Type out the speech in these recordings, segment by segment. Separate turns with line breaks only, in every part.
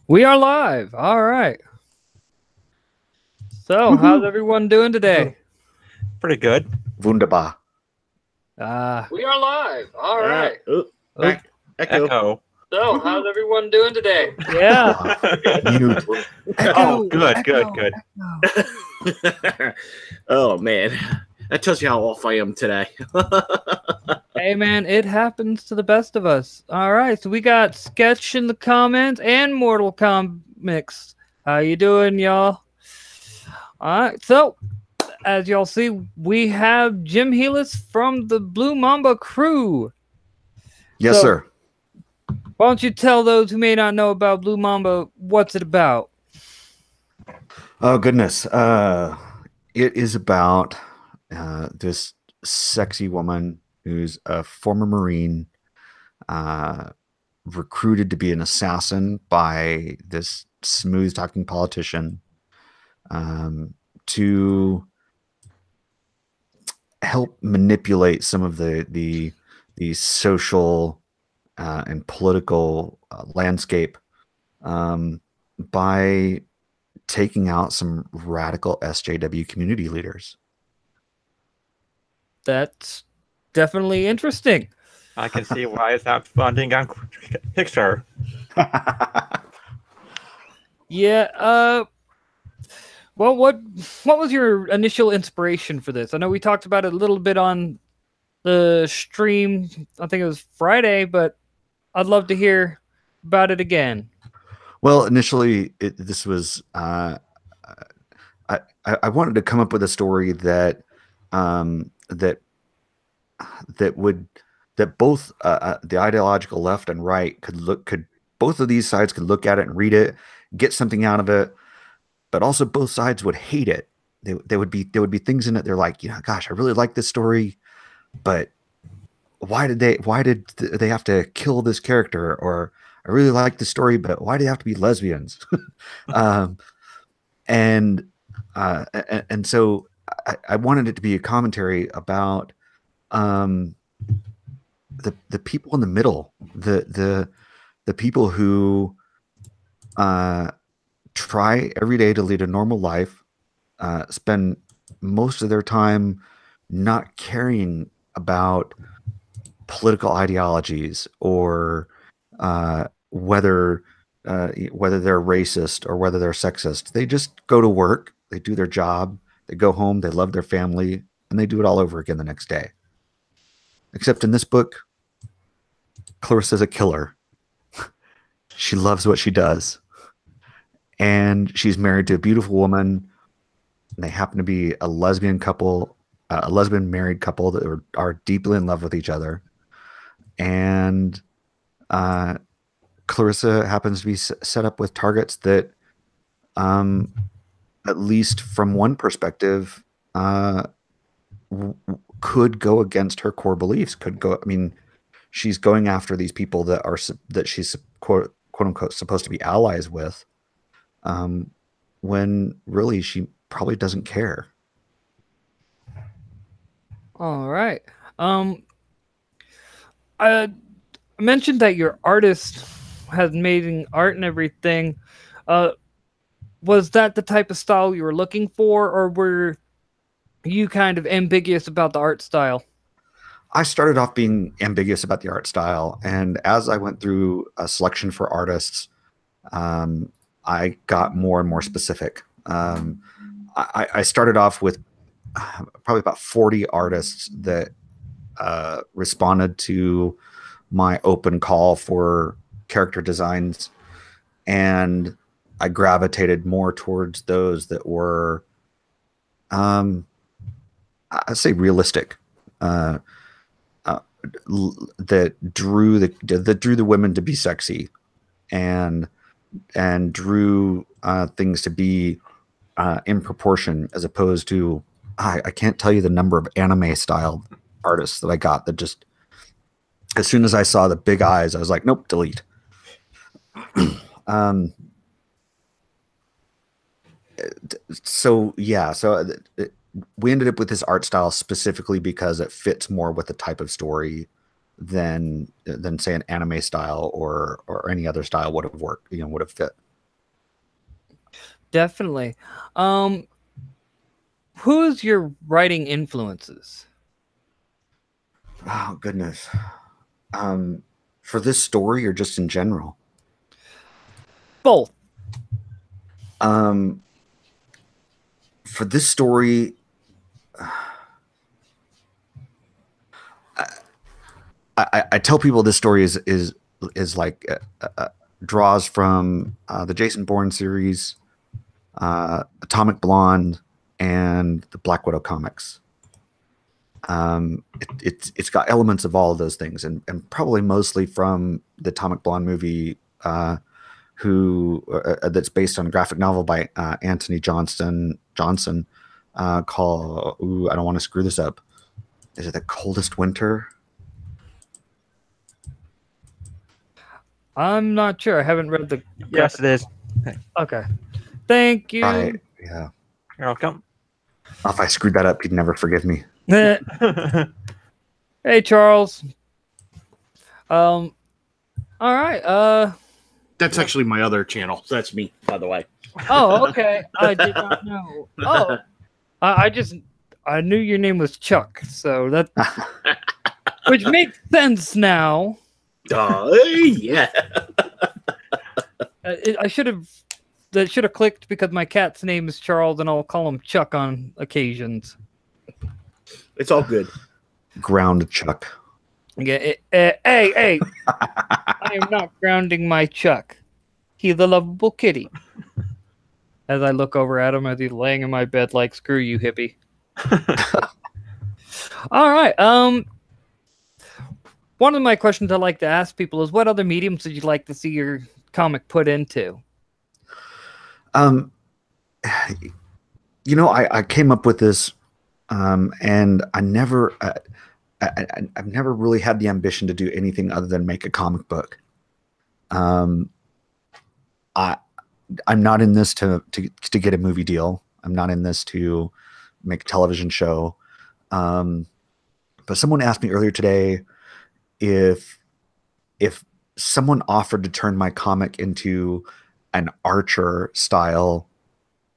We are live. All right. So, how's
Woohoo!
everyone doing today?
Pretty good.
Wunderbar.
We are live. All right.
Oh,
Oh,
echo.
Echo.
so, how's everyone doing today? Yeah.
Mute.
Oh, good, good, good.
Oh man, that tells you how off I am today.
Hey, man, it happens to the best of us. All right. So, we got Sketch in the comments and Mortal Comics. How you doing, y'all? All right. So, as y'all see, we have Jim Healis from the Blue Mamba crew.
Yes,
So-
sir.
Why don't you tell those who may not know about Blue Mamba what's it about?
Oh goodness. It is about this sexy woman who's a former Marine, recruited to be an assassin by this smooth-talking politician, to help manipulate some of the social and political landscape, by taking out some radical SJW community leaders.
That's definitely interesting.
I can see why it's not funding on Kickstarter.
Yeah. Well, what was your initial inspiration for this? I know we talked about it a little bit on the stream. I think it was Friday, but I'd love to hear about it again.
Well, initially, this was I wanted to come up with a story that that both the ideological left and right could both of these sides could look at it and read it, get something out of it, but also both sides would hate it. There would be things in it. They're like, gosh, I really like this story, but why did they have to kill this character? Or I really like the story, but why do they have to be lesbians? And so I wanted it to be a commentary about the people in the middle, the people who try every day to lead a normal life, spend most of their time not caring about political ideologies or whether they're racist or whether they're sexist. They just go to work, they do their job, they go home, they love their family, and they do it all over again the next day. Except in this book, Clarissa's a killer. She loves what she does. And she's married to a beautiful woman. They happen to be a lesbian couple, a lesbian married couple that are deeply in love with each other. And Clarissa happens to be set up with targets that, at least from one perspective, could go against her core beliefs. She's going after these people that she's quote unquote supposed to be allies with, when really she probably doesn't care.
All right. I mentioned that your artist has amazing art and everything. Was that the type of style you were looking for, or were you kind of ambiguous about the art style?
I started off being ambiguous about the art style, and as I went through a selection for artists, I got more and more specific. I started off with probably about 40 artists that responded to my open call for character designs, and I gravitated more towards those that were, I'd say, realistic. That drew the women to be sexy, and drew things to be in proportion, as opposed to I can't tell you the number of anime style artists that I got that just, as soon as I saw the big eyes, I was like, nope, delete. So yeah, we ended up with this art style specifically because it fits more with the type of story than say an anime style or any other style would have worked, would have fit.
Definitely. Who's your writing influences?
Oh goodness. For this story or just in general?
Both.
For this story, I tell people this story is like draws from the Jason Bourne series, Atomic Blonde, and the Black Widow comics. It's got elements of all of those things, and probably mostly from the Atomic Blonde movie, that's based on a graphic novel by Anthony Johnson called I don't want to screw this up. Is it The Coldest Winter?
I'm not sure. I haven't read the.
Yes, it is.
Okay. Thank you.
Right. Yeah.
You're welcome.
If I screwed that up, he'd never forgive me.
Hey, Charles. All right.
That's actually my other channel. So that's me, by the way.
Oh, okay. I did not know. Oh, I knew your name was Chuck, so that which makes sense now.
Yeah.
That should have clicked because my cat's name is Charles, and I'll call him Chuck on occasions.
It's all good.
Ground Chuck.
Yeah. Hey! I am not grounding my Chuck. He's a lovable kitty. As I look over at him as he's laying in my bed, like, screw you, hippie. All right. One of my questions I like to ask people is, what other mediums would you like to see your comic put into?
I came up with this, and I've never really had the ambition to do anything other than make a comic book. I'm not in this to get a movie deal. I'm not in this to make a television show. But someone asked me earlier today if someone offered to turn my comic into an Archer style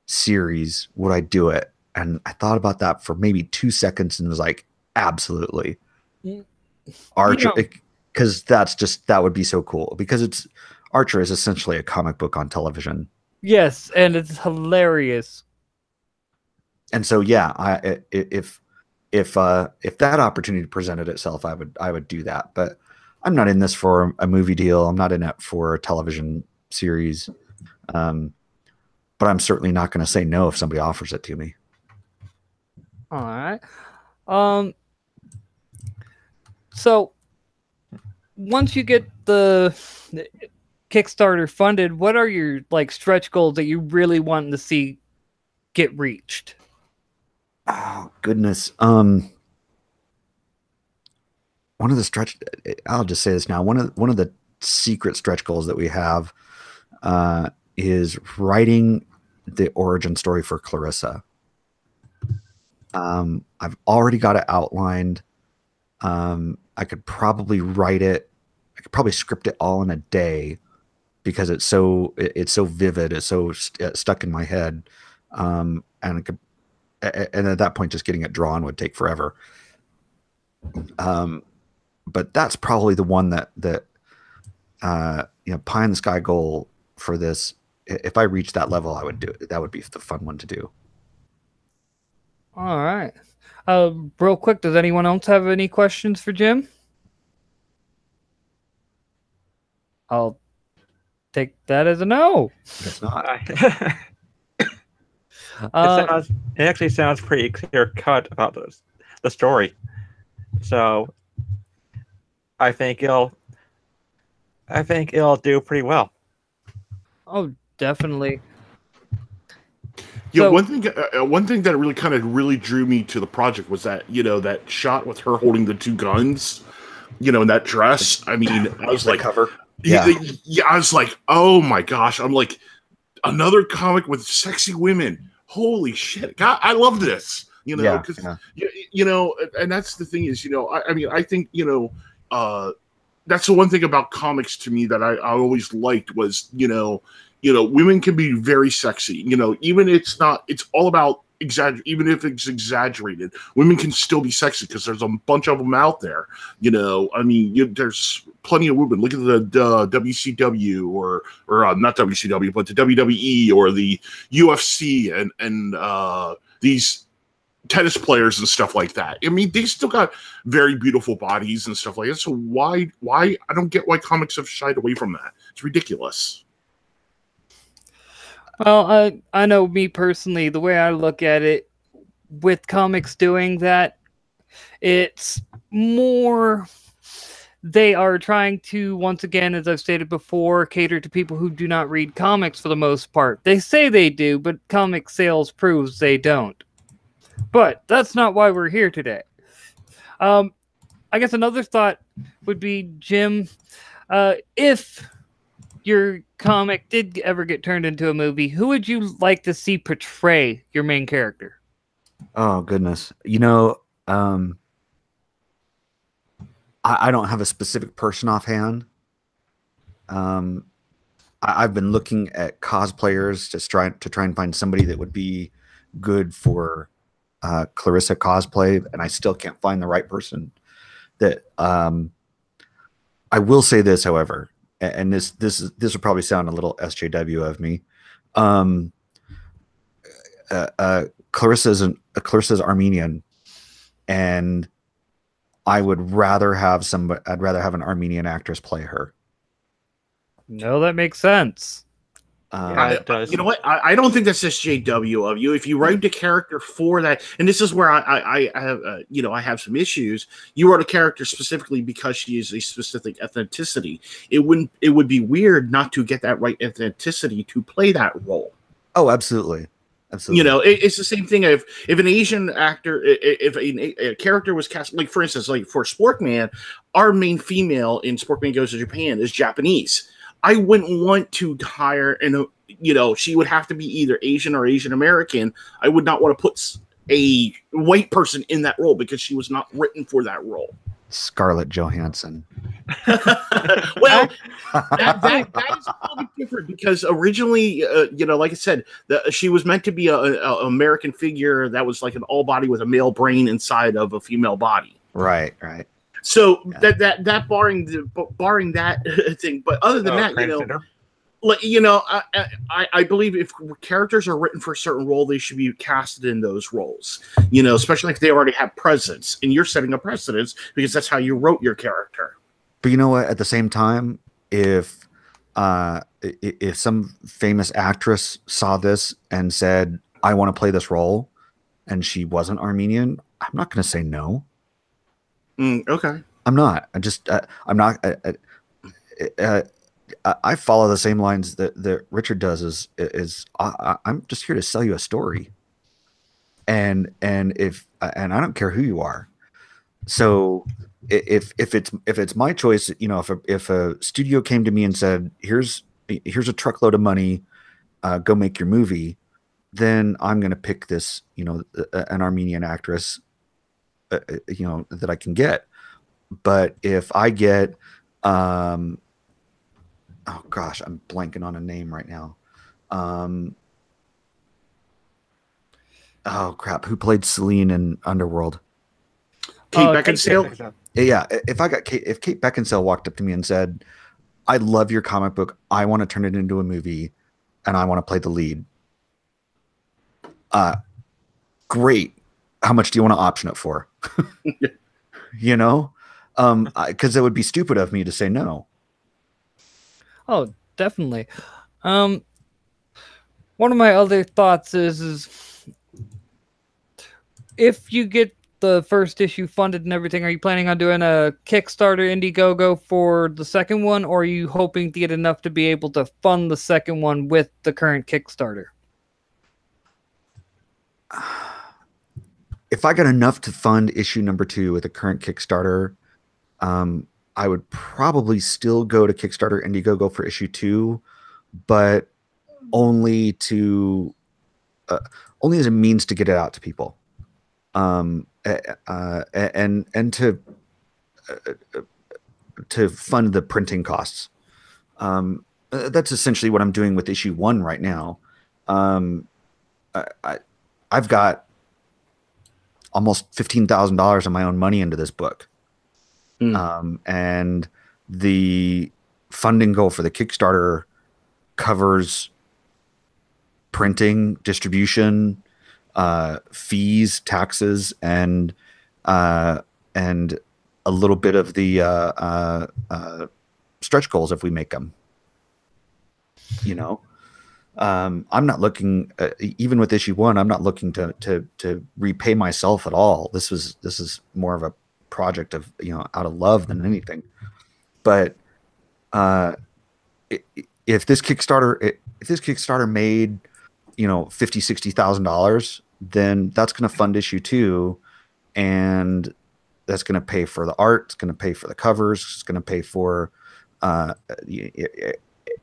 series, would I do it? And I thought about that for maybe 2 seconds and was like, absolutely. Archer, because that would be so cool, because Archer is essentially a comic book on television.
Yes, and it's hilarious.
And so, yeah, if that opportunity presented itself, I would do that. But I'm not in this for a movie deal. I'm not in it for a television series. But I'm certainly not going to say no if somebody offers it to me.
All right. So once you get the Kickstarter funded, what are your stretch goals that you really want to see get reached?
Oh goodness. One of the I'll just say this now. One of the secret stretch goals that we have is writing the origin story for Clarissa. I've already got it outlined. I could probably write it. I could probably script it all in a day because it's so vivid. It's so stuck in my head. And at that point, just getting it drawn would take forever. But that's probably the one that pie in the sky goal for this. If I reach that level, I would do it. That would be the fun one to do.
All right. Real quick, does anyone else have any questions for Jim? I'll take that as a no.
It's not.
It actually sounds pretty clear cut about the story. So I think it'll do pretty well.
Oh, definitely.
Yeah,
So-
one thing that really drew me to the project was that that shot with her holding the two guns, in that dress. I mean, I was like,
cover.
Yeah, I was like, oh my gosh, I'm like, another comic with sexy women. Holy shit, God, I love this. Because and that's the thing is, I mean, I think that's the one thing about comics to me that I always liked was, women can be very sexy. Even it's all about even if it's exaggerated, women can still be sexy because there's a bunch of them out there. I mean, there's plenty of women. Look at the WCW or not WCW, but the WWE or the UFC and these tennis players and stuff like that. I mean, they still got very beautiful bodies and stuff like that. So why I don't get why comics have shied away from that. It's ridiculous.
Well, I know me personally, the way I look at it, with comics doing that, it's more they are trying to, once again, as I've stated before, cater to people who do not read comics for the most part. They say they do, but comic sales proves they don't. But that's not why we're here today. I guess another thought would be, Jim, if your comic did ever get turned into a movie, who would you like to see portray your main character?
Oh, goodness. I don't have a specific person offhand. I've been looking at cosplayers to try and find somebody that would be good for Clarissa cosplay, and I still can't find the right person. That I will say this, however, and this will probably sound a little SJW of me. Clarissa's Armenian, and I'd rather have an Armenian actress play her.
No, that makes sense.
You know what? I don't think that's SJW of you. If you write the character for that, and this is where I have I have some issues. You wrote a character specifically because she is a specific ethnicity. It would be weird not to get that right ethnicity to play that role.
Oh, absolutely. Absolutely.
It's the same thing. If an Asian actor, if a character was cast, like for instance, like for Sporkman, our main female in Sporkman Goes to Japan is Japanese. I wouldn't want to hire, she would have to be either Asian or Asian American. I would not want to put a white person in that role because she was not written for that role.
Scarlett Johansson.
Well, that is probably different because originally, like I said, she was meant to be an American figure that was like an all body with a male brain inside of a female body.
Right.
So that barring that thing, but other than that, I believe if characters are written for a certain role, they should be casted in those roles. Especially if they already have presence, and you're setting a precedence because that's how you wrote your character.
But you know what? At the same time, if some famous actress saw this and said, "I want to play this role," and she wasn't Armenian, I'm not going to say no.
Okay.
I'm not. I'm not. I follow the same lines that Richard does. I'm just here to sell you a story, and I don't care who you are. So if it's my choice, if a studio came to me and said, here's a truckload of money, go make your movie, then I'm going to pick this, an Armenian actress, that I can get. But if I get, oh gosh, I'm blanking on a name right now. Oh crap, who played Celine in Underworld?
Kate Beckinsale.
Yeah, if Kate Beckinsale walked up to me and said, "I love your comic book. I want to turn it into a movie, and I want to play the lead." Great. How much do you want to option it for? Because it would be stupid of me to say no.
Oh, definitely. One of my other thoughts is if you get the first issue funded and everything, are you planning on doing a Kickstarter Indiegogo for the second one, or are you hoping to get enough to be able to fund the second one with the current Kickstarter?
If I got enough to fund issue number 2 with the current Kickstarter, I would probably still go to Kickstarter Indiegogo for issue 2, but only as a means to get it out to people, and to fund the printing costs. that's essentially what I'm doing with issue 1 right now. I've got almost $15,000 of my own money into this book. And the funding goal for the Kickstarter covers printing, distribution, fees, taxes, and a little bit of the stretch goals if we make them. You know, I'm not looking, even with issue 1, I'm not looking to repay myself at all. This is more of a project of, you know, out of love than anything. But if this Kickstarter made, you know, $50,000-$60,000, then that's going to fund issue 2, and that's going to pay for the art. It's going to pay for the covers. It's going to pay for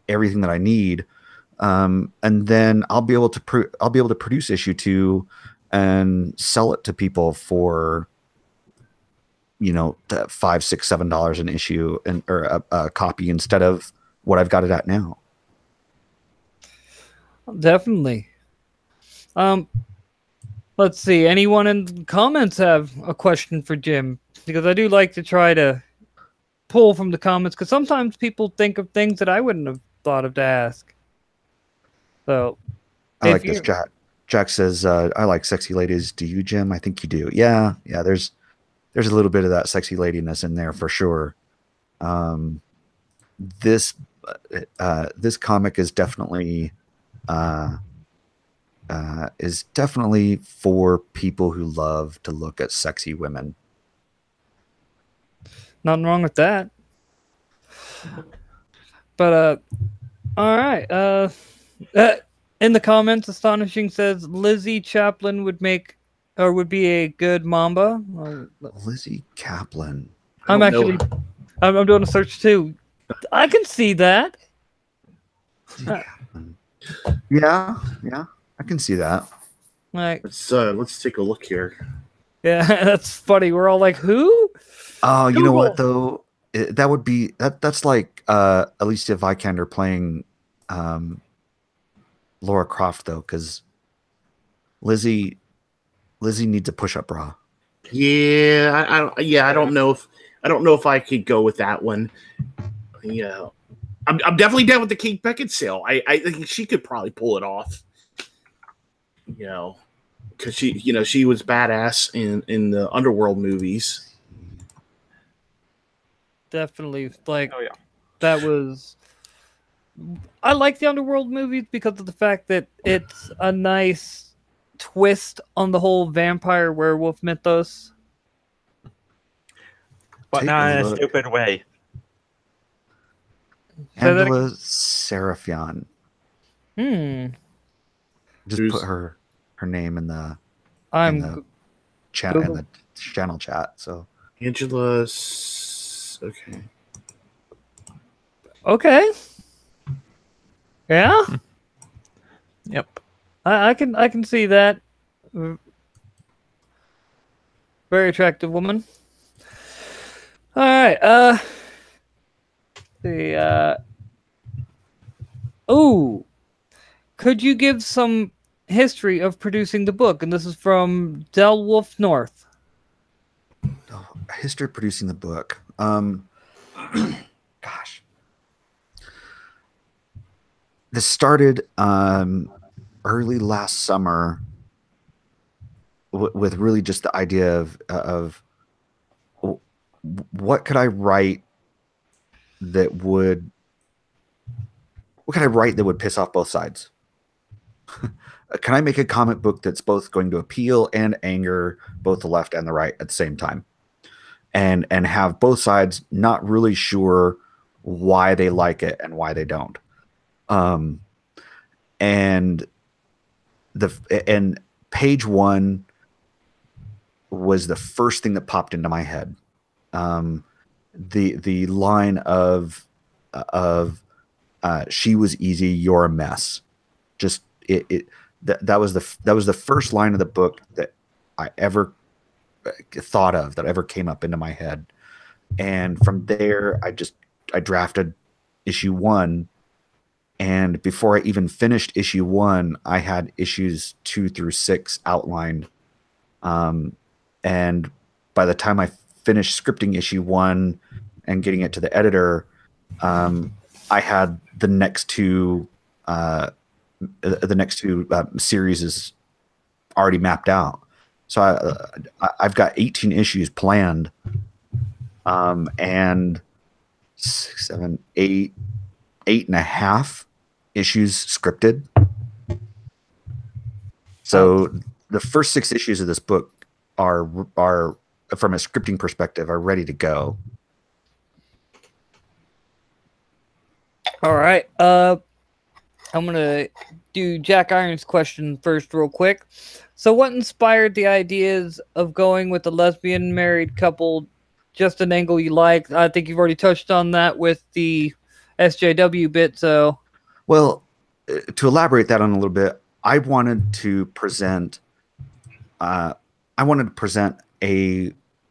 everything that I need. And then I'll be able to produce issue 2 and sell it to people for, you know, $5, $6, $7 an issue or a copy instead of what I've got it at now.
Definitely. Let's see. Anyone in the comments have a question for Jim? Because I do like to try to pull from the comments, because sometimes people think of things that I wouldn't have thought of to ask. So
I like this. Jack says, I like sexy ladies. Do you, Jim? I think you do. Yeah. There's a little bit of that sexy ladiness in there for sure. This comic is definitely for people who love to look at sexy women.
Nothing wrong with that. But all right. In the comments, Astonishing says Lizzie Chaplin would be a good Mamba.
Lizzie Kaplan.
I'm doing a search too. I can see that.
Yeah, I can see that.
Like,
let's take a look here.
Yeah, that's funny. We're all like, who?
Oh, you know what though? That would be that's like Alicia Vikander playing Laura Croft though, because Lizzie needs a push-up bra.
Yeah, I don't know if I could go with that one. Yeah, I'm definitely down with the Kate Beckinsale. I think she could probably pull it off. You know, because she was badass in the Underworld movies.
Definitely, like, that was. I like the Underworld movies because of the fact that it's a nice twist on the whole vampire werewolf mythos.
But not in a stupid way.
Angela Serafian. Just put her name in the channel chat. So
Angela's
okay. Yeah.
Yep.
I can see that. Very attractive woman. All right. Could you give some history of producing the book? And this is from Del Wolf North.
History of producing the book. Gosh. This started early last summer with really just the idea of what could I write that would piss off both sides? Can I make a comic book that's both going to appeal and anger both the left and the right at the same time, and have both sides not really sure why they like it and why they don't? And page 1 was the first thing that popped into my head. The line of she was easy, you're a mess. Just that was the first line of the book that I ever thought of, that ever came up into my head. And from there, I drafted issue 1 And before I even finished issue 1, I had issues 2 through 6 outlined. And by the time I finished scripting issue 1 and getting it to the editor, I had the next two series is already mapped out. So I've got 18 issues planned, and 6, 7, 8, 8.5 issues scripted. So the first 6 issues of this book are from a scripting perspective are ready to go.
All right. I'm gonna do Jack Iron's question first, real quick. So, what inspired the ideas of going with a lesbian married couple? Just an angle you like? I think you've already touched on that with the SJW bit. So,
well, to elaborate that on a little bit, I wanted to present a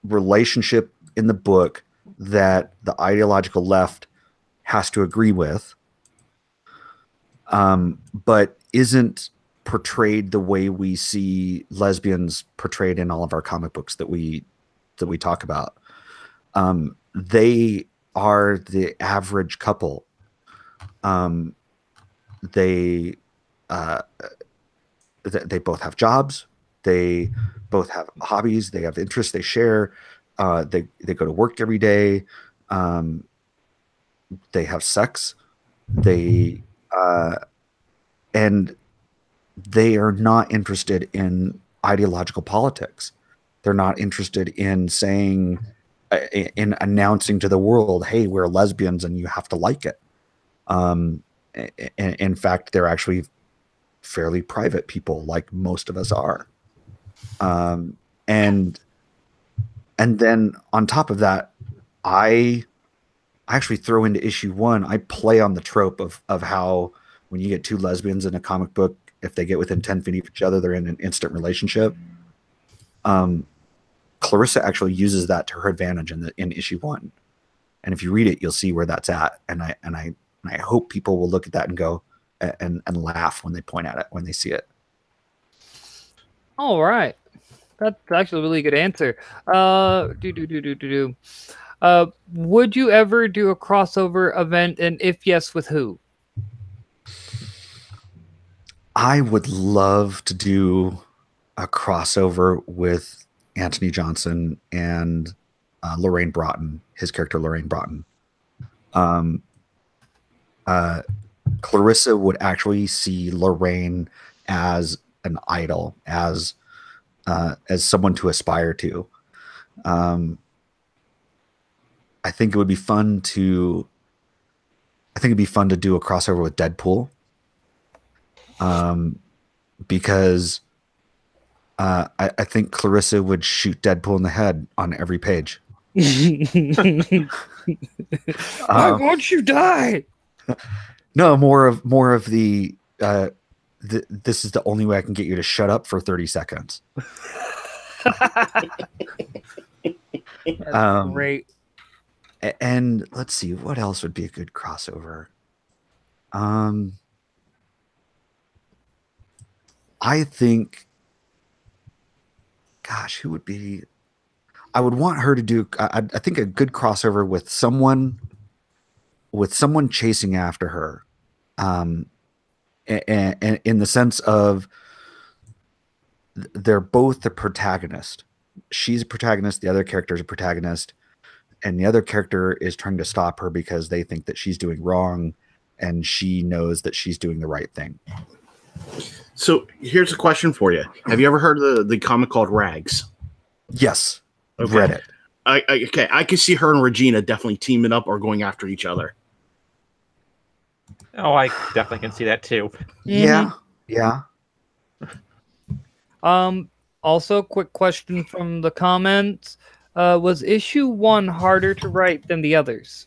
relationship in the book that the ideological left has to agree with, but isn't portrayed the way we see lesbians portrayed in all of our comic books that we talk about. They are the average couple. They both have jobs. They both have hobbies. They have interests they share. They go to work every day. They have sex. And they are not interested in ideological politics. They're not interested in saying, in announcing to the world, hey, we're lesbians and you have to like it. In fact, they're actually fairly private people, like most of us are. And then on top of that, I actually throw into issue 1, I play on the trope of how when you get two lesbians in a comic book, if they get within 10 feet of each other, they're in an instant relationship. Clarissa actually uses that to her advantage in issue 1. And if you read it, you'll see where that's at. And I hope people will look at that and go and laugh when they point at it, when they see it.
all right, that's actually a really good answer. Would you ever do a crossover event, and if yes, with who?
I would love to do a crossover with Anthony Johnson and Lorraine Broughton, his character Lorraine Broughton. Clarissa would actually see Lorraine as an idol, as someone to aspire to. I think it would be fun to. I think it'd be fun to do a crossover with Deadpool. Because I think Clarissa would shoot Deadpool in the head on every page.
Why won't you die?
No, more of the this is the only way I can get you to shut up for 30 seconds.
That's great.
And let's see, what else would be a good crossover? I think, gosh, who would be? I would want her to do. I think a good crossover with someone chasing after her, and in the sense of they're both the protagonist. She's a protagonist. The other character is a protagonist, and the other character is trying to stop her because they think that she's doing wrong, and she knows that she's doing the right thing.
So here's a question for you. Have you ever heard of the comic called Rags?
Yes. I've
Okay.
read it.
Okay, I could see her and Regina definitely teaming up or going after each other.
Oh, I definitely can see that too.
Yeah.
Also, quick question from the comments. Was issue 1 harder to write than the others?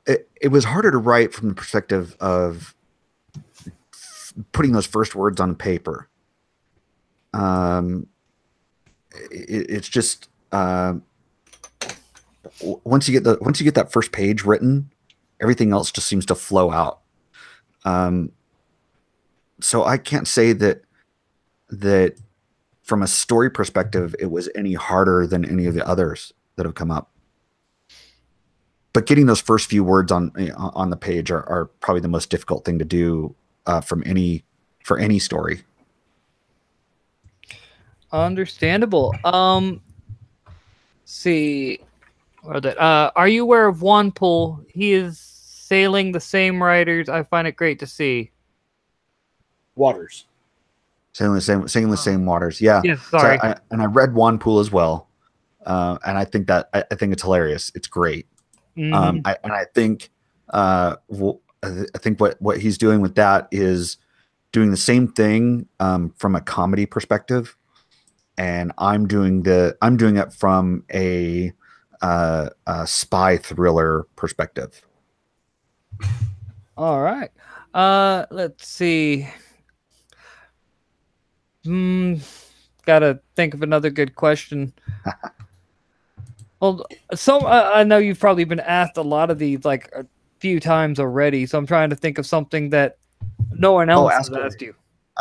It was harder to write from the perspective of putting those first words on paper. It's just once you get that first page written, everything else just seems to flow out. So I can't say that from a story perspective, it was any harder than any of the others that have come up. But getting those first few words on the page are probably the most difficult thing to do for any story.
Understandable. See, are you aware of Wanpool? He is sailing the same writers. I find it great to see.
Waters.
Sailing the same waters. Yeah.
Yes, sorry.
So I read Wanpool as well. And I think it's hilarious. It's great.
Mhm.
I think what he's doing with that is doing the same thing from a comedy perspective, and I'm doing it from a spy thriller perspective.
All right. Let's see. Gotta think of another good question. Well, I know you've probably been asked a lot of these like a few times already, so I'm trying to think of something that no one else has asked you.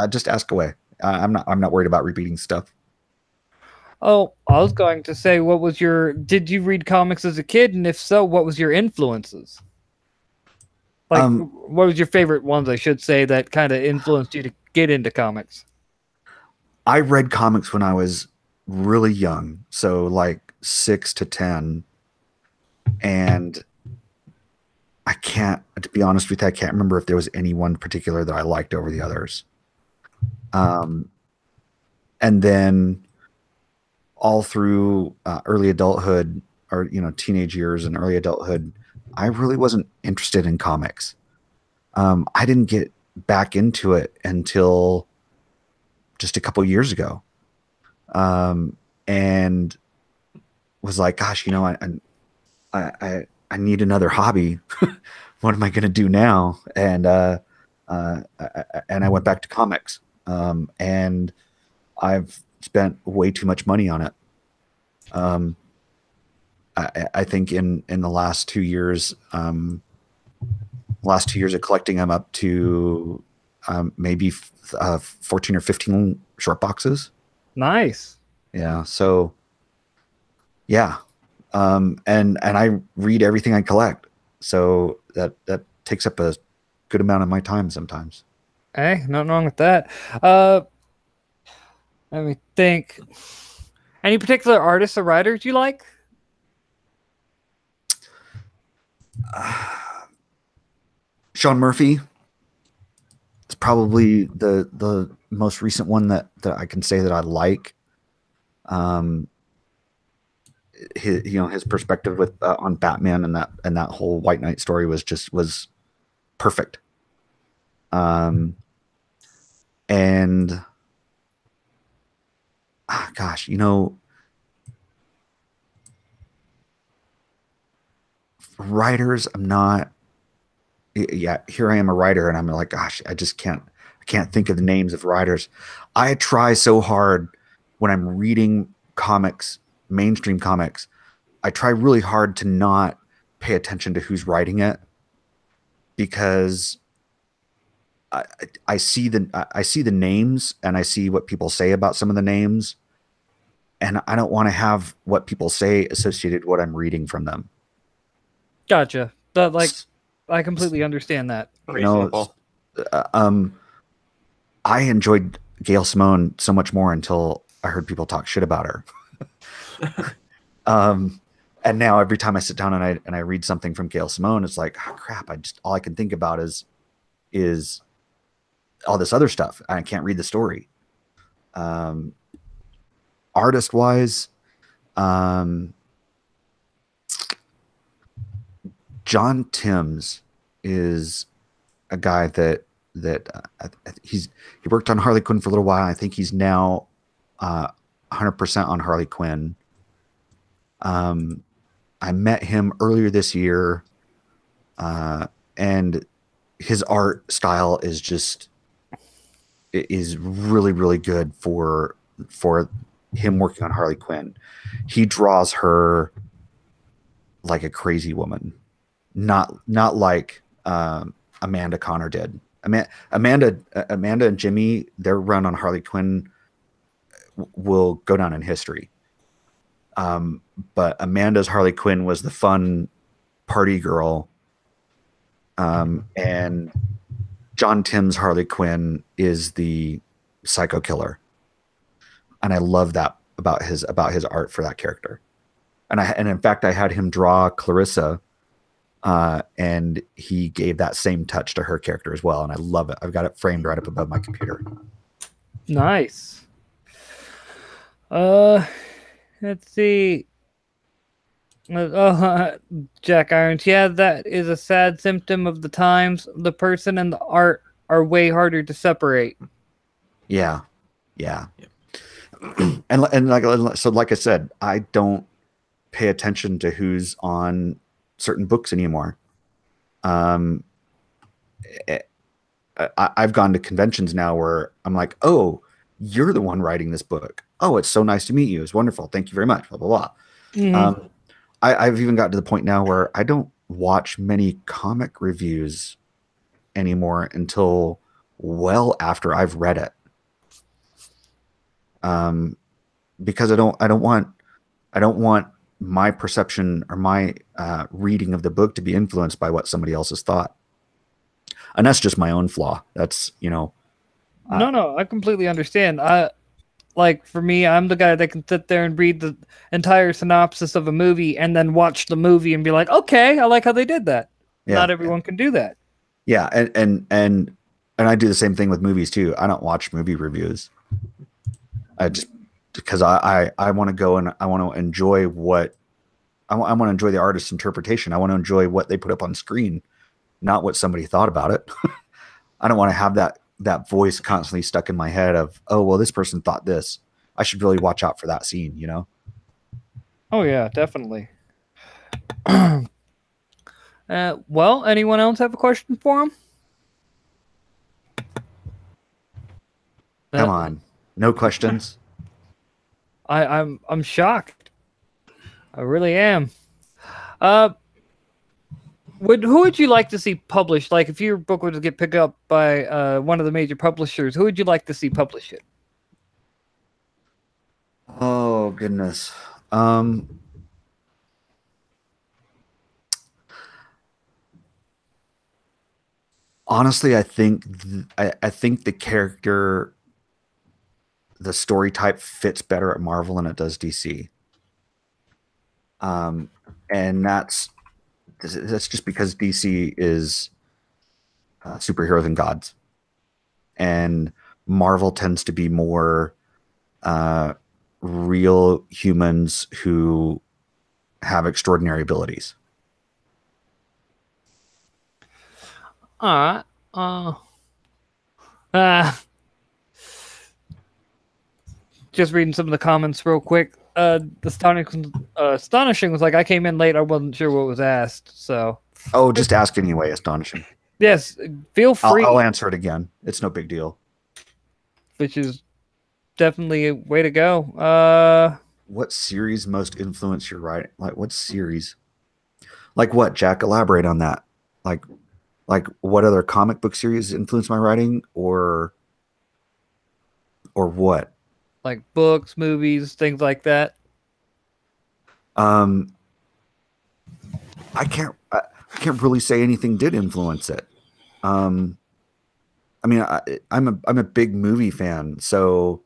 Just ask away. I'm not worried about repeating stuff.
Oh, I was going to say, did you read comics as a kid? And if so, what was your influences? Like, what was your favorite ones, I should say, that kind of influenced you to get into comics?
I read comics when I was really young, so like 6 to 10. And to be honest with you, I can't remember if there was any one particular that I liked over the others. And then all through early adulthood, or teenage years and early adulthood, I really wasn't interested in comics. I didn't get back into it until just a couple years ago, and was like, gosh, I need another hobby. What am I going to do now? And I went back to comics, and I've spent way too much money on it. I think in the last 2 years, of collecting, I'm up to maybe 14 or 15 short boxes.
Nice.
Yeah. So yeah. And I read everything I collect. So that takes up a good amount of my time sometimes.
Hey, nothing wrong with that. Let me think. Any particular artists or writers you like?
Sean Murphy is probably the most recent one that I can say that I like. His perspective on Batman and that whole White Knight story was perfect. And gosh, writers, I'm not. Yeah, here I am, a writer, and I'm like, gosh, I can't think of the names of writers. I try so hard when I'm reading comics, mainstream comics. I try really hard to not pay attention to who's writing it, because I see the names and I see what people say about some of the names, and I don't want to have what people say associated with what I'm reading from them.
Gotcha. I completely understand that.
I enjoyed Gail Simone so much more until I heard people talk shit about her. And now every time I sit down and I read something from Gail Simone, it's like, oh, crap. All I can think about is all this other stuff. I can't read the story. Artist wise, John Timms is a guy that he worked on Harley Quinn for a little while. I think he's now 100% on Harley Quinn. I met him earlier this year, and his art style is really, really good for him working on Harley Quinn. He draws her like a crazy woman, not like Amanda Connor did. Amanda and Jimmy, their run on Harley Quinn will go down in history. But Amanda's Harley Quinn was the fun party girl, and John Tim's Harley Quinn is the psycho killer, and I love that about his art for that character. And in fact, I had him draw Clarissa, and he gave that same touch to her character as well, and I love it. I've got it framed right up above my computer.
Nice. Let's see. Jack Irons. Yeah, that is a sad symptom of the times. The person and the art are way harder to separate.
Yeah. and like I said, I don't pay attention to who's on certain books anymore. I've gone to conventions now where I'm like, oh, you're the one writing this book. Oh, it's so nice to meet you. It's wonderful. Thank you very much. Blah, blah, blah. Mm-hmm. I've even gotten to the point now where I don't watch many comic reviews anymore until well after I've read it. Because I don't want my perception or my reading of the book to be influenced by what somebody else has thought. And that's just my own flaw. That's, no,
I completely understand. Like for me, I'm the guy that can sit there and read the entire synopsis of a movie and then watch the movie and be like, okay, I like how they did that. Yeah, not everyone can do that.
Yeah. And I do the same thing with movies too. I don't watch movie reviews. Because I want to go and I want to enjoy I want to enjoy the artist's interpretation. I want to enjoy what they put up on screen, not what somebody thought about it. I don't want to have that voice constantly stuck in my head of, oh, well, this person thought this. I should really watch out for that scene,
Oh yeah, definitely. Well, anyone else have a question for him?
Come on. No questions.
I'm shocked. I really am. Who would you like to see published? Like, if your book were to get picked up by one of the major publishers, who would you like to see publish it?
Oh goodness. Honestly, I think the character, the story type fits better at Marvel than it does DC. And that's just because DC is superheroes and gods, and Marvel tends to be more real humans who have extraordinary abilities.
All right. Just reading some of the comments real quick. Astonishing was like, I came in late. I wasn't sure what was asked. So.
Oh, just ask anyway. Astonishing.
Yes, feel free.
I'll answer it again. It's no big deal.
Which is definitely a way to go.
What series most influenced your writing? Like, what series? Like what, Jack? Elaborate on that. Like what other comic book series influenced my writing, or what?
Like books, movies, things like that.
I can't really say anything did influence it. I mean, I'm a big movie fan, so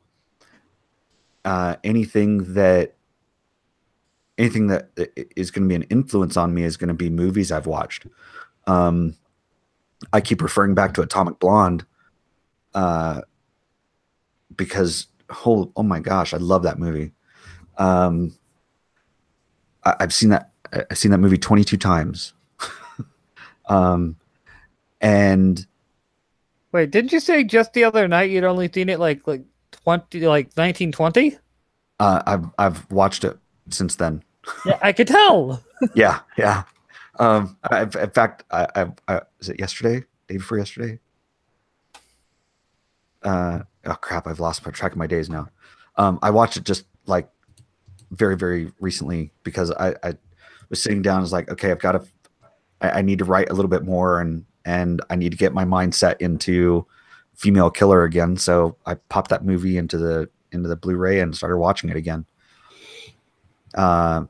anything that is going to be an influence on me is going to be movies I've watched. I keep referring back to Atomic Blonde, because oh my gosh, I love that movie. I've seen that movie 22 times. And
wait, didn't you say just the other night you'd only seen it like 1920?
I've watched it since then.
Yeah, I could tell.
Yeah. In fact, is it yesterday? Day before yesterday? Oh crap! I've lost track of my days now. I watched it just like very, very recently because was sitting down, is like, okay, I need to write a little bit more, and I need to get my mindset into female killer again. So I popped that movie into the Blu-ray and started watching it again. That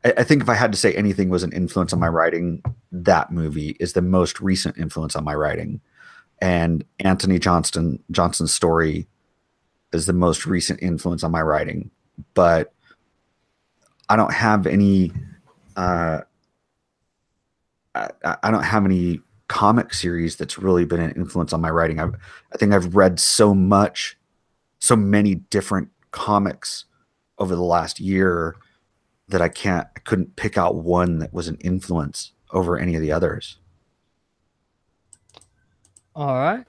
I think if I had to say anything was an influence on my writing, that movie is the most recent influence on my writing, and Anthony Johnson's story is the most recent influence on my writing. But I don't have any. I don't have any comic series that's really been an influence on my writing. I think I've read so many different comics over the last year that I couldn't pick out one that was an influence over any of the others.
All right.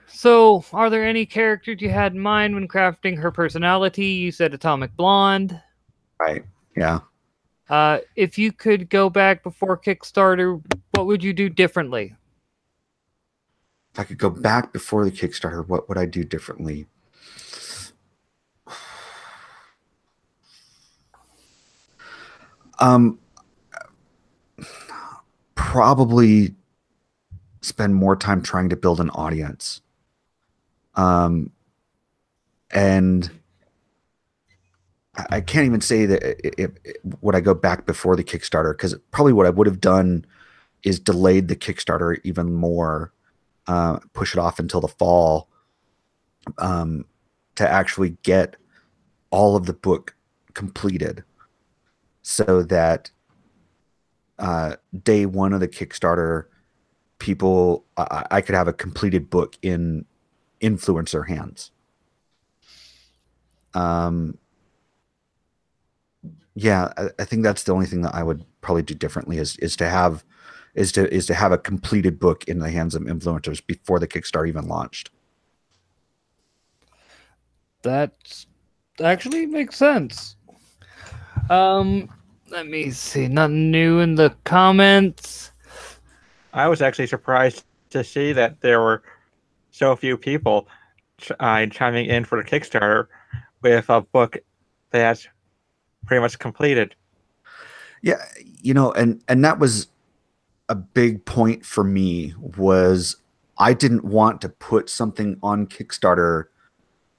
So are there any characters you had in mind when crafting her personality? You said Atomic Blonde.
Right. Yeah.
If you could go back before Kickstarter, what would you do differently?
If I could go back before the Kickstarter, what would I do differently? Probably spend more time trying to build an audience. And I can't even say that would I go back before the Kickstarter, because probably what I would have done is delayed the Kickstarter even more, push it off until the fall, to actually get all of the book completed, so that day one of the Kickstarter, I could have a completed book in influencer hands. Yeah, I think that's the only thing that I would probably do differently is to have a completed book in the hands of influencers before the Kickstarter even launched.
That actually makes sense. Let me see. Nothing new in the comments.
I was actually surprised to see that there were so few people chiming in for the Kickstarter with a book that's pretty much completed.
Yeah, and that was a big point for me, was I didn't want to put something on Kickstarter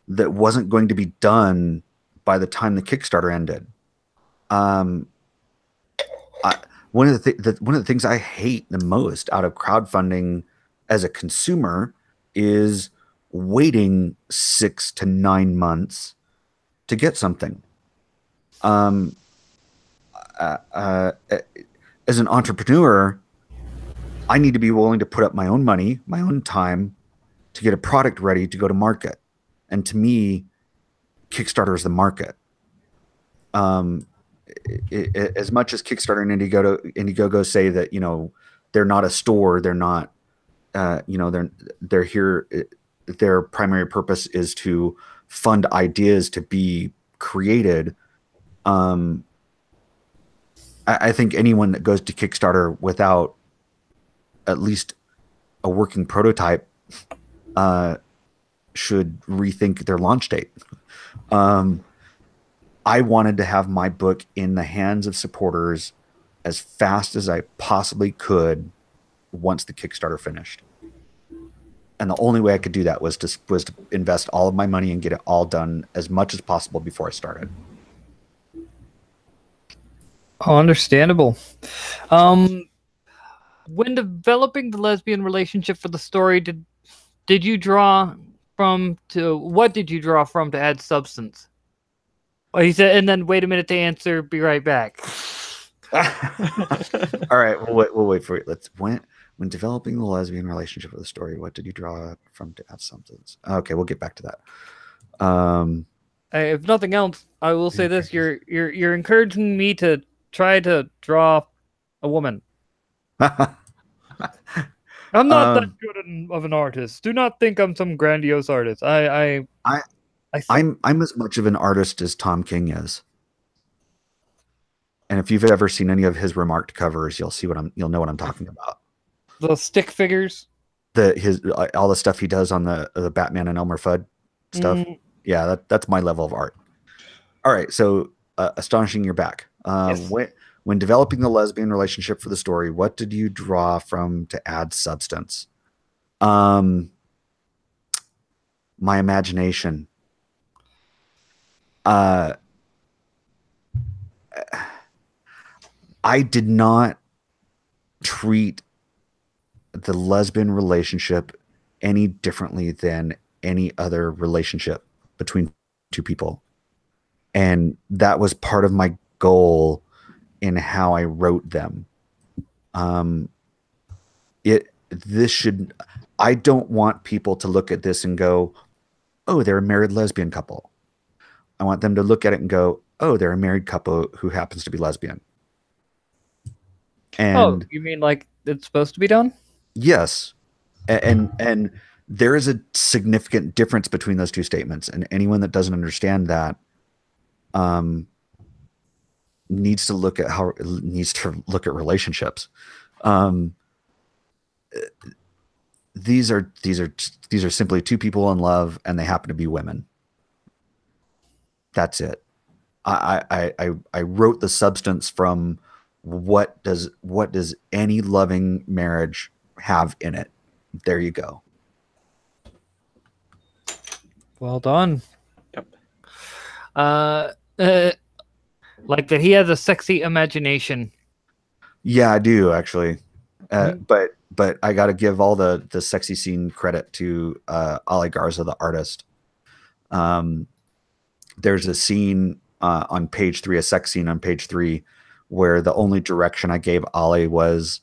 that wasn't going to be done by the time the Kickstarter ended. One of the things I hate the most out of crowdfunding as a consumer is waiting 6 to 9 months to get something. As an entrepreneur, I need to be willing to put up my own money, my own time, to get a product ready to go to market. And to me, Kickstarter is the market. As much as Kickstarter and Indiegogo say that, they're not a store, they're not, they're here. Their primary purpose is to fund ideas to be created. I think anyone that goes to Kickstarter without at least a working prototype should rethink their launch date. I wanted to have my book in the hands of supporters as fast as I possibly could once the Kickstarter finished. And the only way I could do that was to invest all of my money and get it all done as much as possible before I started.
Oh, understandable. When developing the lesbian relationship for the story, what did you draw from to add substance? Oh, he said, and then wait a minute to answer. Be right back.
All right, we'll wait for it. When developing the lesbian relationship of the story, what did you draw from to add substance? Okay, we'll get back to that.
If nothing else, I will say this: you're encouraging me to try to draw a woman. I'm not that good of an artist. Do not think I'm some grandiose artist. I'm
as much of an artist as Tom King is. And if you've ever seen any of his remarked covers, you'll know what I'm talking about.
The stick figures,
all the stuff he does on the Batman and Elmer Fudd stuff. Yeah, that's my level of art. All right. So, astonishing, you're back.
Yes.
When developing the lesbian relationship for the story, what did you draw from to add substance? My imagination. I did not treat the lesbian relationship any differently than any other relationship between two people. And that was part of my goal in how I wrote them. I don't want people to look at this and go, oh, they're a married lesbian couple. I want them to look at it and go, oh, they're a married couple who happens to be lesbian. And
you mean like it's supposed to be done?
yes. And there is a significant difference between those two statements. And anyone that doesn't understand that needs to look at relationships. These are simply two people in love, and they happen to be women. That's it. I wrote the substance from what does any loving marriage have in it. There you go.
Well done.
Yep.
Like that he has a sexy imagination.
Yeah, I do actually. But I got to give all the sexy scene credit to Ali Garza, the artist. There's a scene on page 3, a sex scene on page 3, where the only direction I gave Ali was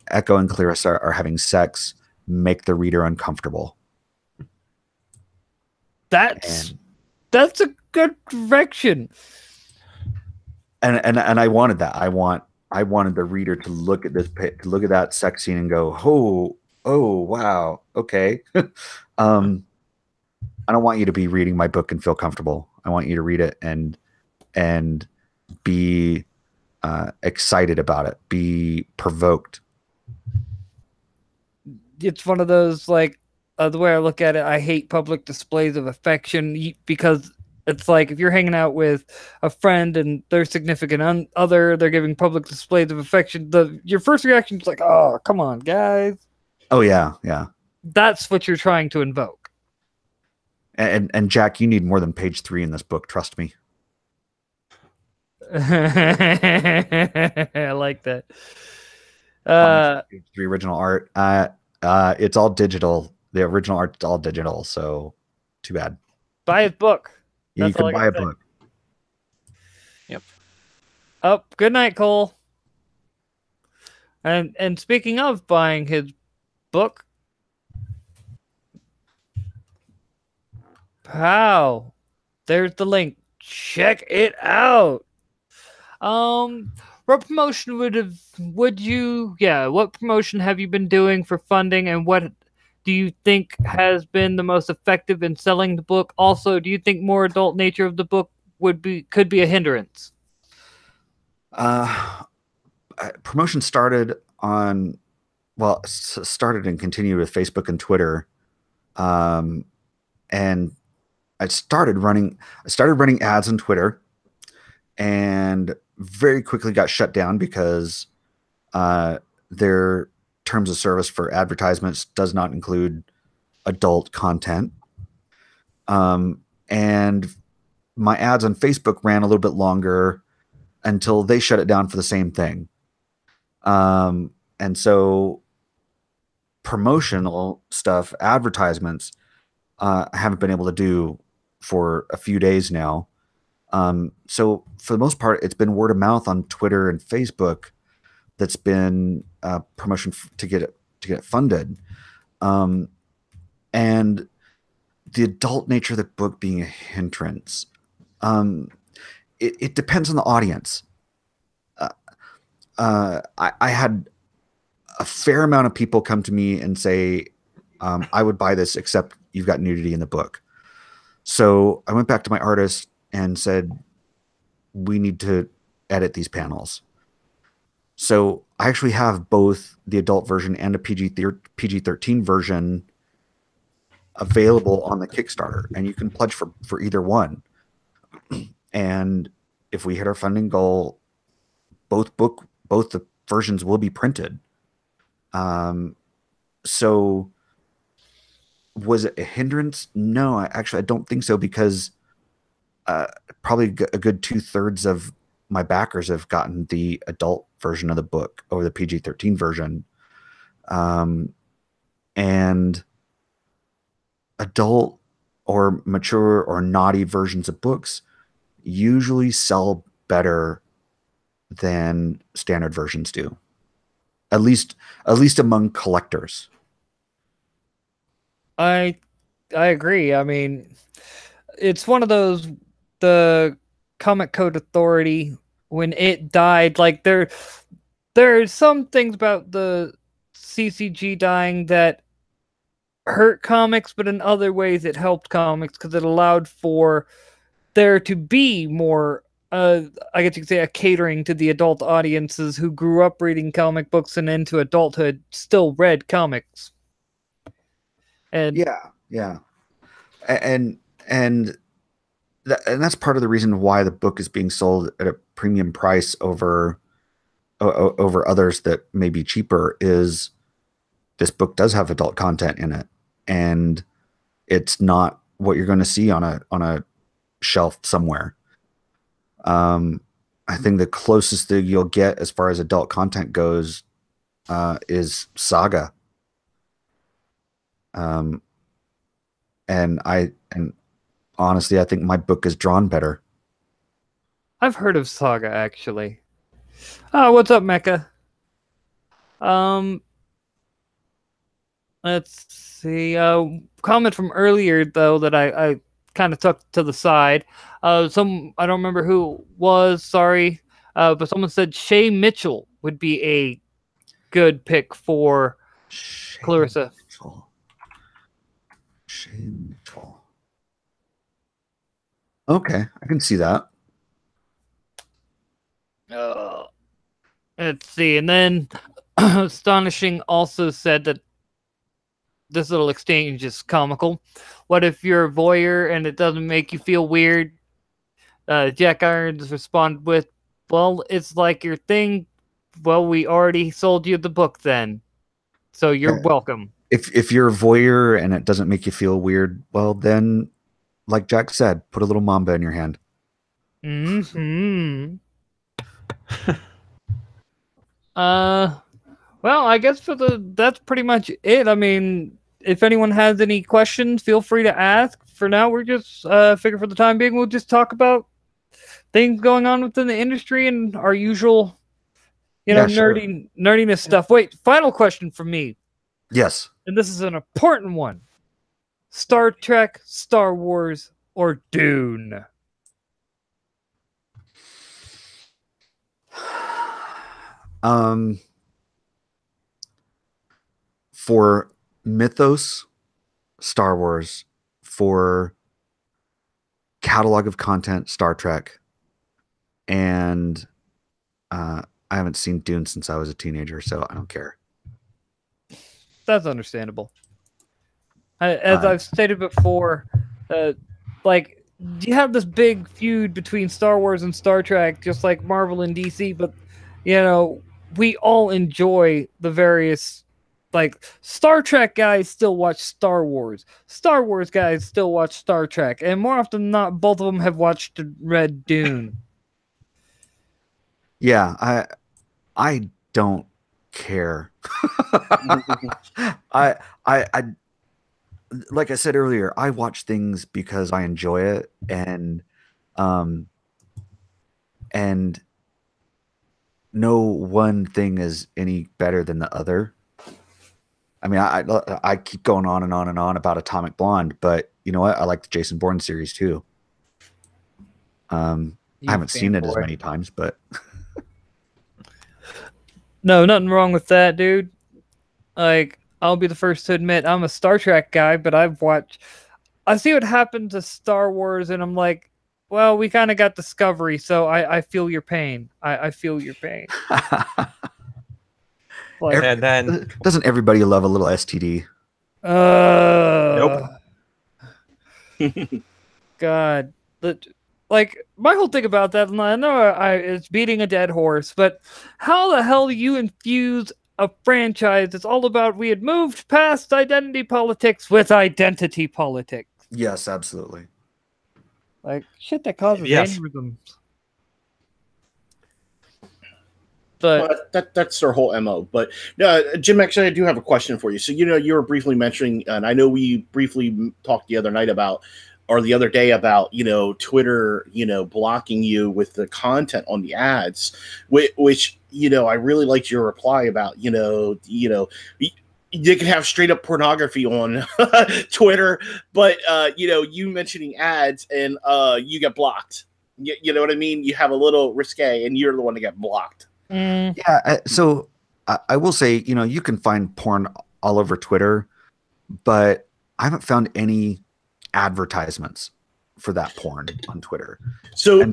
Echo and Clarissa are having sex. Make the reader uncomfortable.
That's a good direction.
And I wanted that. I wanted the reader to look at that sex scene and go, oh, wow, okay. I don't want you to be reading my book and feel comfortable. I want you to read it and be excited about it, be provoked.
It's one of those, like, the way I look at it, I hate public displays of affection, because it's like if you're hanging out with a friend and their significant other, they're giving public displays of affection. Your first reaction is like, oh, come on, guys.
Oh, yeah, yeah.
That's what you're trying to invoke.
And Jack, you need more than page 3 in this book. Trust me.
I like that.
Page 3 original art. It's all digital. The original art's all digital, so too bad.
Buy his book.
You can buy a book.
Yep.
Oh, good night, Cole. And speaking of buying his book, wow, there's the link. Check it out. What promotion what promotion have you been doing for funding, and what do you think has been the most effective in selling the book? Also, do you think more adult nature of the book could be a hindrance?
Promotion started and continued with Facebook and Twitter. And I started running ads on Twitter, and very quickly got shut down because their terms of service for advertisements does not include adult content. And my ads on Facebook ran a little bit longer until they shut it down for the same thing. And so promotional stuff, advertisements, I haven't been able to do for a few days now. So for the most part, it's been word of mouth on Twitter and Facebook that's been promotion to get it funded. And the adult nature of the book being a hindrance, it depends on the audience. I had a fair amount of people come to me and say, I would buy this except you've got nudity in the book. So I went back to my artist and said, we need to edit these panels. So I actually have both the adult version and a PG-13 version available on the Kickstarter, and you can pledge for either one. And if we hit our funding goal, both the versions will be printed. So was it a hindrance? No, I don't think so, because probably a good 2/3 of my backers have gotten the adult version of the book over the PG-13 version. And adult or mature or naughty versions of books usually sell better than standard versions do. At least among collectors.
I agree. I mean, it's one of those, the Comic Code Authority, when it died, like there are some things about the CCG dying that hurt comics, but in other ways it helped comics because it allowed for there to be more, I guess you could say, a catering to the adult audiences who grew up reading comic books and into adulthood still read comics. And
yeah, and that's part of the reason why the book is being sold at a premium price over others that may be cheaper, is this book does have adult content in it, and it's not what you're going to see on a shelf somewhere. I think the closest thing you'll get as far as adult content goes is Saga. And honestly, I think my book is drawn better.
I've heard of Saga, actually. Oh, what's up, Mecha? Let's see. Comment from earlier, though, that I kind of tucked to the side. I don't remember who it was, sorry. But someone said Shay Mitchell would be a good pick for Clarissa.
Shay Mitchell. Okay, I can see that.
Let's see. And then Astonishing also said that this little exchange is comical. What if you're a voyeur and it doesn't make you feel weird? Jack Irons responded with, well, it's like your thing. Well, we already sold you the book then, so you're welcome.
If you're a voyeur and it doesn't make you feel weird, well, then, like Jack said, put a little Mamba in your hand.
Mm-hmm. Well, I guess that's pretty much it. I mean, if anyone has any questions, feel free to ask. For now, we're just figure for the time being, we'll just talk about things going on within the industry and our usual, nerdiness stuff. Wait, final question from me.
Yes.
And this is an important one. Star Trek, Star Wars, or Dune?
For mythos, Star Wars. For catalog of content, Star Trek. And I haven't seen Dune since I was a teenager, so I don't care.
That's understandable. As I've stated before, like, you have this big feud between Star Wars and Star Trek, just like Marvel and DC, but, we all enjoy the various, like, Star Trek guys still watch Star Wars. Star Wars guys still watch Star Trek. And more often than not, both of them have watched and read Dune.
Yeah, I don't care. I like I said earlier, I watch things because I enjoy it, and no one thing is any better than the other. I mean, I keep going on and on and on about Atomic Blonde, but you know what? I like the Jason Bourne series too. I haven't seen it as many times, but
no, nothing wrong with that, dude. Like, I'll be the first to admit I'm a Star Trek guy, but I see what happened to Star Wars, and I'm like, well, we kind of got Discovery, so I feel your pain. I feel your pain.
Like, and then
doesn't everybody love a little STD?
Nope.
God, like, my whole thing about that, and I know it's beating a dead horse, but how the hell do you infuse a franchise that's all about we had moved past identity politics with identity politics?
Yes, absolutely.
Like, shit that causes aneurysms. But
that's their whole MO. But Jim, actually, I do have a question for you. So, you were briefly mentioning, and I know we briefly talked the other day about Twitter, blocking you with the content on the ads, which I really liked your reply about, you can have straight up pornography on Twitter, but you mentioning ads and you get blocked. You know what I mean? You have a little risque, and you're the one to get blocked.
Yeah. So I will say, you can find porn all over Twitter, but I haven't found any advertisements for that porn on Twitter.
So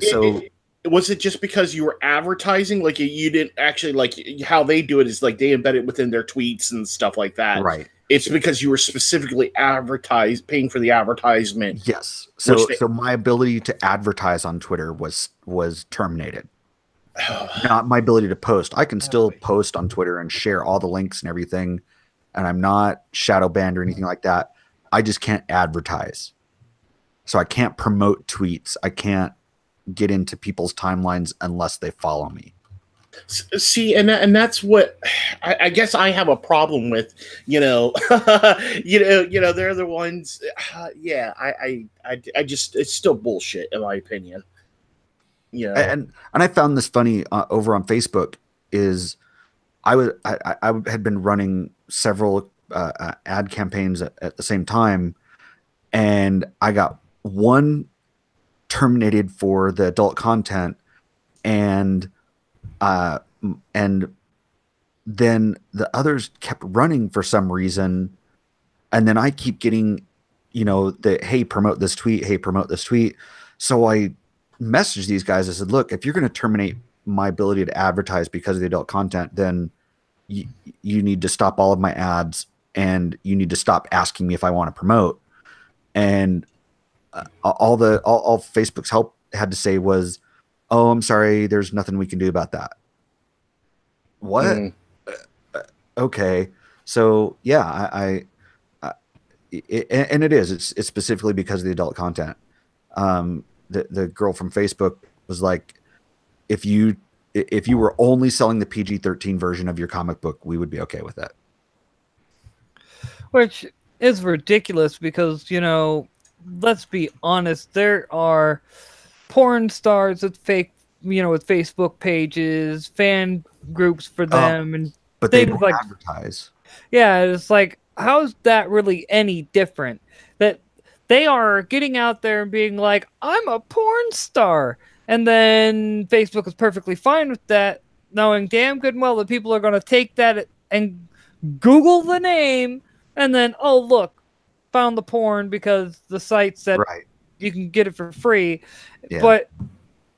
was it just because you were advertising? Like, you didn't actually, like, how they do it is like they embed it within their tweets and stuff like that.
Right.
It's because you were specifically paying for the advertisement.
Yes. So my ability to advertise on Twitter was terminated. Not my ability to post. I can still post on Twitter and share all the links and everything, and I'm not shadow banned or anything like that. I just can't advertise. So I can't promote tweets. I can't get into people's timelines unless they follow me.
See, and that's what I guess I have a problem with. They're the ones. I just, it's still bullshit in my opinion.
And I found this funny over on Facebook. Is I had been running several ad campaigns at the same time, and I got one terminated for the adult content, and then the others kept running for some reason, and then I keep getting, the hey, promote this tweet, hey, promote this tweet. So I messaged these guys. I said, look, if you're going to terminate my ability to advertise because of the adult content, then you need to stop all of my ads, and you need to stop asking me if I want to promote. And all Facebook's help had to say was, oh, I'm sorry, there's nothing we can do about that. What? Okay. So yeah, it's specifically because of the adult content. The girl from Facebook was like, if you were only selling the PG-13 version of your comic book, we would be okay with that.
Which is ridiculous because, let's be honest, there are porn stars with with Facebook pages, fan groups for them,
but they don't advertise.
Yeah, it's like, how's that really any different? That they are getting out there and being like, I'm a porn star. And then Facebook is perfectly fine with that, knowing damn good and well that people are going to take that and Google the name, and then, oh, look, found the porn because the site said you can get it for free. Yeah. But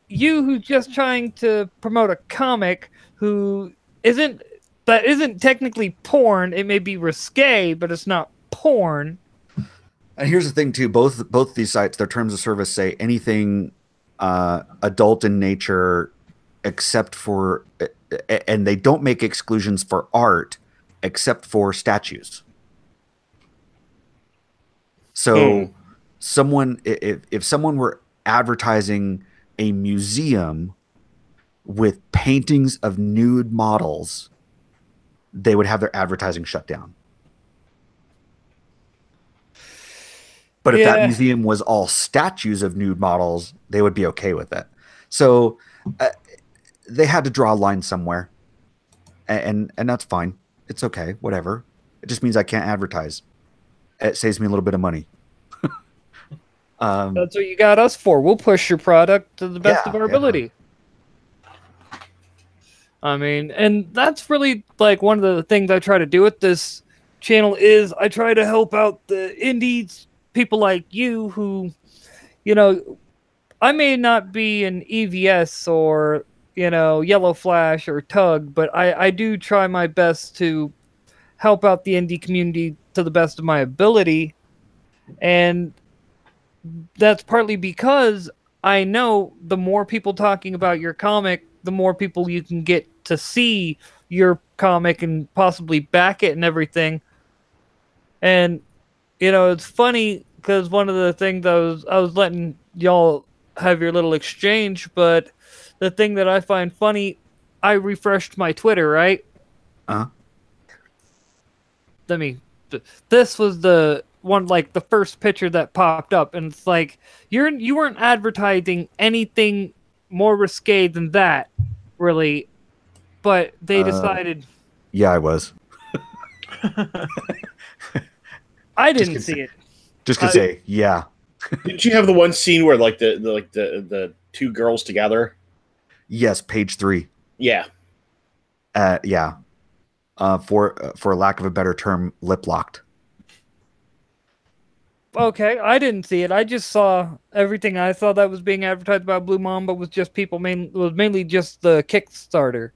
you who's just trying to promote a comic that isn't technically porn, it may be risque, but it's not porn.
And here's the thing too, both these sites, their terms of service say anything adult in nature, except for, and they don't make exclusions for art, except for statues. So if someone were advertising a museum with paintings of nude models, they would have their advertising shut down. But if that museum was all statues of nude models, they would be okay with it. So they had to draw a line somewhere, and that's fine. It's okay, whatever. It just means I can't advertise. It saves me a little bit of money.
That's what you got us for. We'll push your product to the best of our ability. I mean, and that's really like one of the things I try to do with this channel is I try to help out the indies, people like you who, I may not be an EVS or, Yellow Flash or Tug, but I do try my best to help out the indie community to the best of my ability. And that's partly because I know the more people talking about your comic, the more people you can get to see your comic and possibly back it and everything. And, you know, it's funny because one of the things I was letting y'all have your little exchange, but the thing that I find funny, I refreshed my Twitter, right?
Uh-huh.
This was the one, like the first picture that popped up, and it's like you weren't advertising anything more risque than that, really, but they decided.
Yeah, I was.
I didn't see it.
Just to say, yeah.
Didn't you have the one scene where like the two girls together?
Yes, page 3.
Yeah.
Yeah. For lack of a better term, lip locked.
Okay, I didn't see it. I just saw everything I saw that was being advertised about Blue Mamba was just mainly just the Kickstarter.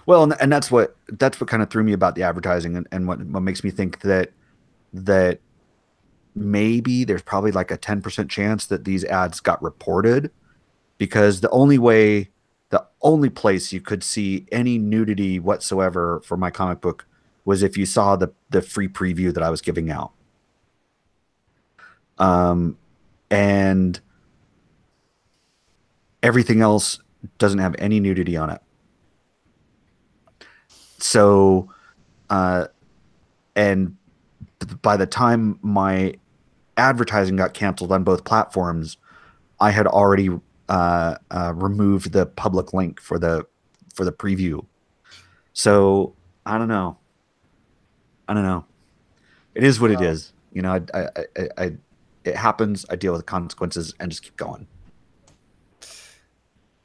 Well, and that's what kind of threw me about the advertising, and what makes me think that maybe there's probably like a 10% chance that these ads got reported, because the only place you could see any nudity whatsoever for my comic book was if you saw the free preview that I was giving out. And everything else doesn't have any nudity on it. So, and by the time my advertising got canceled on both platforms, I had already removed the public link for the preview. So I don't know. It is what it is. You know, it happens. I deal with the consequences and just keep going.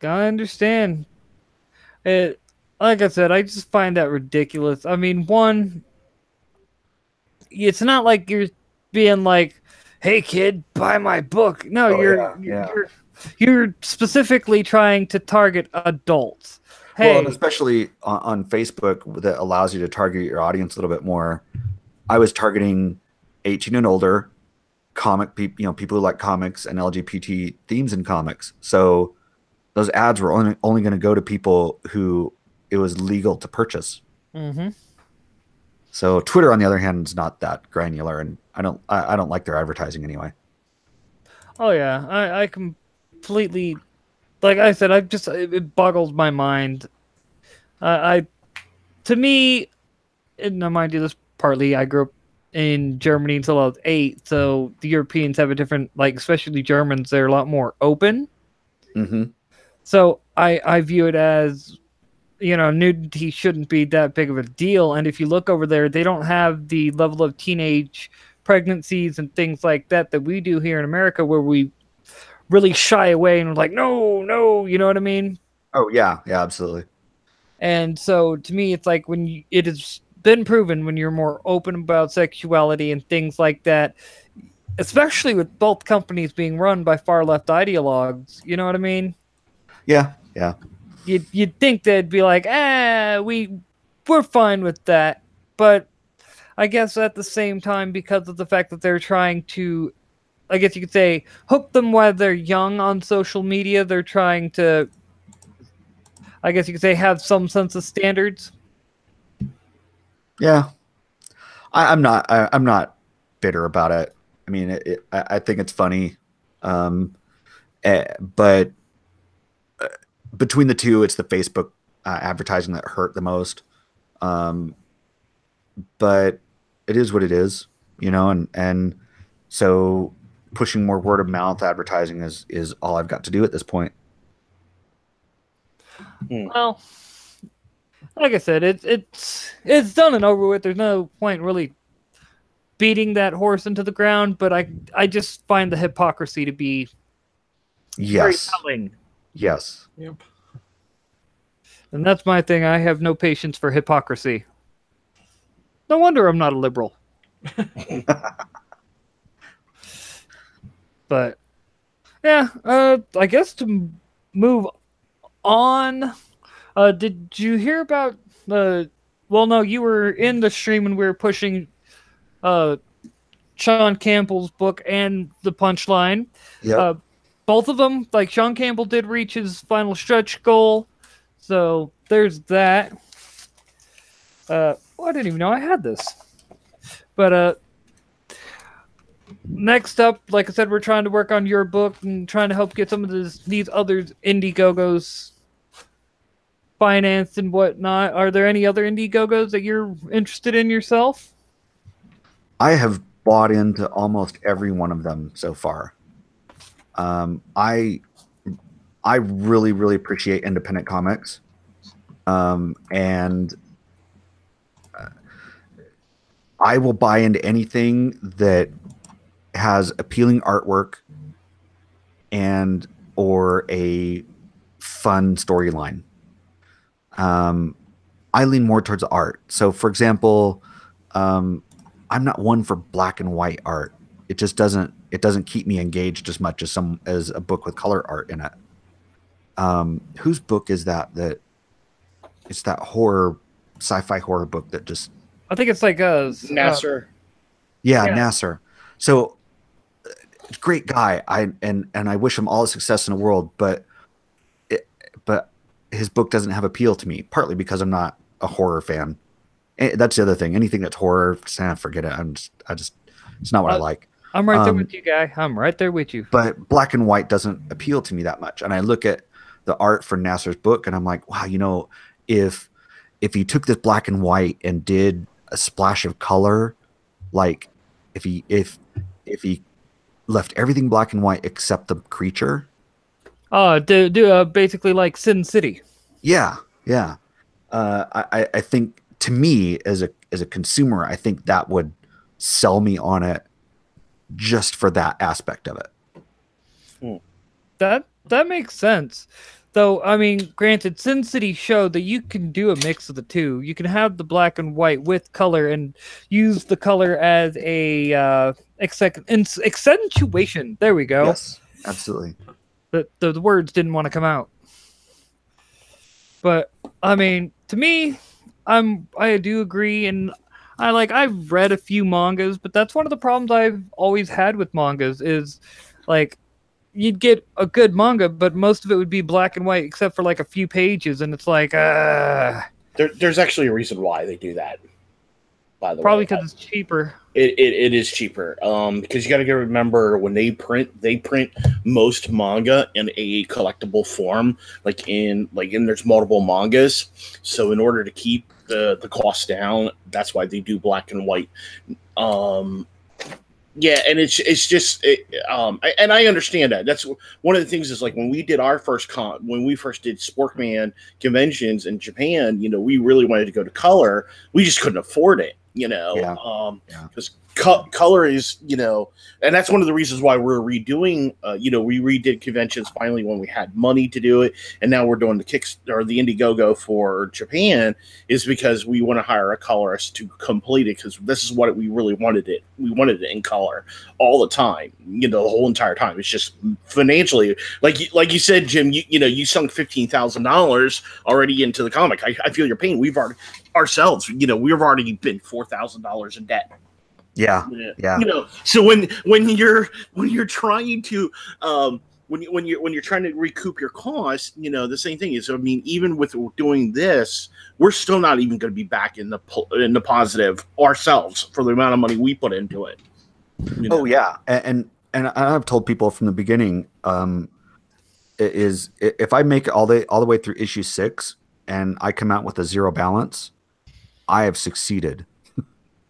I understand. Like I said, I just find that ridiculous. I mean, one, it's not like you're being like, "Hey, kid, buy my book." No, you're specifically trying to target adults. Hey,
well, and especially on Facebook, that allows you to target your audience a little bit more. I was targeting 18 and older comic people, people who like comics and LGBT themes in comics. So those ads were only going to go to people who it was legal to purchase.
Mm-hmm.
So Twitter, on the other hand, is not that granular, and I don't like their advertising anyway.
Oh yeah, I completely, like I said, it boggles my mind. To me, and mind you, this partly I grew up in Germany until I was 8, so the Europeans have a different, like, especially Germans, they're a lot more open.
Mm-hmm.
So I view it as, nudity shouldn't be that big of a deal. And if you look over there, they don't have the level of teenage pregnancies and things like that we do here in America, where we really shy away and we're like, no, you know what I mean?
Oh yeah, absolutely.
And so to me, it's like it has been proven when you're more open about sexuality and things like that, especially with both companies being run by far left ideologues, you know what I mean?
Yeah.
You'd think they'd be like, we're fine with that. But I guess at the same time, because of the fact that they're trying to, I guess you could say, hook them while they're young on social media, they're trying to, I guess you could say, have some sense of standards.
Yeah. I'm not bitter about it. I mean, I think it's funny. But between the two, it's the Facebook advertising that hurt the most. But it is what it is, and so pushing more word of mouth advertising is all I've got to do at this point.
Well, like I said, it's done and over with. There's no point really beating that horse into the ground, but I just find the hypocrisy to be very telling.
Yes.
Yep.
And that's my thing. I have no patience for hypocrisy. No wonder I'm not a liberal. But yeah, I guess to move on, did you hear about the? Well, no, you were in the stream and we were pushing Sean Campbell's book and the Punchline.
Yep.
both of them, like Sean Campbell did reach his final stretch goal. So there's that. Well, I didn't even know I had this. But next up, like I said, we're trying to work on your book and trying to help get some of these other Indiegogos financed and whatnot. Are there any other Indiegogos that you're interested in yourself?
I have bought into almost every one of them so far. I really, really appreciate independent comics. And I will buy into anything that has appealing artwork and or a fun storyline. I lean more towards art. So, for example, I'm not one for black and white art. It just doesn't keep me engaged as much as a book with color art in it. Whose book is that? It's that sci-fi horror book that just.
I think it's like
Nasser.
Yeah, Nasser. So, great guy. I wish him all the success in the world, but his book doesn't have appeal to me. Partly because I'm not a horror fan. That's the other thing. Anything that's horror, forget it. It's not what I like.
I'm right there with you, guy. I'm right there with you.
But black and white doesn't appeal to me that much. And I look at the art for Nasser's book, and I'm like, wow, if he took this black and white and did a splash of color, like if he left everything black and white except the creature.
Basically like Sin City.
Yeah. I think, to me as a consumer, I think that would sell me on it just for that aspect of it.
That makes sense. Though, I mean, granted, Sin City showed that you can do a mix of the two. You can have the black and white with color and use the color as a accentuation. There we go.
Yes, absolutely.
But the words didn't want to come out. But, I mean, to me, I do agree, and I've read a few mangas, but that's one of the problems I've always had with mangas is, like, you'd get a good manga, but most of it would be black and white except for like a few pages, and it's like,
There's actually a reason why they do that. By the
probably
way,
because it's cheaper.
It is cheaper. Because you got to remember when they print most manga in a collectible form, like there's multiple mangas. So in order to keep the cost down, that's why they do black and white. Yeah, and it's just and I understand that. That's one of the things is like when we did our when we first did Sporkman conventions in Japan, we really wanted to go to color. We just couldn't afford it, because color is, and that's one of the reasons why we're redoing, we redid conventions finally when we had money to do it. And now we're doing the Indiegogo for Japan is because we want to hire a colorist to complete it. Cause this is what we really wanted it. We wanted it in color all the time, the whole entire time. It's just financially, like you said, Jim, you sunk $15,000 already into the comic. I feel your pain. We've already been $4,000 in debt.
Yeah.
So when you're trying to when you're trying to recoup your costs, the same thing is, I mean, even with doing this, we're still not even going to be back in the positive ourselves for the amount of money we put into it.
Oh yeah, and I've told people from the beginning, is if I make it all the way through issue 6 and I come out with a zero balance, I have succeeded.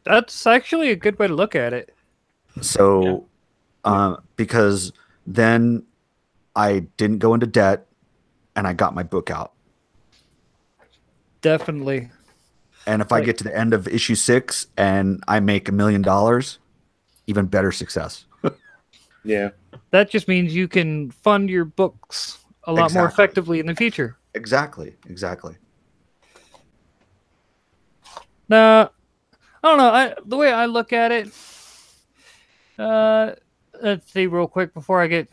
That's actually a good way to look at it.
So, because then I didn't go into debt and I got my book out.
Definitely.
And if I get to the end of issue 6 and I make $1 million, even better success.
Yeah.
That just means you can fund your books a lot more effectively in the future.
Exactly.
Now, I don't know. The way I look at it, let's see real quick before I get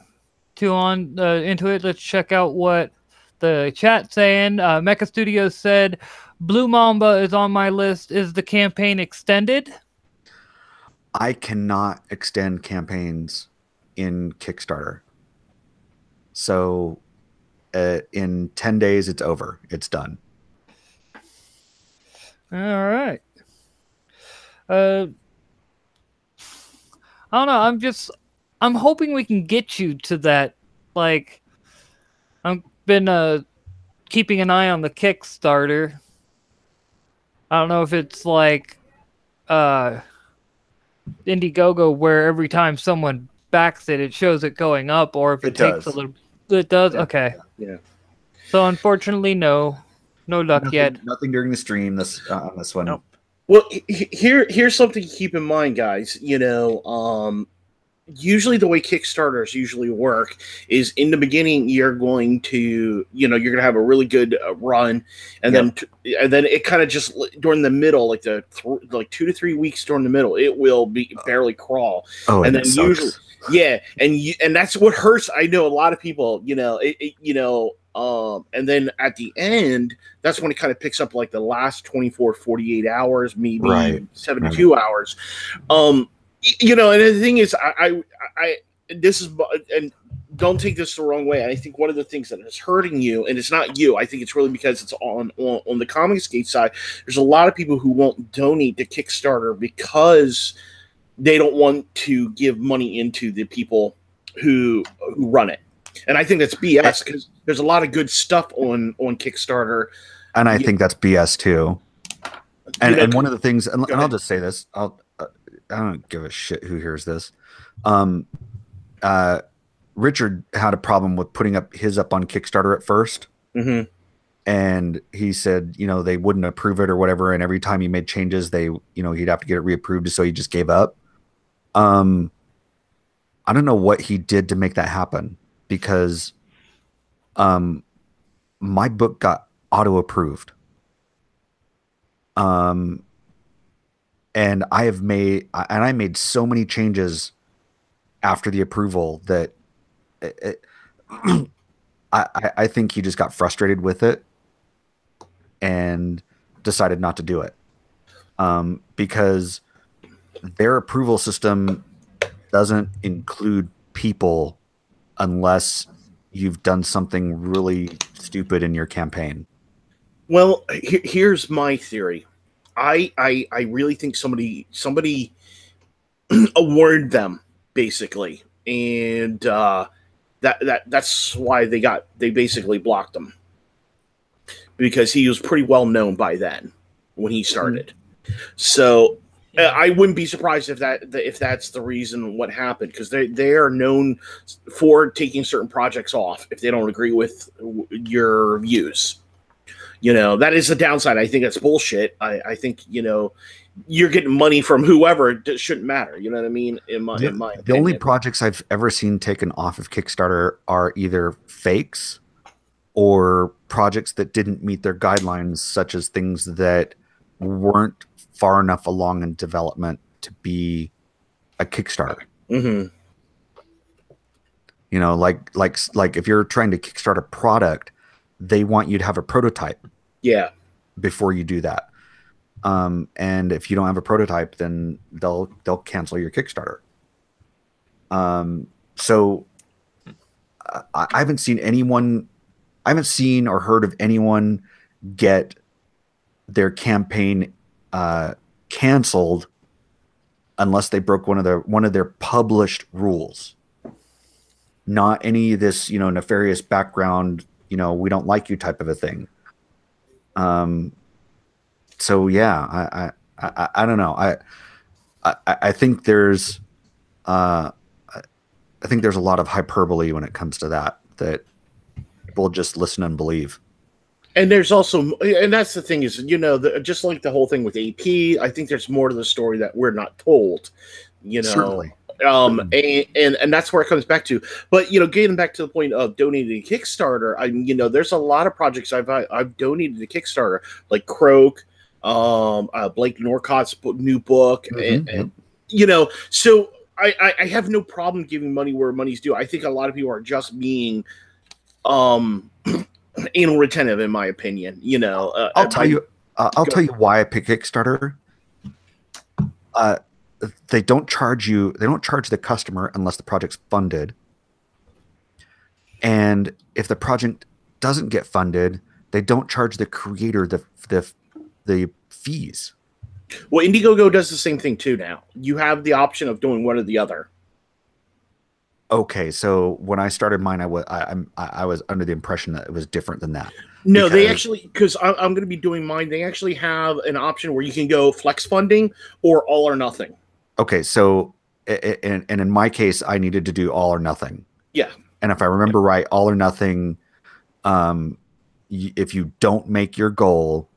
too on into it. Let's check out what the chat's saying. Mecha Studios said, Blue Mamba is on my list. Is the campaign extended?
I cannot extend campaigns in Kickstarter. So in 10 days, it's over. It's done.
All right. I don't know. I'm hoping we can get you to that. Like, I've been keeping an eye on the Kickstarter. I don't know if it's like Indiegogo, where every time someone backs it, it shows it going up, or if it takes a little. It does.
Yeah.
Okay.
Yeah.
So unfortunately, no luck yet.
Nothing during the stream. On this one.
Nope.
Well, here's something to keep in mind, guys. Usually the way Kickstarters usually work is in the beginning you're going to have a really good run, and then it kind of just during the middle, like 2 to 3 weeks during the middle, it will be barely crawl.
Oh,
and then usually, and that's what hurts. I know a lot of people, and then at the end, that's when it kind of picks up, like the last 24, 48 hours, maybe 72 hours. And the thing is, this is, and don't take this the wrong way. I think one of the things that is hurting you, and it's not you, I think it's really because it's on the Comicsgate side. There's a lot of people who won't donate to Kickstarter because they don't want to give money into the people who run it. And I think that's BS, because there's a lot of good stuff on Kickstarter.
And I think that's BS too. And one of the things, and I'll just say this, I don't give a shit who hears this. Richard had a problem with putting his up on Kickstarter at first.
Mm-hmm.
And he said, they wouldn't approve it or whatever. And every time he made changes, he'd have to get it reapproved. So he just gave up. I don't know what he did to make that happen, because my book got auto approved. And I made so many changes after the approval that I think he just got frustrated with it and decided not to do it, because their approval system doesn't include people unless you've done something really stupid in your campaign.
Well, here's my theory. I really think somebody awarded them, basically, and that's why they basically blocked him, because he was pretty well known by then when he started. So I wouldn't be surprised if that's the reason what happened, because they are known for taking certain projects off if they don't agree with your views. That is the downside. I think that's bullshit. I think, you're getting money from whoever. It shouldn't matter. You know what I mean? In my opinion.
The only projects I've ever seen taken off of Kickstarter are either fakes or projects that didn't meet their guidelines, such as things that weren't far enough along in development to be a Kickstarter.
Mm-hmm.
Like if you're trying to kickstart a product, they want you to have a prototype.
Yeah.
Before you do that. And if you don't have a prototype, then they'll cancel your Kickstarter. So I haven't seen or heard of anyone get their campaign canceled unless they broke one of their published rules. Not any of this, nefarious background, we don't like you type of a thing. So yeah, I don't know. I think there's a lot of hyperbole when it comes to that people just listen and believe.
And there's also, and that's the thing is, just like the whole thing with AP, I think there's more to the story that we're not told,
Certainly.
And that's where it comes back to. But getting back to the point of donating to Kickstarter, there's a lot of projects I've donated to Kickstarter, like Croak, Blake Norcott's new book, and so I have no problem giving money where money's due. I think a lot of people are just being anal retentive, in my opinion.
I'll tell you why I pick Kickstarter. They don't charge the customer unless the project's funded. And if the project doesn't get funded, they don't charge the creator the fees.
Well, Indiegogo does the same thing too now. You have the option of doing one or the other.
Okay, so when I started mine, I was under the impression that it was different than that.
No, they actually, because I'm going to be doing mine, they actually have an option where you can go flex funding or all or nothing.
Okay, so and in my case, I needed to do all or nothing.
Yeah.
And if I remember right, all or nothing, if you don't make your goal,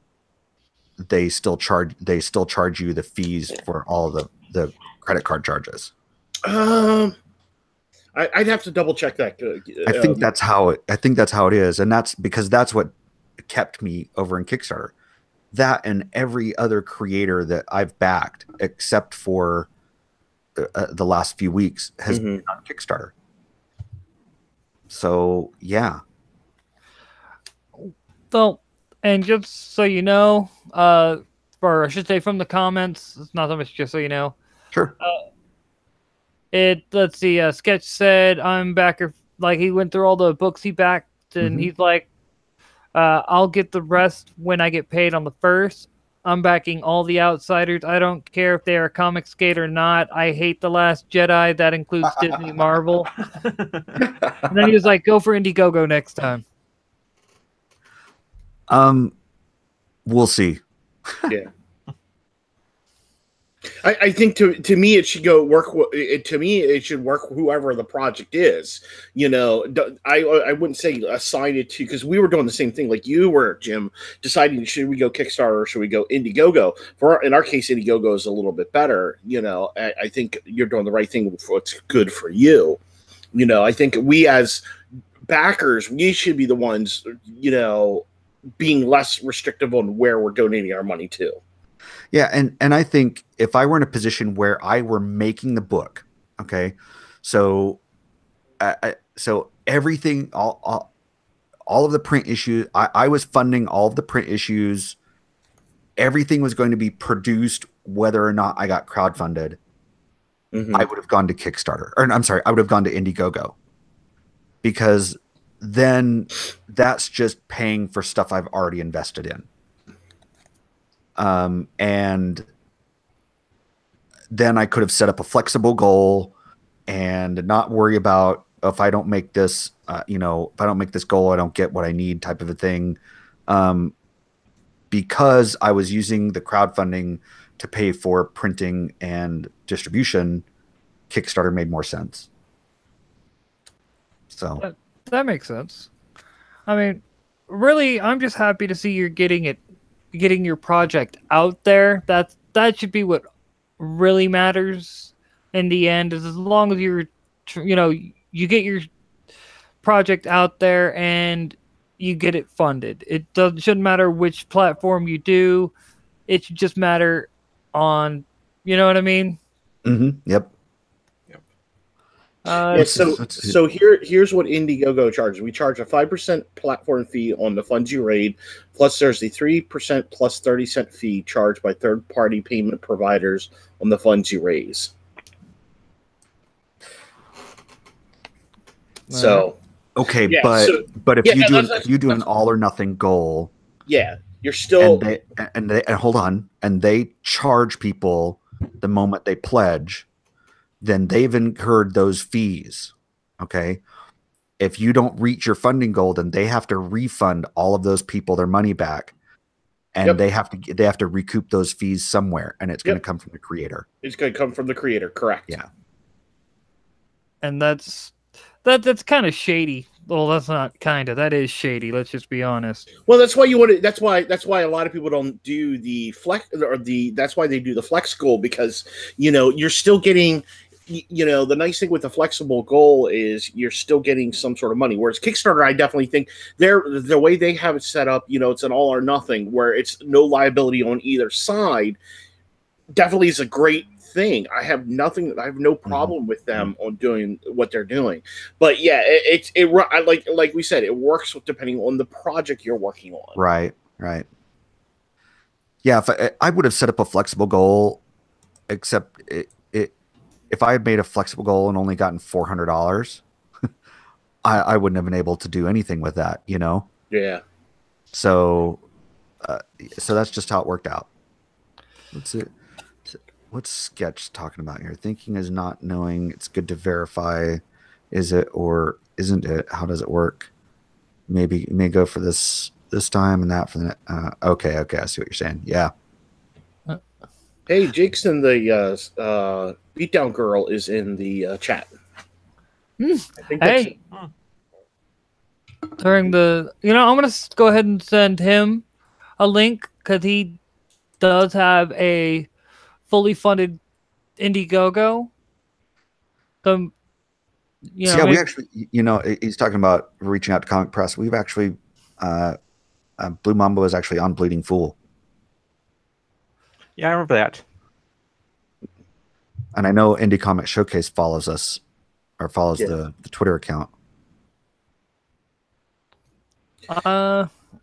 they still charge you the fees for all the credit card charges.
I'd have to double check that.
I think that's how it is, and that's because that's what kept me over in Kickstarter. That and every other creator that I've backed, except for the last few weeks, has been on Kickstarter. So yeah.
So, and just so you know, or I should say from the comments, it's not so much just so you know.
Sure.
Let's see, Sketch said, I'm backer, like he went through all the books he backed, and he's like, I'll get the rest when I get paid on the 1st. I'm backing all the outsiders. I don't care if they are a comic skate or not. I hate The Last Jedi. That includes Disney Marvel. And then he was like, go for Indiegogo next time.
We'll see.
Yeah. I think to me it should go work. To me it should work whoever the project is. You know, I wouldn't say assign it to, because we were doing the same thing like you were, Jim, deciding should we go Kickstarter or should we go Indiegogo. In our case, Indiegogo is a little bit better. You know, I think you're doing the right thing for what's good for you. You know, I think we as backers, we should be the ones, you know, being less restrictive on where we're donating our money to.
Yeah, and I think if I were in a position where I were making the book, okay, so so everything, all of the print issues, I was funding all of the print issues. Everything was going to be produced, whether or not I got crowdfunded. I would have gone to Kickstarter, or I'm sorry, I would have gone to Indiegogo, because then that's just paying for stuff I've already invested in. And then I could have set up a flexible goal and not worry about, if I don't make this, you know, if I don't make this goal, I don't get what I need, type of a thing. Because I was using the crowdfunding to pay for printing and distribution, Kickstarter made more sense. So
that makes sense. I mean, really, I'm just happy to see you're getting your project out there. That should be what really matters in the end, is as long as you get your project out there and you get it funded. Shouldn't matter which platform you do. It should just matter on, you know what I mean?
Yep.
Yeah, so here's what Indiegogo charges. We charge a 5% platform fee on the funds you raise, plus there's the 3% plus 30-cent fee charged by third-party payment providers on the funds you raise. So
okay,
yeah,
but if you do an all or nothing goal,
yeah, you're still
and hold on, and they charge people the moment they pledge, then they've incurred those fees. Okay. If you don't reach your funding goal, then they have to refund all of those people their money back. And they have to recoup those fees somewhere, and it's going to come from the creator.
It's going to come from the creator, correct?
Yeah.
And that's kind of shady. Well, that's not kind of. That is shady. Let's just be honest.
Well, that's why you want to. That's why a lot of people don't do the flex, that's why they do the flex goal, because you're still getting. The nice thing with the flexible goal is you're still getting some sort of money. Whereas Kickstarter, I definitely think the way they have it set up, it's an all or nothing where it's no liability on either side. Definitely is a great thing. I have no problem with them on doing what they're doing. But yeah, like we said, it works depending on the project you're working on.
Right. Yeah, if I would have set up a flexible goal, except if I had made a flexible goal and only gotten $400, I wouldn't have been able to do anything with that, you know?
Yeah.
So that's just how it worked out. What's Sketch talking about here? Thinking is not knowing. It's good to verify. Is it or isn't it? How does it work? Maybe you may go for this time and that for the okay. I see what you're saying. Yeah.
Hey, Jake's in the Beatdown Girl is in the chat. I think
Hey, during the, I'm gonna go ahead and send him a link because he does have a fully funded Indiegogo. So,
So we actually, he's talking about reaching out to Comic Press. We've actually, Blue Mamba was actually on Bleeding Fool.
Yeah, I remember that.
And I know Indie Comic Showcase follows us, or follows the Twitter account.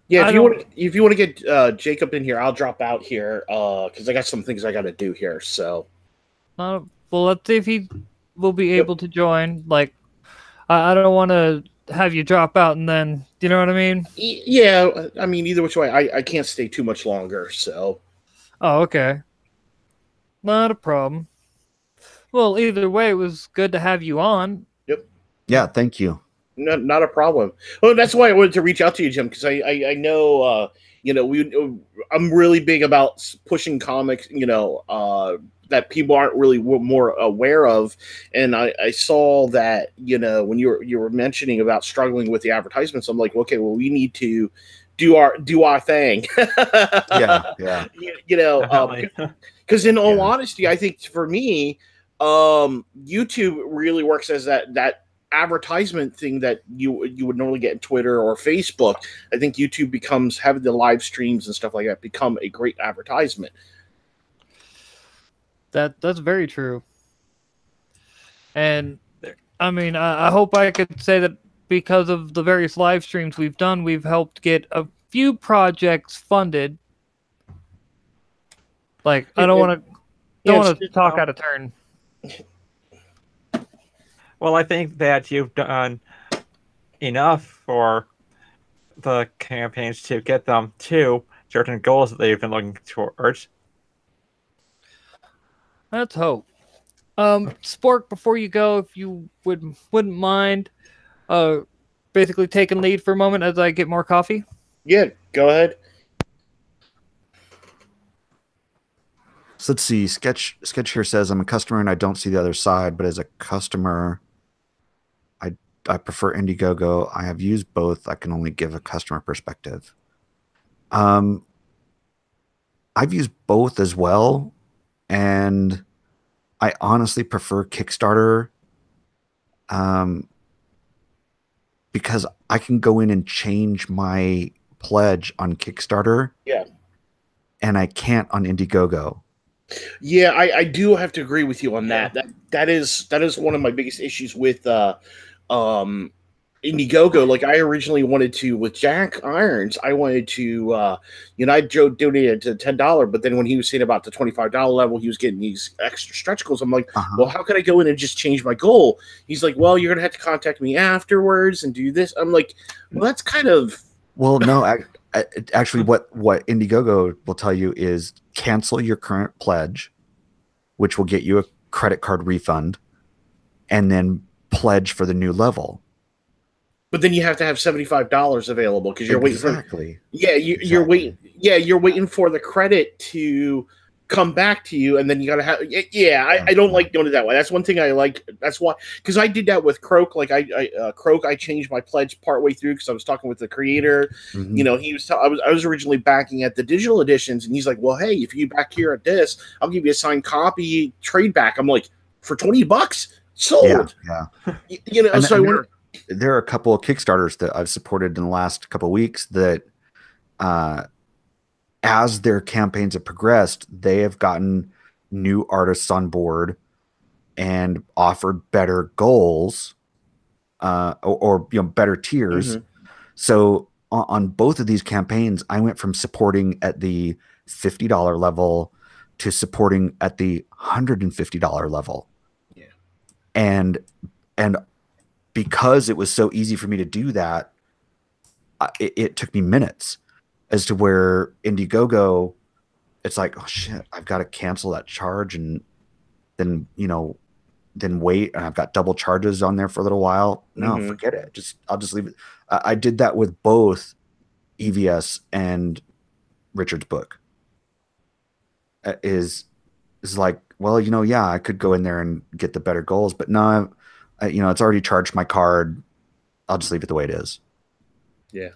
Yeah, if you want to get Jacob in here, I'll drop out here because I got some things I got to do here. So,
well, let's see if he will be able to join. Like, I don't want to have you drop out and then, you know what I mean?
Yeah, I mean, either which way, I can't stay too much longer. So,
oh, okay, not a problem. Well, either way, it was good to have you on.
Yep.
Yeah, thank you.
Not a problem. Well, that's why I wanted to reach out to you, Jim, because I know I'm really big about pushing comics, that people aren't really more aware of, and I saw that when you were mentioning about struggling with the advertisements, I'm like, okay, well, we need to do our thing.
yeah.
Because in all honesty, I think for me, YouTube really works as that advertisement thing that you would normally get in Twitter or Facebook. I think YouTube becomes, having the live streams and stuff like that, become a great advertisement.
That's very true. And I mean, I hope I could say that because of the various live streams we've done, we've helped get a few projects funded. Like, I don't want to talk out of turn.
Well, I think that you've done enough for the campaigns to get them to certain goals that they've been looking towards.
Let's hope. Spork, before you go, if you wouldn't mind basically taking lead for a moment as I get more coffee.
Yeah, go ahead.
So let's see. Sketch here says, I'm a customer and I don't see the other side, but as a customer, I prefer Indiegogo. I have used both. I can only give a customer perspective. I've used both as well, and I honestly prefer Kickstarter because I can go in and change my pledge on Kickstarter.
Yeah.
And I can't on Indiegogo.
Yeah, I do have to agree with you on that. That is one of my biggest issues with Indiegogo. Like, I originally wanted to, with Jack Irons, I wanted to I donated to $10, but then when he was saying about the $25 level, he was getting these extra stretch goals. I'm like, well, how can I go in and just change my goal? He's like, well, you're gonna have to contact me afterwards and do this. I'm like, well, that's kind of,
well, no, actually what Indiegogo will tell you is cancel your current pledge, which will get you a credit card refund, and then pledge for the new level.
But then you have to have $75 available because you're waiting for you're waiting. Yeah, you're waiting for the credit to come back to you, and then you gotta have. I don't like doing it that way. That's one thing I like. That's why, because I did that with Croak. Like Croak, I changed my pledge partway through because I was talking with the creator.
Mm-hmm.
He was. I was originally backing at the digital editions, and he's like, "Well, hey, if you back here at this, I'll give you a signed copy trade back." I'm like, for $20, sold.
Yeah.
So
there are a couple of Kickstarters that I've supported in the last couple of weeks that, as their campaigns have progressed, they have gotten new artists on board and offered better goals, or better tiers.
Mm-hmm.
So on both of these campaigns, I went from supporting at the $50 level to supporting at the $150 level.
Yeah.
And because it was so easy for me to do that, it took me minutes. As to where Indiegogo, it's like, oh shit, I've got to cancel that charge and then, then wait, and I've got double charges on there for a little while. No, forget it. I'll just leave it. I did that with both EVS and Richard's book. Is like, well, yeah, I could go in there and get the better goals, but no, it's already charged my card. I'll just leave it the way it is.
Yeah.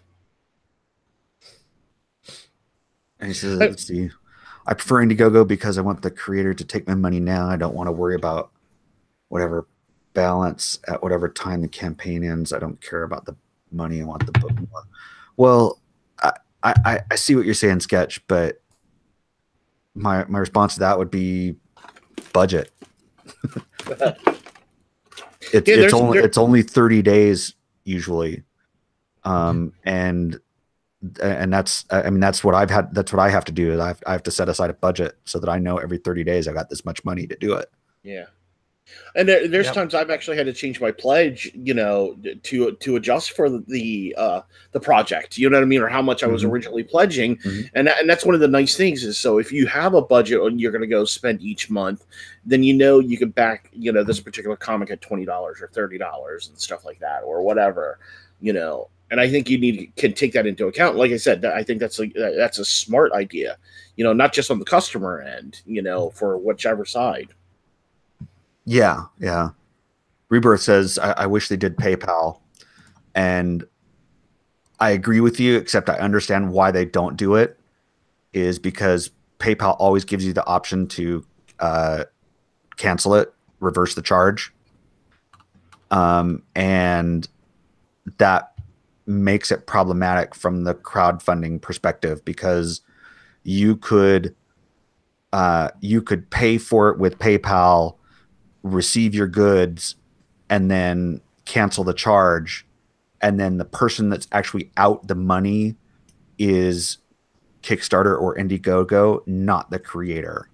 And he says, let's see, I prefer Indiegogo because I want the creator to take my money now. I don't want to worry about whatever balance at whatever time the campaign ends. I don't care about the money. I want the book more. Well, I see what you're saying, Sketch, but my response to that would be budget. It's only 30 days usually. And that's what I have to do. Is I have to set aside a budget so that I know every 30 days I got this much money to do it.
Yeah. And there's times I've actually had to change my pledge, to adjust for the project, you know what I mean, or how much I was originally pledging, and that's one of the nice things is, so if you have a budget and you're going to go spend each month, then you can back this particular comic at $20 or $30 and stuff like that or whatever, and I think can take that into account. Like I said, I think that's a smart idea, not just on the customer end, for whichever side.
Yeah, yeah. Rebirth says, I wish they did PayPal. And I agree with you, except I understand why they don't do it, is because PayPal always gives you the option to cancel it, reverse the charge. And that makes it problematic from the crowdfunding perspective, because you could pay for it with PayPal, receive your goods, and then cancel the charge, and then the person that's actually out the money is Kickstarter or Indiegogo, not the creator.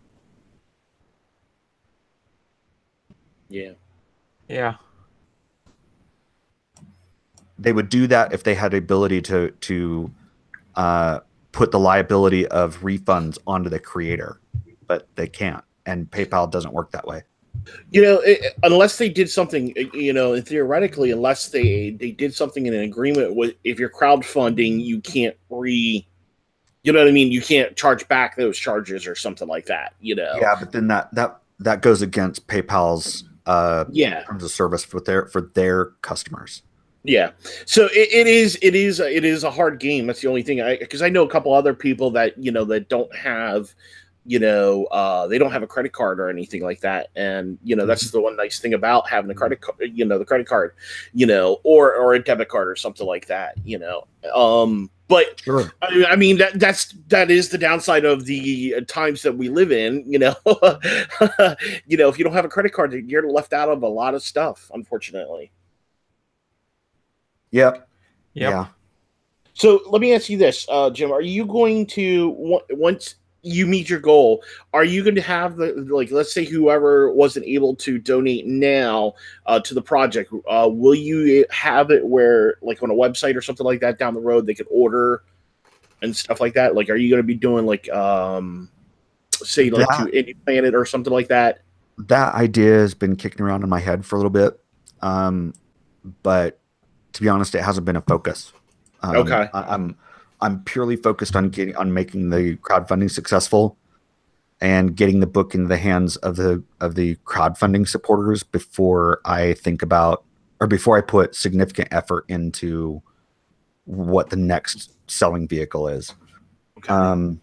Yeah.
They would do that if they had the ability to put the liability of refunds onto the creator, but they can't, and PayPal doesn't work that way.
Unless they did something, and theoretically, unless they did something in an agreement with, if you're crowdfunding, you can't you know what I mean? You can't charge back those charges or something like that,
Yeah, but then that goes against PayPal's terms of service for their customers.
Yeah, so it is a hard game. That's the only thing, because I know a couple other people that that don't have. They don't have a credit card or anything like that, and that's the one nice thing about having a credit card, the credit card, or a debit card or something like that, But
sure.
I mean that is the downside of the times that we live in, if you don't have a credit card, you're left out of a lot of stuff, unfortunately.
Yep.
Yeah.
So let me ask you this, Jim: are you going to, once you meet your goal, are you going to have let's say whoever wasn't able to donate now to the project, will you have it where, like, on a website or something like that down the road, they could order and stuff like that? Like, are you going to be doing say to Indie Planet or something like that?
That idea has been kicking around in my head for a little bit, but to be honest, it hasn't been a focus.
Okay.
I'm purely focused on making the crowdfunding successful and getting the book in the hands of the crowdfunding supporters before I think about, or before I put significant effort into what the next selling vehicle is. Okay.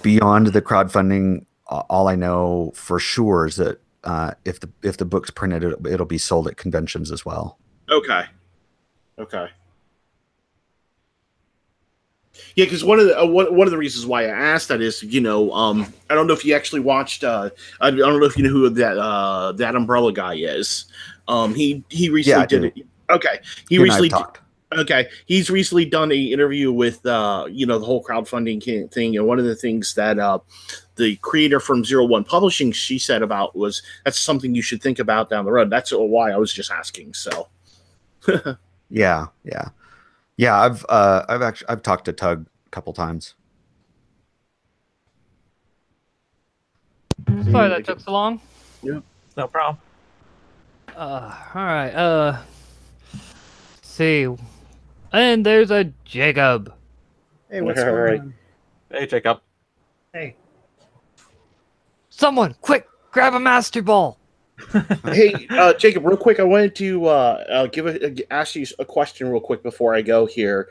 Beyond the crowdfunding, all I know for sure is that if the book's printed, it'll be sold at conventions as well.
Okay. Yeah, because one of the reasons why I asked that is, I don't know if you actually watched. I don't know if you know who that Umbrella guy is. He recently did it. Okay, he recently talked. Okay, he's recently done an interview with the whole crowdfunding thing, and one of the things that the creator from 01 Publishing, she said about was, that's something you should think about down the road. That's why I was just asking. So
Yeah. I've talked to Tug a couple times.
Sorry that took so long.
Yeah.
No problem.
All right. Let's see. And there's a Jacob.
Hey, what's
All
going
right.
on?
Hey, Jacob.
Hey.
Someone, quick, grab a master ball.
Hey, Jacob, real quick, I wanted to ask you a question real quick before I go here.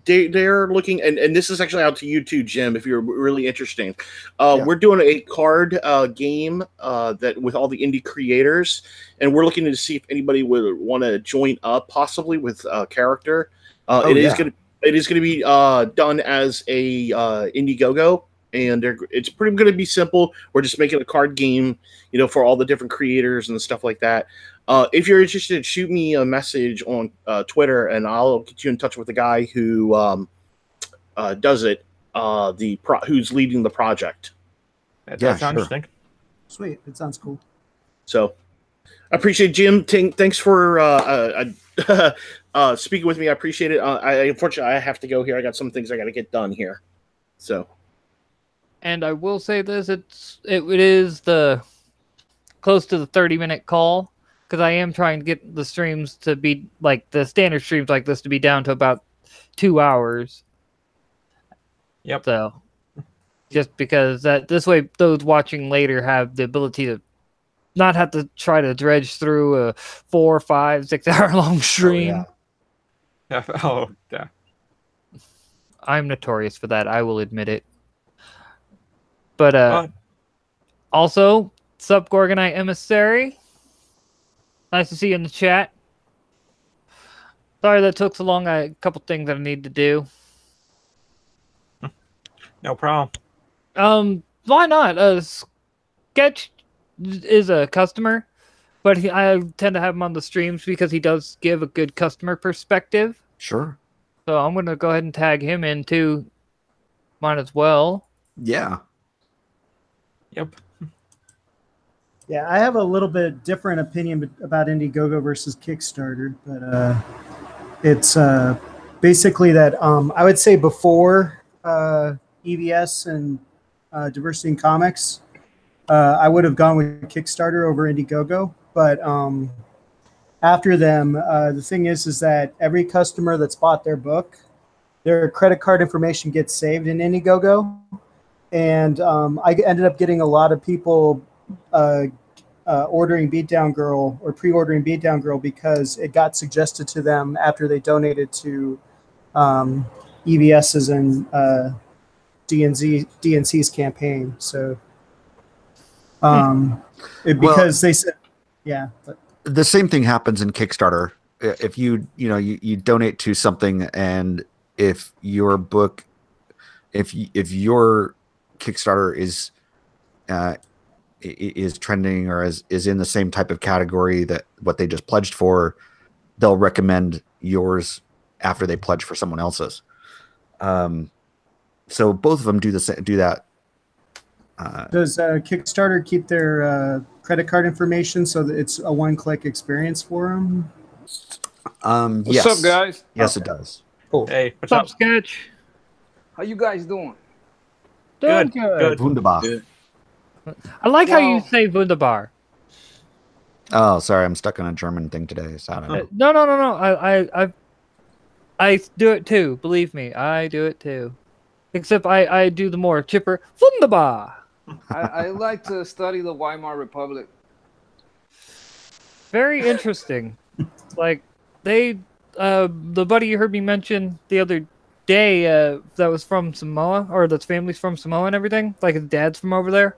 They're looking, and this is actually out to you too, Jim, if you're really interesting. We're doing a card game that with all the indie creators, and we're looking to see if anybody would want to join up, possibly with a character. It is going to be done as a Indiegogo, and it's pretty going to be simple. We're just making a card game, for all the different creators and stuff like that. If you're interested, shoot me a message on Twitter, and I'll get you in touch with the guy who does it, who's leading the project.
That
Yeah,
sounds
sure.
interesting.
Sweet. It sounds cool.
So, I appreciate Jim. Thanks for speaking with me. I appreciate it. Unfortunately, I have to go here. I got some things I got to get done here. So,
And I will say this: it is the close to the 30-minute call. Because I am trying to get the streams to be, like, the standard streams like this to be down to about 2 hours.
Yep.
So, just because this way those watching later have the ability to not have to try to dredge through a 4, 5, 6 hour long stream.
Oh, yeah.
I'm notorious for that. I will admit it. But also, sup Gorgonite Emissary. Nice to see you in the chat. Sorry that took so long. A couple things that I need to do.
No problem.
Why not? Sketch is a customer, but I tend to have him on the streams because he does give a good customer perspective.
Sure.
So I'm going to go ahead and tag him in too. Might as well.
Yeah.
Yep.
Yeah, I have a little bit different opinion about Indiegogo versus Kickstarter, but it's basically that I would say before EVS and Diversity in Comics, I would have gone with Kickstarter over Indiegogo. But after them, the thing is that every customer that's bought their book, their credit card information gets saved in Indiegogo, and I ended up getting a lot of people ordering Beatdown Girl or pre-ordering Beatdown Girl because it got suggested to them after they donated to EVS's and DNC's campaign. So because they said, yeah. But.
The same thing happens in Kickstarter. If you donate to something, and if your book, if your Kickstarter is trending or is in the same type of category that what they just pledged for, they'll recommend yours after they pledge for someone else's. So both of them do that.
Does Kickstarter keep their credit card information so that it's a one-click experience for them?
Yes.
What's up, guys?
Yes, it does.
Cool.
Hey, what's
What's up,
up?
Sketch?
How you guys doing?
Doing
Good.
Wunderbar.
Good.
I like how you
Well-
say Wunderbar.
Oh, sorry, I'm stuck on a German thing today. So I don't know.
No. I do it too. Believe me, I do it too. Except I do the more chipper Wunderbar.
I like to study the Weimar Republic.
Very interesting. Like the buddy you heard me mention the other day that was from Samoa, or that's family's from Samoa and everything. Like his dad's from over there.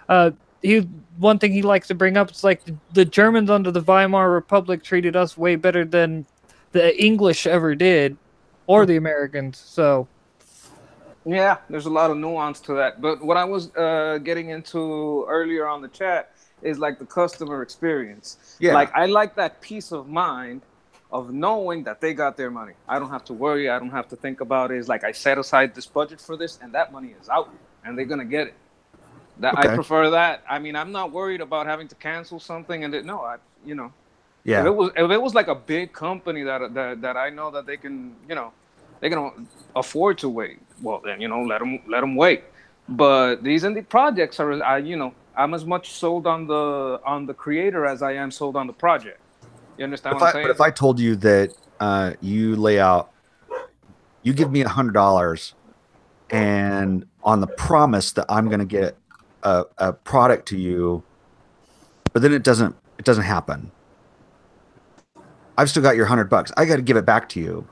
One thing he likes to bring up is like the Germans under the Weimar Republic treated us way better than the English ever did, or the Americans. So
Yeah, there's a lot of nuance to that. But what I was getting into earlier on the chat is like the customer experience.
Yeah.
Like I like that peace of mind of knowing that they got their money. I don't have to worry. I don't have to think about it. It's like I set aside this budget for this, and that money is out, and they're gonna get it. That
Okay.
I prefer that. I mean, I'm not worried about having to cancel something, and
Yeah.
If it was like a big company that I know that they can, they can afford to wait. Well, then let them wait. But these indie projects I'm as much sold on the creator as I am sold on the project. You understand what I'm saying?
But if I told you that you lay out, you give me $100, and on the promise that I'm going to get a product to you, but then it doesn't happen. I've still got your $100. I got to give it back to you,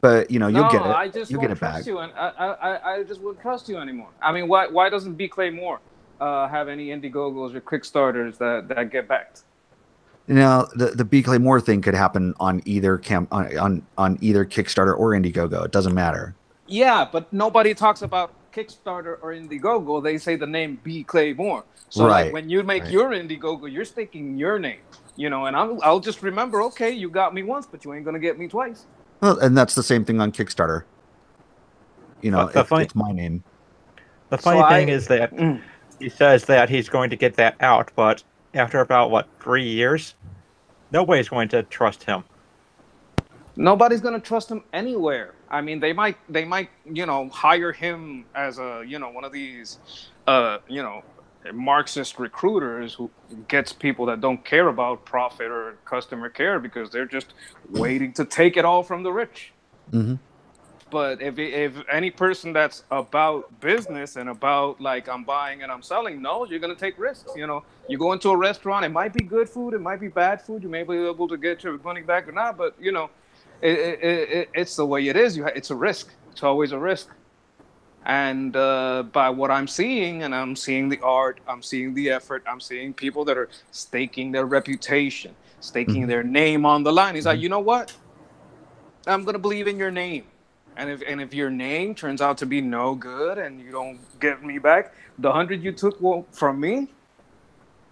but you'll get it. You'll get it back.
You, and I just wouldn't trust you anymore. I mean, why doesn't B. Claymore have any Indiegogos or Kickstarters that get backed?
The B. Claymore thing could happen on either on either Kickstarter or Indiegogo. It doesn't matter.
Yeah, but nobody talks about Kickstarter or Indiegogo. They say the name B. Claymore. So like when you make your Indiegogo, you're staking your name. And I'll just remember, okay, you got me once, but you ain't gonna get me twice.
Well, and that's the same thing on Kickstarter. It's my name.
The funny thing is that he says that he's going to get that out, but after about 3 years, nobody's going to trust him.
Nobody's gonna trust him anywhere. I mean, they might hire him as a one of these Marxist recruiters who gets people that don't care about profit or customer care because they're just waiting to take it all from the rich.
Mm-hmm.
But if any person that's about business and about like I'm buying and I'm selling, no, you're gonna take risks. You go into a restaurant, it might be good food, it might be bad food, you may be able to get your money back or not, but it's the way it is. It's a risk. It's always a risk. And by what I'm seeing, and I'm seeing the art, I'm seeing the effort, I'm seeing people that are staking their reputation, staking their name on the line. He's like, you know what? I'm gonna believe in your name, and if your name turns out to be no good and you don't get me back, the 100 you took from me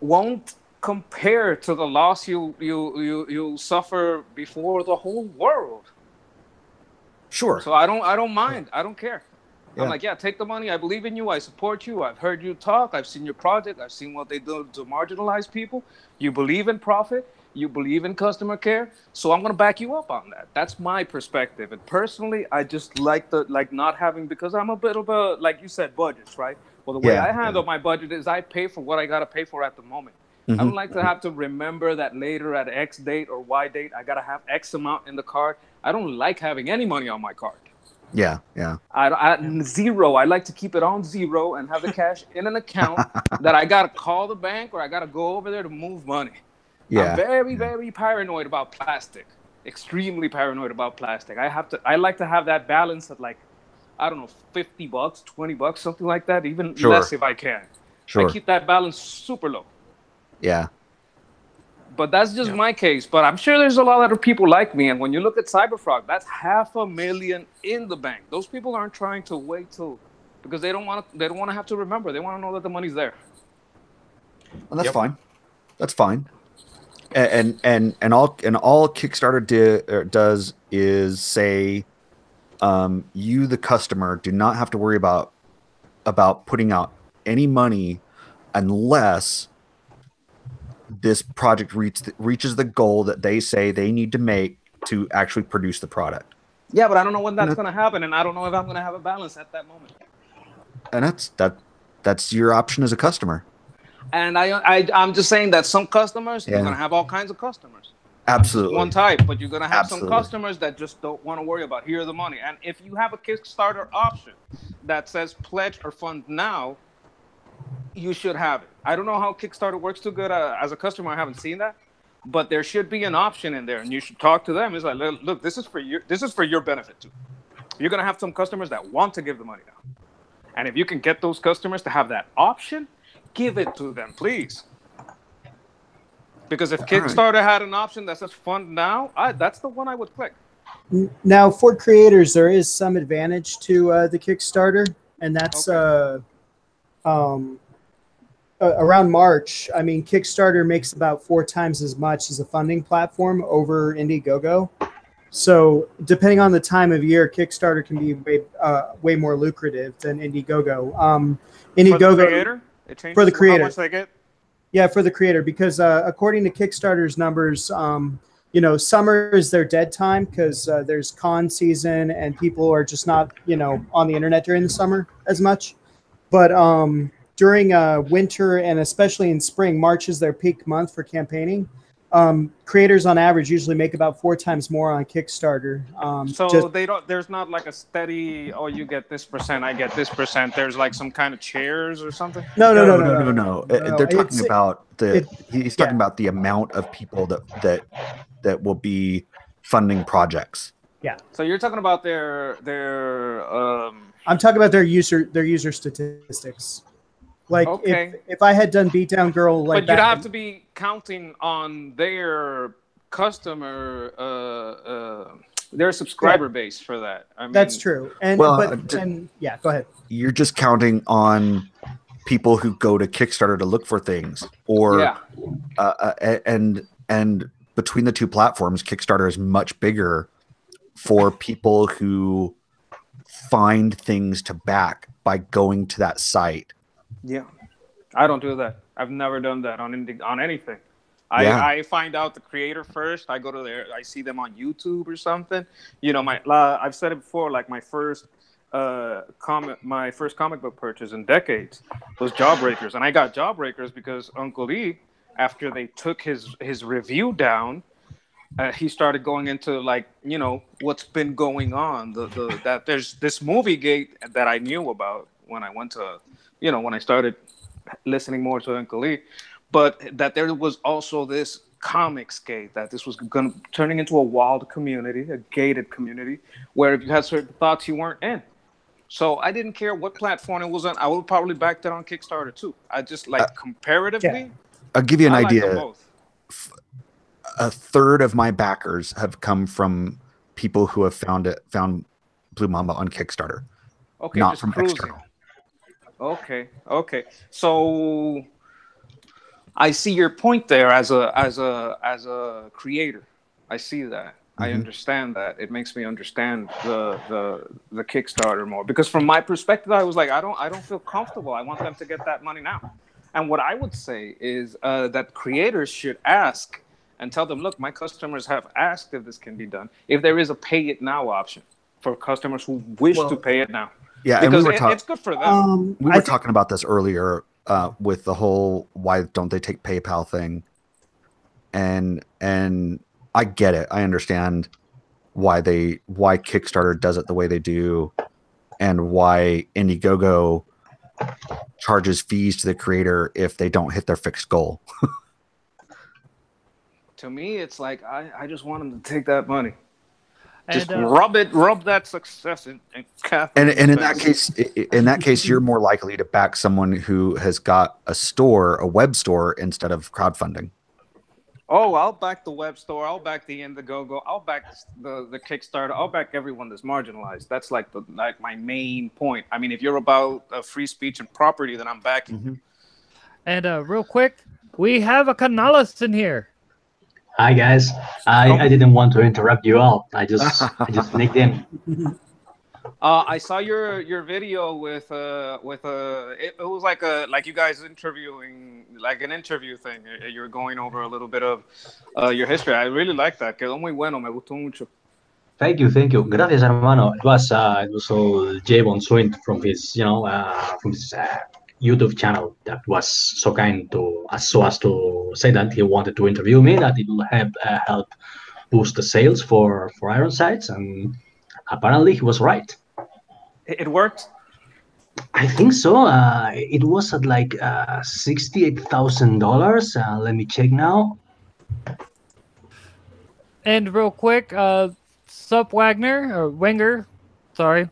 won't compare to the loss you'll suffer before the whole world.
Sure.
So I don't mind. I don't care.
Yeah.
I'm like, yeah, take the money. I believe in you. I support you. I've heard you talk. I've seen your project. I've seen what they do to marginalize people. You believe in profit. You believe in customer care. So I'm going to back you up on that. That's my perspective. And personally, I just like not having, because I'm a bit of a, like you said, budgets, right? Well, the way I handle my budget is I pay for what I got to pay for at the moment. I don't like to have to remember that later at X date or Y date, I got to have X amount in the card. I don't like having any money on my card.
Yeah.
I zero. I like to keep it on zero and have the cash in an account that I gotta call the bank or I gotta go over there to move money. Yeah. I'm very, very paranoid about plastic. Extremely paranoid about plastic. I like to have that balance at I don't know, $50, $20, something like that. Even less if I can. Sure. I keep that balance super low.
Yeah.
But that's just my case. But I'm sure there's a lot of other people like me. And when you look at Cyberfrog, that's $500,000 in the bank. Those people aren't trying to wait till, because they don't want to have to remember. They want to know that the money's there.
Well, that's fine. That's fine. And all Kickstarter does is say, you the customer do not have to worry about putting out any money unless this project reaches the goal that they say they need to make to actually produce the product.
Yeah, but I don't know when that's going to happen, and I don't know if I'm going to have a balance at that moment.
And that's your option as a customer.
And I'm just saying that some customers, you're going to have all kinds of customers.
Absolutely.
One type, but you're going to have some customers that just don't want to worry about here the money. And if you have a Kickstarter option that says pledge or fund now, you should have it. I don't know how Kickstarter works too good. As a customer, I haven't seen that, but there should be an option in there, and you should talk to them. It's like, look, this is for your benefit too. You're gonna have some customers that want to give the money now, and if you can get those customers to have that option, give it to them, please. Because if Kickstarter had an option that says fund now, that's the one I would click.
Now, for creators, there is some advantage to the Kickstarter, and that's around March. I mean, Kickstarter makes about 4 times as much as a funding platform over Indiegogo. So depending on the time of year, Kickstarter can be way more lucrative than Indiegogo.
Indiegogo for the creator,
how much
they get.
Yeah, for the creator, because according to Kickstarter's numbers, you know, summer is their dead time because there's con season and people are just not, you know, on the internet during the summer as much. But during winter and especially in spring, March is their peak month for campaigning. Creators on average usually make about 4 times more on Kickstarter.
So they don't. There's not like a steady. Oh, you get this percent. I get this percent. There's like some kind of shares or something.
No.
They're talking about he's talking about the amount of people that will be funding projects.
Yeah.
So you're talking about their.
I'm talking about their user statistics. Like
Okay.
if I had done Beatdown Girl, like,
but you'd have to be counting on their customer, their subscriber base for that. I mean,
that's true. And yeah, go ahead.
You're just counting on people who go to Kickstarter to look for things, or and between the two platforms, Kickstarter is much bigger for people who find things to back by going to that site.
Yeah, I don't do that. I've never done that on anything. I find out the creator first. I go to I see them on YouTube or something. You know, I've said it before. Like my first comic book purchase in decades was Jawbreakers, and I got Jawbreakers because Uncle E, after they took his review down, he started going into, like, you know, what's been going on. That there's this movie gate that I knew about when I went to. You know, when I started listening more to Uncle Lee, but that there was also this comics gate, that this was turning into a walled community, a gated community, where if you had certain thoughts, you weren't in. So I didn't care what platform it was on. I would probably back that on Kickstarter too. I just comparatively.
I'll give you an idea.
Like them both.
A third of my backers have come from people who have found Blue Mamba on Kickstarter, not from external.
Okay. So I see your point there as a creator. I see that. Mm-hmm. I understand that. It makes me understand the Kickstarter more, because from my perspective, I was like, I don't feel comfortable. I want them to get that money now. And what I would say is that creators should ask and tell them, look, my customers have asked if this can be done. If there is a pay it now option for customers who wish to pay it now.
Yeah,
because it's good for them.
We were talking about this earlier with the whole why don't they take PayPal thing, and I get it. I understand why Kickstarter does it the way they do, and why Indiegogo charges fees to the creator if they don't hit their fixed goal.
To me, it's like I just want them to take that money. Just rub that success in
in that case, you're more likely to back someone who has got a web store, instead of crowdfunding.
Oh, I'll back the web store. I'll back the Indiegogo. I'll back the Kickstarter. I'll back everyone that's marginalized. That's like my main point. I mean, if you're about free speech and property, then I'm backing.
Mm-hmm.
And real quick, we have a Canales in here.
Hi guys, I didn't want to interrupt you all. I just sneaked in.
I saw your video with it was like you guys interviewing, like an interview thing. You were going over a little bit of your history. I really like that. Quedó muy bueno. Me gustó mucho.
Thank you. Gracias, hermano. It was so Jay Von Swint from his YouTube channel that was so kind to as to say that he wanted to interview me, that it will help boost the sales for Ironsides, and apparently he was right.
It worked.
I think so. It was at like $68,000. Let me check now.
And real quick, Sup Wagner or Wenger, sorry,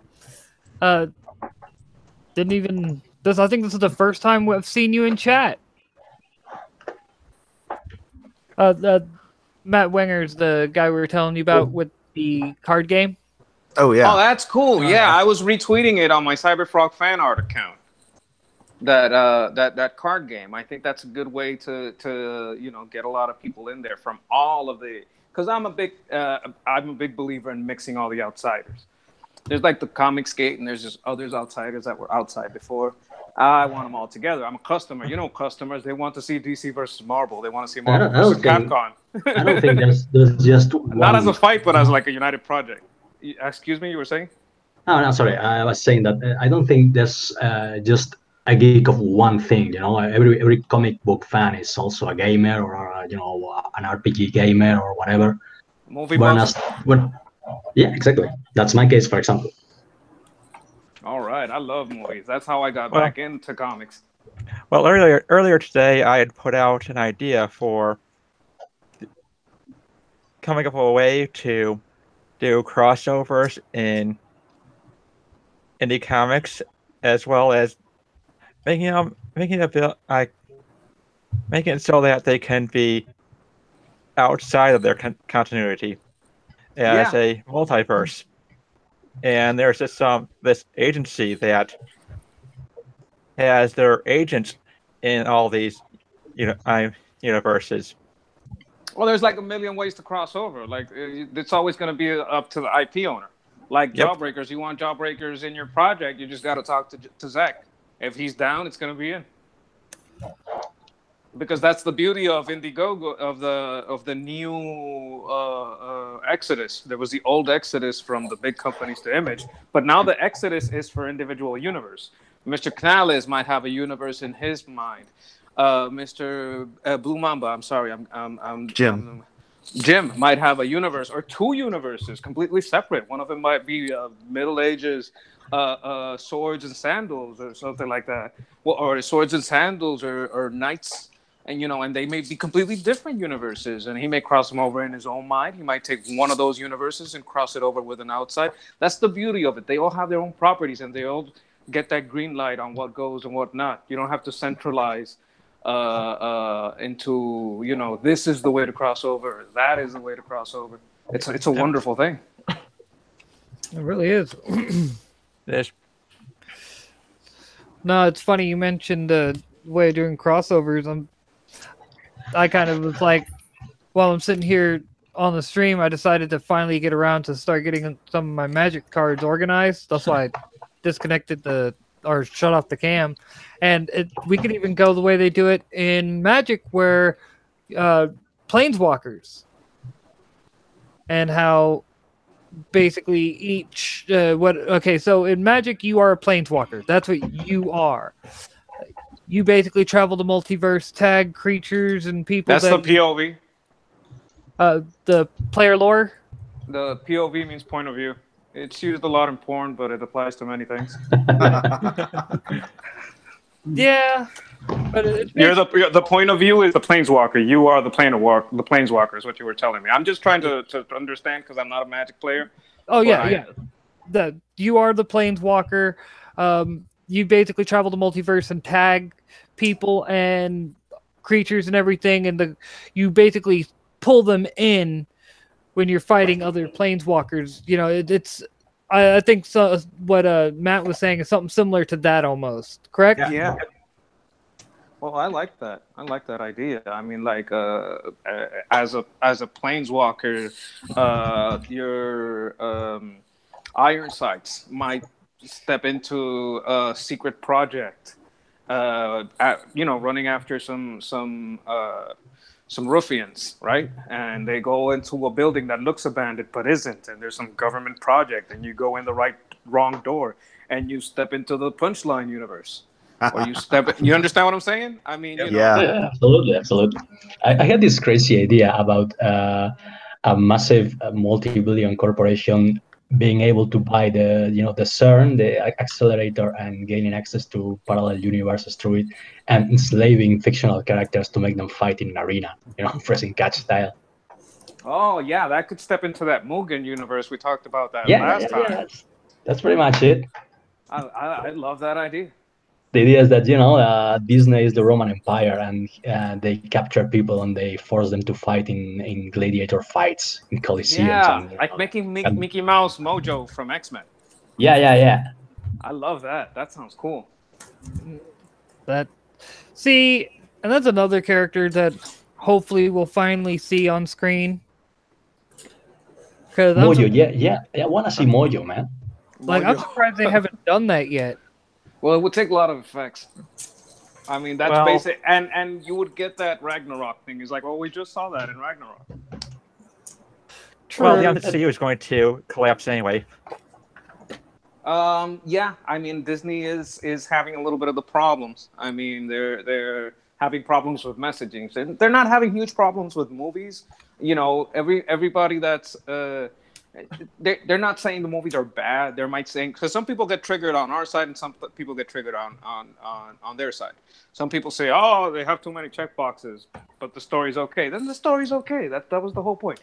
didn't even. I think this is the first time we've seen you in chat. Matt Wenger's the guy we were telling you about with the card game.
Oh yeah.
Oh, that's cool. Yeah, I was retweeting it on my Cyberfrog fan art account. That card game. I think that's a good way to get a lot of people in there from all of the. Because I'm a big believer in mixing all the outsiders. There's like the comics gate, and there's just others outsiders that were outside before. I want them all together. I'm a customer. You know, customers, they want to see DC versus Marvel. They want to see Marvel versus Capcom.
I don't think there's just one.
Not as a fight, but as like a united project. Excuse me, you were saying?
Oh, no, sorry. I was saying that I don't think there's just a geek of one thing. You know, every comic book fan is also a gamer or an RPG gamer or whatever.
Movie buff.
Yeah, exactly. That's my case, for example.
All right, I love movies. That's how I got back into comics.
Well, earlier today, I had put out an idea for coming up with a way to do crossovers in indie comics, as well as making it so that they can be outside of their continuity as a multiverse. And there's this agency that has their agents in all these universes.
Well, there's like a million ways to cross over. Like, it's always going to be up to the IP owner. Like Jawbreakers, you want Jawbreakers in your project, you just got to talk to Zach. If he's down, it's going to be in. Because that's the beauty of Indiegogo, of the new Exodus. There was the old Exodus from the big companies to Image, but now the Exodus is for individual universe. Mr. Healis might have a universe in his mind. Mr. Blue Mamba, I'm sorry,
Jim.
Jim might have a universe or two universes completely separate. One of them might be Middle Ages swords and sandals or something like that, or swords and sandals or knights, and they may be completely different universes, and he may cross them over in his own mind. He might take one of those universes and cross it over with an outside. That's the beauty of it. They all have their own properties, and they all get that green light on what goes and what not. You don't have to centralize into this is the way to cross over, that is the way to cross over. It's a wonderful thing.
It really is.
Yes.
No, it's funny you mentioned the way of doing crossovers. I kind of was like, while I'm sitting here on the stream, I decided to finally get around to start getting some of my Magic cards organized. That's why I disconnected or shut off the cam. And we could even go the way they do it in Magic, where Planeswalkers, and how basically each so in Magic you are a Planeswalker. That's what you are. You basically travel the multiverse, tag creatures and people.
That's the POV.
The player lore.
The POV means point of view. It's used a lot in porn, but it applies to many things.
Yeah, but
the point of view is the Planeswalker. You are the Planeswalker is what you were telling me. I'm just trying to understand because I'm not a Magic player.
Oh yeah. You are the Planeswalker. You basically travel the multiverse and tag people and creatures and everything, and you basically pull them in when you're fighting other Planeswalkers. I think so. What Matt was saying is something similar to that almost. Correct?
Yeah. Well, I like that. I like that idea. I mean, like as a Planeswalker, your Iron Sights might step into a secret project. Running after some ruffians, right? And they go into a building that looks abandoned but isn't, and there's some government project, and you go in the wrong door, and you step into the Punchline universe, or you understand what I'm saying? I mean,
Yeah, absolutely. I had this crazy idea about a massive multi-billion corporation being able to buy the CERN, the accelerator, and gaining access to parallel universes through it, and enslaving fictional characters to make them fight in an arena, pressing catch style.
Oh yeah, that could step into that Mugen universe. We talked about that last time.
Yeah, that's pretty much it.
I love that idea.
The idea is that Disney is the Roman Empire, and they capture people and they force them to fight in gladiator fights in Coliseums.
Yeah, like making Mickey Mouse Mojo from X-Men.
Yeah.
I love that. That sounds cool.
And that's another character that hopefully we'll finally see on screen.
Mojo, I want to see Mojo, man.
I'm surprised they haven't done that yet.
Well, it would take a lot of effects. I mean, that's
Well-
basic, and you would get that Ragnarok thing. It's like, well, we just saw that in Ragnarok.
Well, the MCU is going to collapse anyway.
Yeah, I mean, Disney is having a little bit of the problems. I mean, they're having problems with messaging. They're not having huge problems with movies. You know, everybody that's they're not saying the movies are bad. They might saying, because some people get triggered on our side and some people get triggered on their side. Some people say, oh, they have too many check boxes, but the story's okay. Then the story's okay. That was the whole point.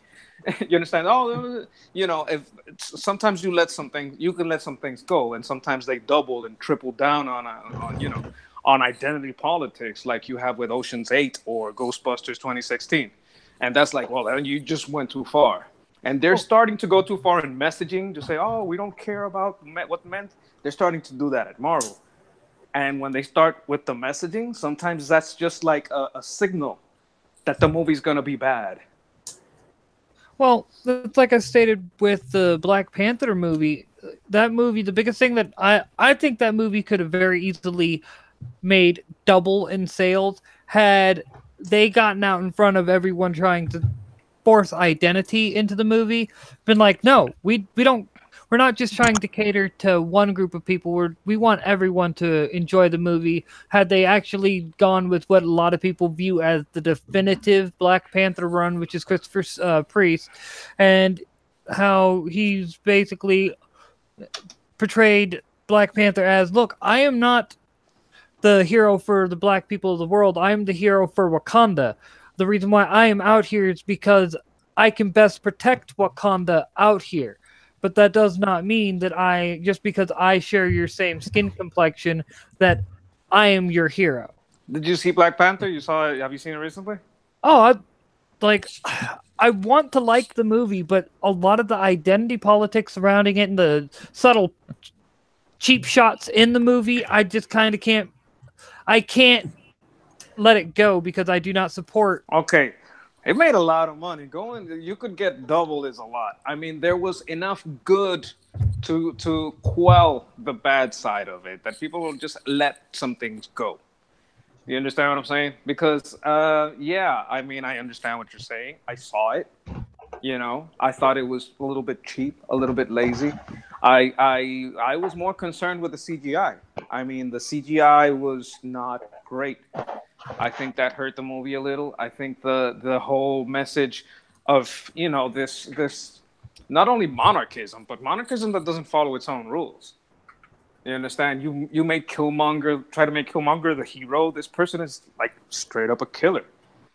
You understand? Oh, you know, if sometimes you can let some things go, and sometimes they double and triple down on identity politics, like you have with Ocean's 8 or Ghostbusters 2016, and that's like, well, you just went too far. And they're starting to go too far in messaging to say, oh, we don't care about what meant. They're starting to do that at Marvel. And when they start with the messaging, sometimes that's just like a signal that the movie's going to be bad.
Well, it's like I stated with the Black Panther movie. That movie, the biggest thing that I think that movie could have very easily made double in sales had they gotten out in front of everyone trying to force identity into the movie. Been like, no, we're not just trying to cater to one group of people. We want everyone to enjoy the movie. Had they actually gone with what a lot of people view as the definitive Black Panther run, which is Christopher Priest, and how he's basically portrayed Black Panther as, look, I am not the hero for the black people of the world. I am the hero for Wakanda. The reason why I am out here is because I can best protect Wakanda out here. But that does not mean that just because I share your same skin complexion, that I am your hero.
Did you see Black Panther? You saw it? Have you seen it recently?
Oh, I want to like the movie, but a lot of the identity politics surrounding it and the subtle cheap shots in the movie, I just kind of can't. I can't let it go because I do not support.
Okay. It made a lot of money. You could get double is a lot. I mean, there was enough good to quell the bad side of it, that people will just let some things go. You understand what I'm saying? Because, yeah, I mean, I understand what you're saying. I saw it. You know, I thought it was a little bit cheap, a little bit lazy. I was more concerned with the CGI. I mean, the CGI was not great. I think that hurt the movie a little. I think the whole message of, you know, this not only monarchism, but monarchism that doesn't follow its own rules. You understand? You make try to make Killmonger the hero. This person is like straight up a killer.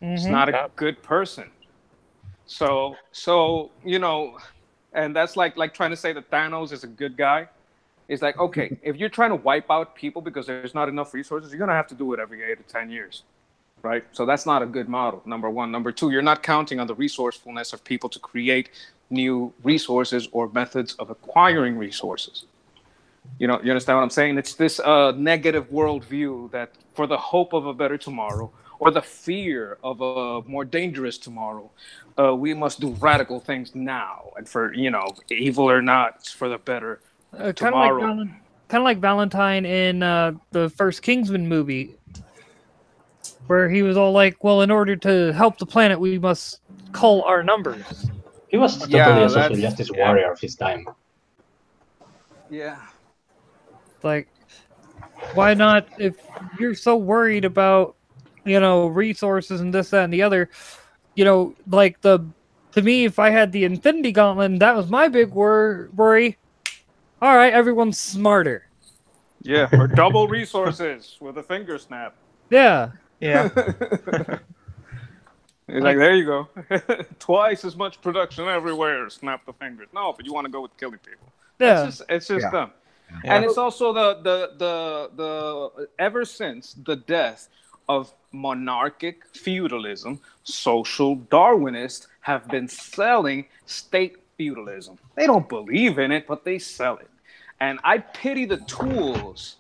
Mm-hmm. He's not a good person. So you know, and that's like trying to say that Thanos is a good guy. It's like, okay, if you're trying to wipe out people because there's not enough resources, you're going to have to do it every 8 to 10 years, right? So that's not a good model, number one. Number two, you're not counting on the resourcefulness of people to create new resources or methods of acquiring resources. You know, you understand what I'm saying? It's this negative worldview that for the hope of a better tomorrow or the fear of a more dangerous tomorrow, we must do radical things now. And for, you know, evil or not, it's for the better tomorrow.
Kind of like Valentine in the first Kingsman movie, where he was all like, well, in order to help the planet, we must cull our numbers.
He was totally a social justice warrior of his time.
Yeah.
Like, why not? If you're so worried about, you know, resources and this, that, and the other, you know, like to me, if I had the Infinity Gauntlet, that was my big worry. All right, everyone's smarter.
Yeah, or double resources with a finger snap.
Yeah.
Yeah.
He's like, there you go. Twice as much production everywhere. Snap the fingers. No, but you want to go with killing people.
Yeah.
It's just dumb.
Yeah.
And it's also the ever since the death of monarchic feudalism, social Darwinists have been selling state feudalism. They don't believe in it, but they sell it. And I pity the tools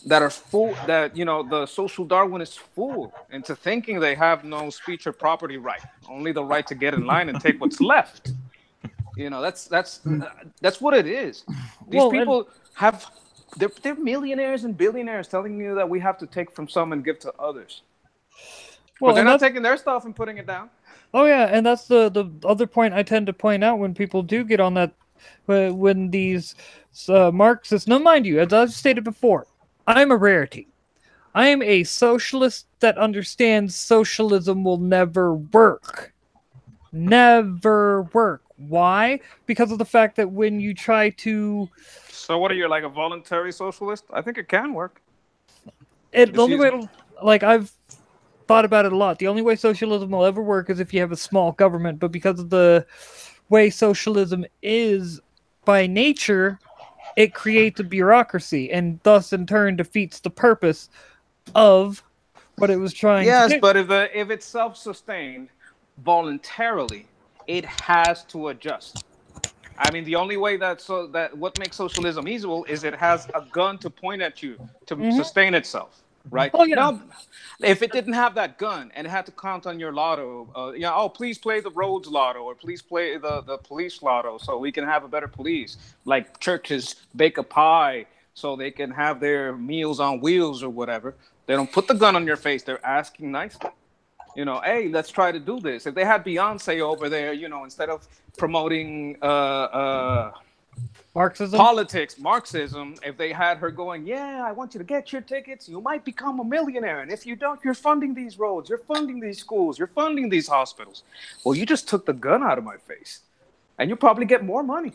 that you know, the social Darwinists fool into thinking they have no speech or property right, only the right to get in line and take what's left. You know, that's what it is. These people have they're millionaires and billionaires telling you that we have to take from some and give to others. Well, but they're not taking their stuff and putting it down.
Oh yeah, and that's the other point I tend to point out when people do get on that, when these Marxists. Now, mind you, as I've stated before, I'm a rarity. I am a socialist that understands socialism will never work. Never work. Why? Because of the fact that when you try to...
So what are you, like a voluntary socialist? I think it can work.
The only way, like, I've thought about it a lot. The only way socialism will ever work is if you have a small government. But because of the way socialism is by nature, it creates a bureaucracy and thus in turn defeats the purpose of what it was trying to do.
Yes, but if it's self-sustained voluntarily, it has to adjust. I mean, the only way that what makes socialism evil is it has a gun to point at you to sustain itself, right?
Oh, yeah.
Now, if it didn't have that gun and it had to count on your lotto, please play the roads lotto or please play the police lotto so we can have a better police. Like churches bake a pie so they can have their meals on wheels or whatever. They don't put the gun on your face. They're asking nicely. Hey, let's try to do this. If they had Beyonce over there, instead of promoting Marxism, if they had her going, yeah, I want you to get your tickets, you might become a millionaire. And if you don't, you're funding these roads, you're funding these schools, you're funding these hospitals. Well, you just took the gun out of my face. And you'll probably get more money.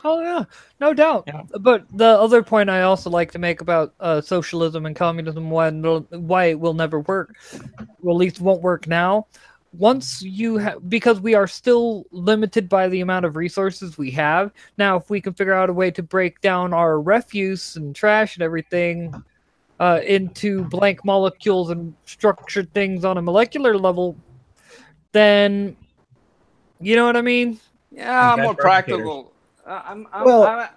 Oh, yeah, no doubt. Yeah. But the other point I also like to make about socialism and communism, why it will never work, or at least won't work now, because we are still limited by the amount of resources we have. Now, if we can figure out a way to break down our refuse and trash and everything into blank molecules and structure things on a molecular level, then, you know what I mean?
Yeah, more practical. I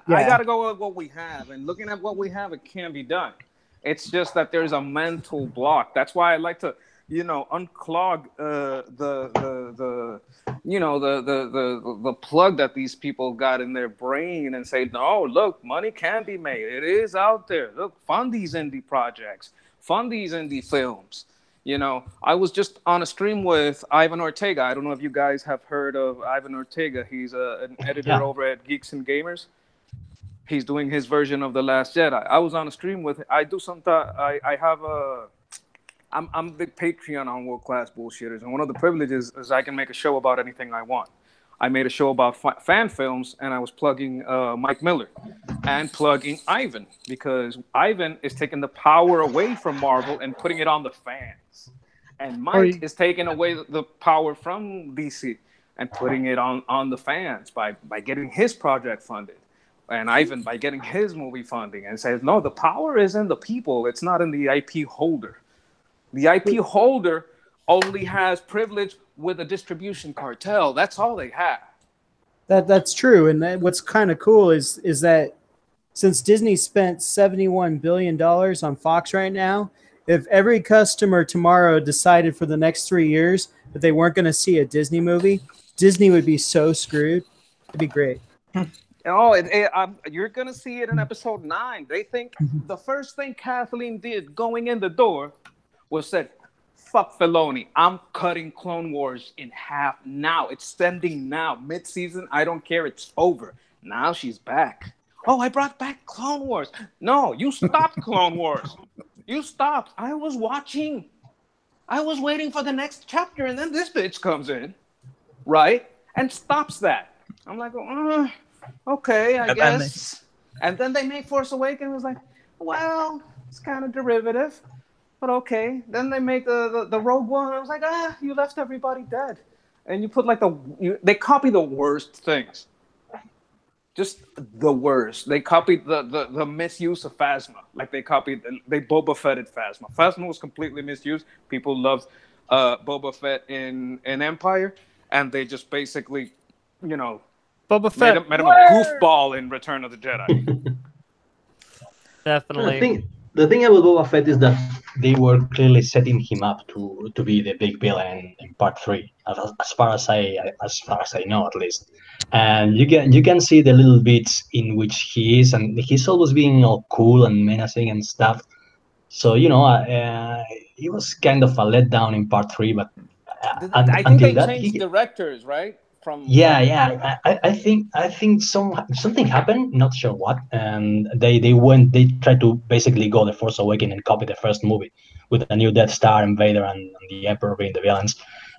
got to go with what we have. And looking at what we have, it can be done. It's just that there's a mental block. That's why I like to, unclog the plug that these people got in their brain and say, no, look, money can be made. It is out there. Look, fund these indie projects. Fund these indie films. I was just on a stream with Ivan Ortega. I don't know if you guys have heard of Ivan Ortega. He's an editor over at Geeks and Gamers. He's doing his version of The Last Jedi. I was on a stream with. I'm a big Patreon on World Class Bullshitters, and one of the privileges is I can make a show about anything I want. I made a show about fan films, and I was plugging Mike Miller and plugging Ivan because Ivan is taking the power away from Marvel and putting it on the fans. And Mike is taking away the power from DC and putting it on the fans by getting his project funded. And Ivan by getting his movie funding and says, no, the power is in the people. It's not in the IP holder. The IP holder only has privilege with a distribution cartel. That's all they have.
That's true. And what's kind of cool is that since Disney spent $71 billion on Fox right now, if every customer tomorrow decided for the next 3 years that they weren't going to see a Disney movie, Disney would be so screwed. It'd be great.
You're going to see it in episode 9. They think the first thing Kathleen did going in the door was said, fuck Filoni. I'm cutting Clone Wars in half now. It's ending now. Mid-season, I don't care. It's over. Now she's back. Oh, I brought back Clone Wars. No, you stopped Clone Wars. You stopped. I was watching. I was waiting for the next chapter, and then this bitch comes in, right? And stops that. I'm like, okay, I guess. And then they made Force Awakens. I was like, well, it's kind of derivative. But okay, then they make the Rogue One. I was like, you left everybody dead, and you put they copy the worst things, just the worst. They copied the misuse of Phasma, like they Boba Fetted Phasma. Phasma was completely misused. People loved Boba Fett in Empire, and they just basically,
Boba Fett
made him a goofball in Return of the Jedi.
Definitely.
The thing about Boba Fett is that they were clearly setting him up to be the big villain in part 3, as far as I know, at least. And you can see the little bits in which he is, and he's always being all cool and menacing and stuff. So it was kind of a letdown in part 3, but
I think
until
they
that,
changed directors, right?
I think something happened, not sure what, and they tried to basically go the Force Awakens and copy the first movie with a new Death Star and Vader and the Emperor being the villains.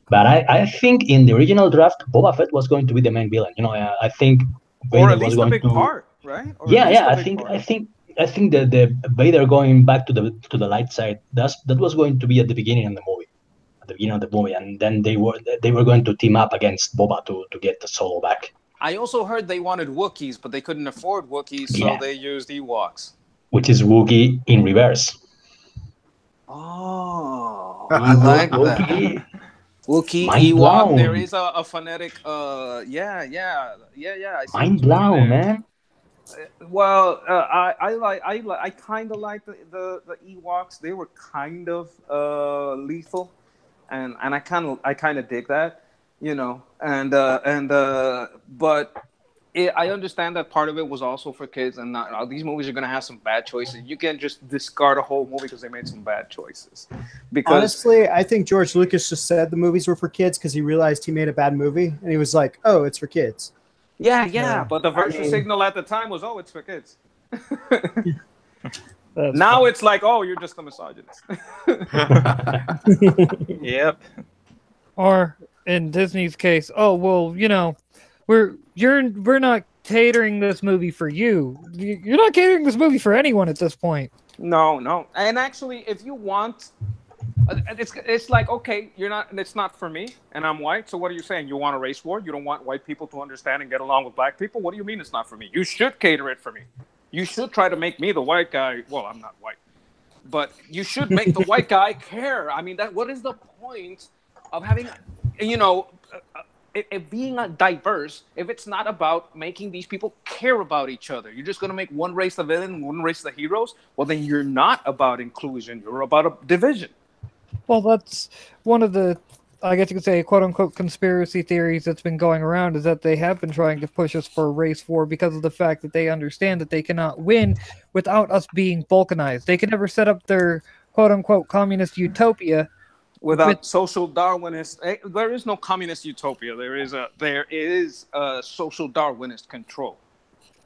But I think in the original draft, Boba Fett was going to be the main villain. I think Vader
or at least
was going
a big
to
part, right? Or
I think the Vader going back to the light side, that was going to be at the beginning of the movie. At the beginning of the movie, and then they were going to team up against Boba to get the Solo back.
I also heard they wanted Wookiees, but they couldn't afford Wookiees, so they used Ewoks.
Which is Wookiee in reverse.
Oh, I like that. Wookiee, Ewok. There is a phonetic. I
Mind blown, man.
Well, I kind of like the Ewoks. They were kind of lethal, and I kind of dig that, but I understand that part of it was also for kids, and these movies are gonna have some bad choices. You can't just discard a whole movie because they made some bad choices. Because
honestly, I think George Lucas just said the movies were for kids because he realized he made a bad movie, and he was like, "Oh, it's for kids."
Yeah, but the virtue signal at the time was, "Oh, it's for kids." Now it's like, "Oh, you're just a misogynist."
Yep.
Or in Disney's case, "Oh, well, we're not catering this movie for you. You're not catering this movie for anyone at this point."
No. And actually, if you want, it's like, okay, it's not for me, and I'm white. So what are you saying? You want a race war? You don't want white people to understand and get along with black people? What do you mean it's not for me? You should cater it for me. You should try to make me the white guy. Well, I'm not white, but you should make the white guy care. I mean, what is the point of having, it being diverse if it's not about making these people care about each other? You're just going to make one race the villain and one race the heroes? Well, then you're not about inclusion. You're about a division.
Well, that's one of the, I guess you could say, quote-unquote conspiracy theories that's been going around, is that they have been trying to push us for a race war because of the fact that they understand that they cannot win without us being balkanized. They can never set up their quote-unquote communist utopia
without social Darwinist. There is no communist utopia. There is a social Darwinist control.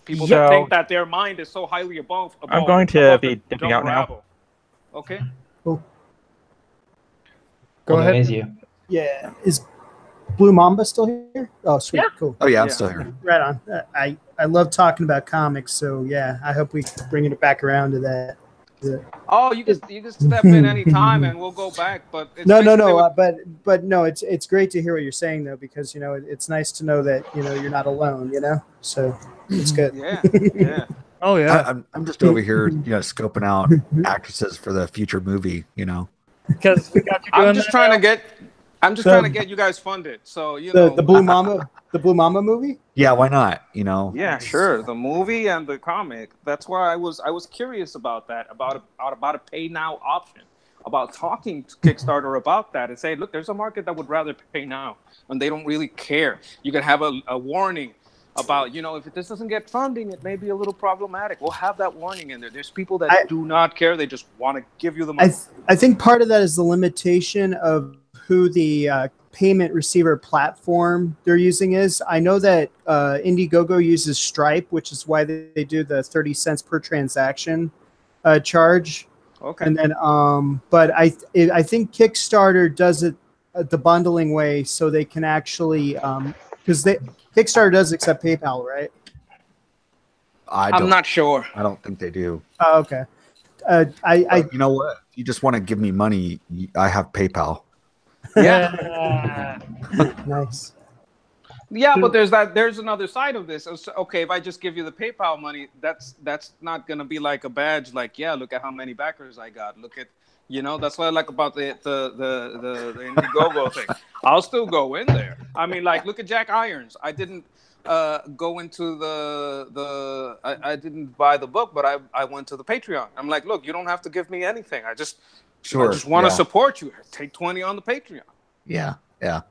People think that their mind is so highly above.
I'm going to be dipping out now.
Okay.
Cool.
Go ahead.
Yeah. Is Blue Mamba still here? Oh, sweet. Yeah. Cool.
Oh, yeah, I'm still here.
Right on. I love talking about comics, so yeah, I hope we bring it back around to that.
Oh, you can step in any time and we'll go back. But it's
no. But no, it's great to hear what you're saying though, because it's nice to know that you're not alone. So it's good.
Yeah.
Oh yeah.
I'm just over here, scoping out actresses for the future movie.
Because we got you doing
I'm just trying to get you guys funded. So
the Blue Mamba. The Blue Mamba movie?
Yeah, why not?
Yeah, sure. The movie and the comic. That's why I was curious about that, about a pay now option, about talking to Kickstarter about that and saying, look, there's a market that would rather pay now, and they don't really care. You can have a warning about, if this doesn't get funding, it may be a little problematic. We'll have that warning in there. There's people that do not care. They just want to give you the money.
I think part of that is the limitation of who the payment receiver platform they're using is. I know that Indiegogo uses Stripe, which is why they do the 30 cents per transaction charge.
Okay.
And then, but I think Kickstarter does it the bundling way, so they can actually, because Kickstarter does accept PayPal, right?
I'm not sure.
I don't think they do.
Oh, okay.
You know what? If you just want to give me money, I have PayPal.
Yeah.
Nice.
Yeah, but there's another side of this. Okay, if I just give you the PayPal money, that's not gonna be like a badge. Like, yeah, look at how many backers I got. Look at, that's what I like about the Indiegogo thing. I'll still go in there. I mean, like, look at Jack Irons. I didn't go into I didn't buy the book, but I went to the Patreon. I'm like, look, you don't have to give me anything. I just
Sure.
I just want to support you. Take 20 on the Patreon.
Yeah. Yeah.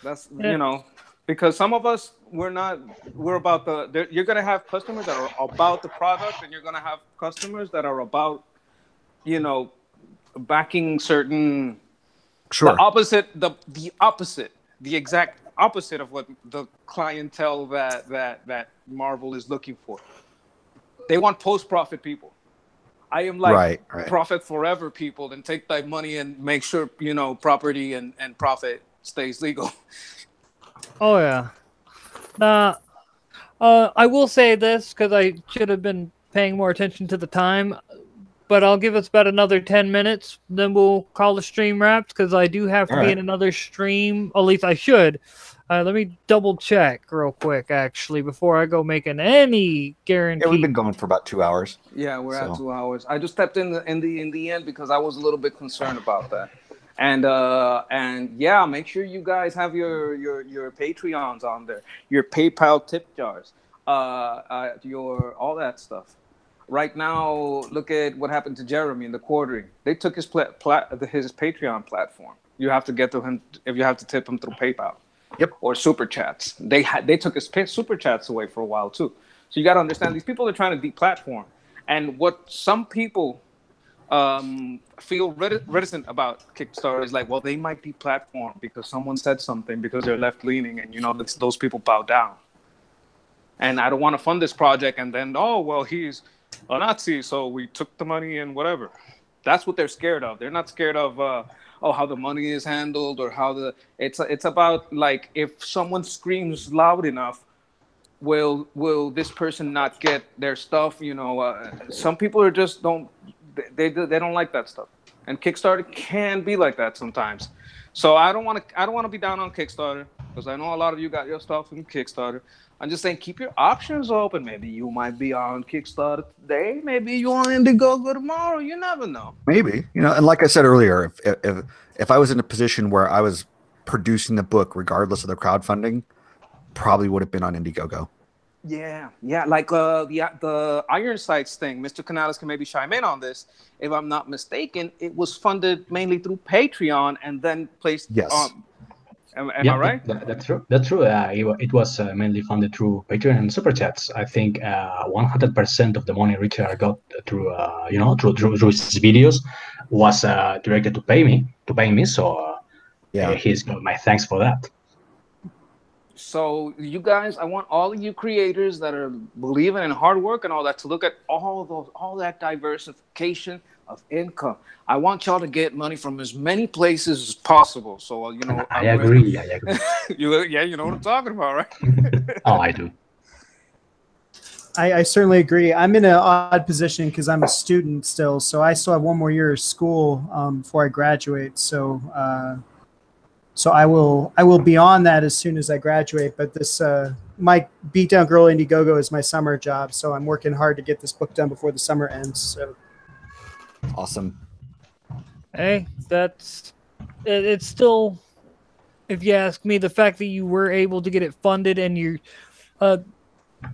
That's you know, because some of us we're about you're gonna have customers that are about the product, and you're gonna have customers that are about, you know, backing certain the opposite, the exact opposite of what the clientele that Marvel is looking for. They want post-profit people. I am like profit forever people, and take that money and make sure, you know, property and profit stays legal.
Oh yeah. I will say this because I should have been paying more attention to the time, but I'll give us about another 10 minutes. Then we'll call the stream wrapped because I do have to be in another stream. At least I should. Let me double check real quick, actually, before I go making any guarantee.
Yeah, we've been going for about 2 hours.
Yeah, we're at 2 hours. I just stepped in the end because I was a little bit concerned about that. And yeah, make sure you guys have your Patreons on there, your PayPal tip jars, your all that stuff. Right now, look at what happened to Jeremy in the quartering. They took his Patreon platform. You have to get to him if you have to tip him through PayPal.
Yep.
Or super chats. They took his super chats away for a while too. So you got to understand, these people are trying to deplatform, and what some people feel reticent about Kickstarter is like, well, they might deplatform because someone said something, because they're left leaning, and you know those people bow down. And I don't want to fund this project, and then he's a Nazi, so we took the money and whatever. That's what they're scared of. They're not scared of how the money is handled, or how it's about, like, if someone screams loud enough, will this person not get their stuff? You know, some people are just don't like that stuff, and Kickstarter can be like that sometimes. So I don't want to be down on Kickstarter, because I know a lot of you got your stuff from Kickstarter. I'm just saying, keep your options open. Maybe you might be on Kickstarter today. Maybe you on Indiegogo tomorrow. You never know.
Maybe, you know, and like I said earlier, if I was in a position where I was producing the book, regardless of the crowdfunding, probably would have been on Indiegogo.
Yeah, like the Iron Sights thing. Mr. Canales can maybe chime in on this. If I'm not mistaken, it was funded mainly through Patreon and then placed on. Am I right?
That's true. That's true. It was mainly funded through Patreon and Super Chats. I think 100% of the money Richard got through through his videos was directed to pay me. So he's got my thanks for that.
So you guys, I want all of you creators that are believing in hard work and all that to look at all that diversification of income. I want y'all to get money from as many places as possible. So you know,
I agree.
you know what I'm talking about, right?
Oh, I do.
I certainly agree. I'm in an odd position because I'm a student still, so I still have one more year of school before I graduate. So I will be on that as soon as I graduate. But this my Beatdown Girl Indiegogo is my summer job, so I'm working hard to get this book done before the summer ends. So
awesome.
Hey, it's still, if you ask me, the fact that you were able to get it funded, and you're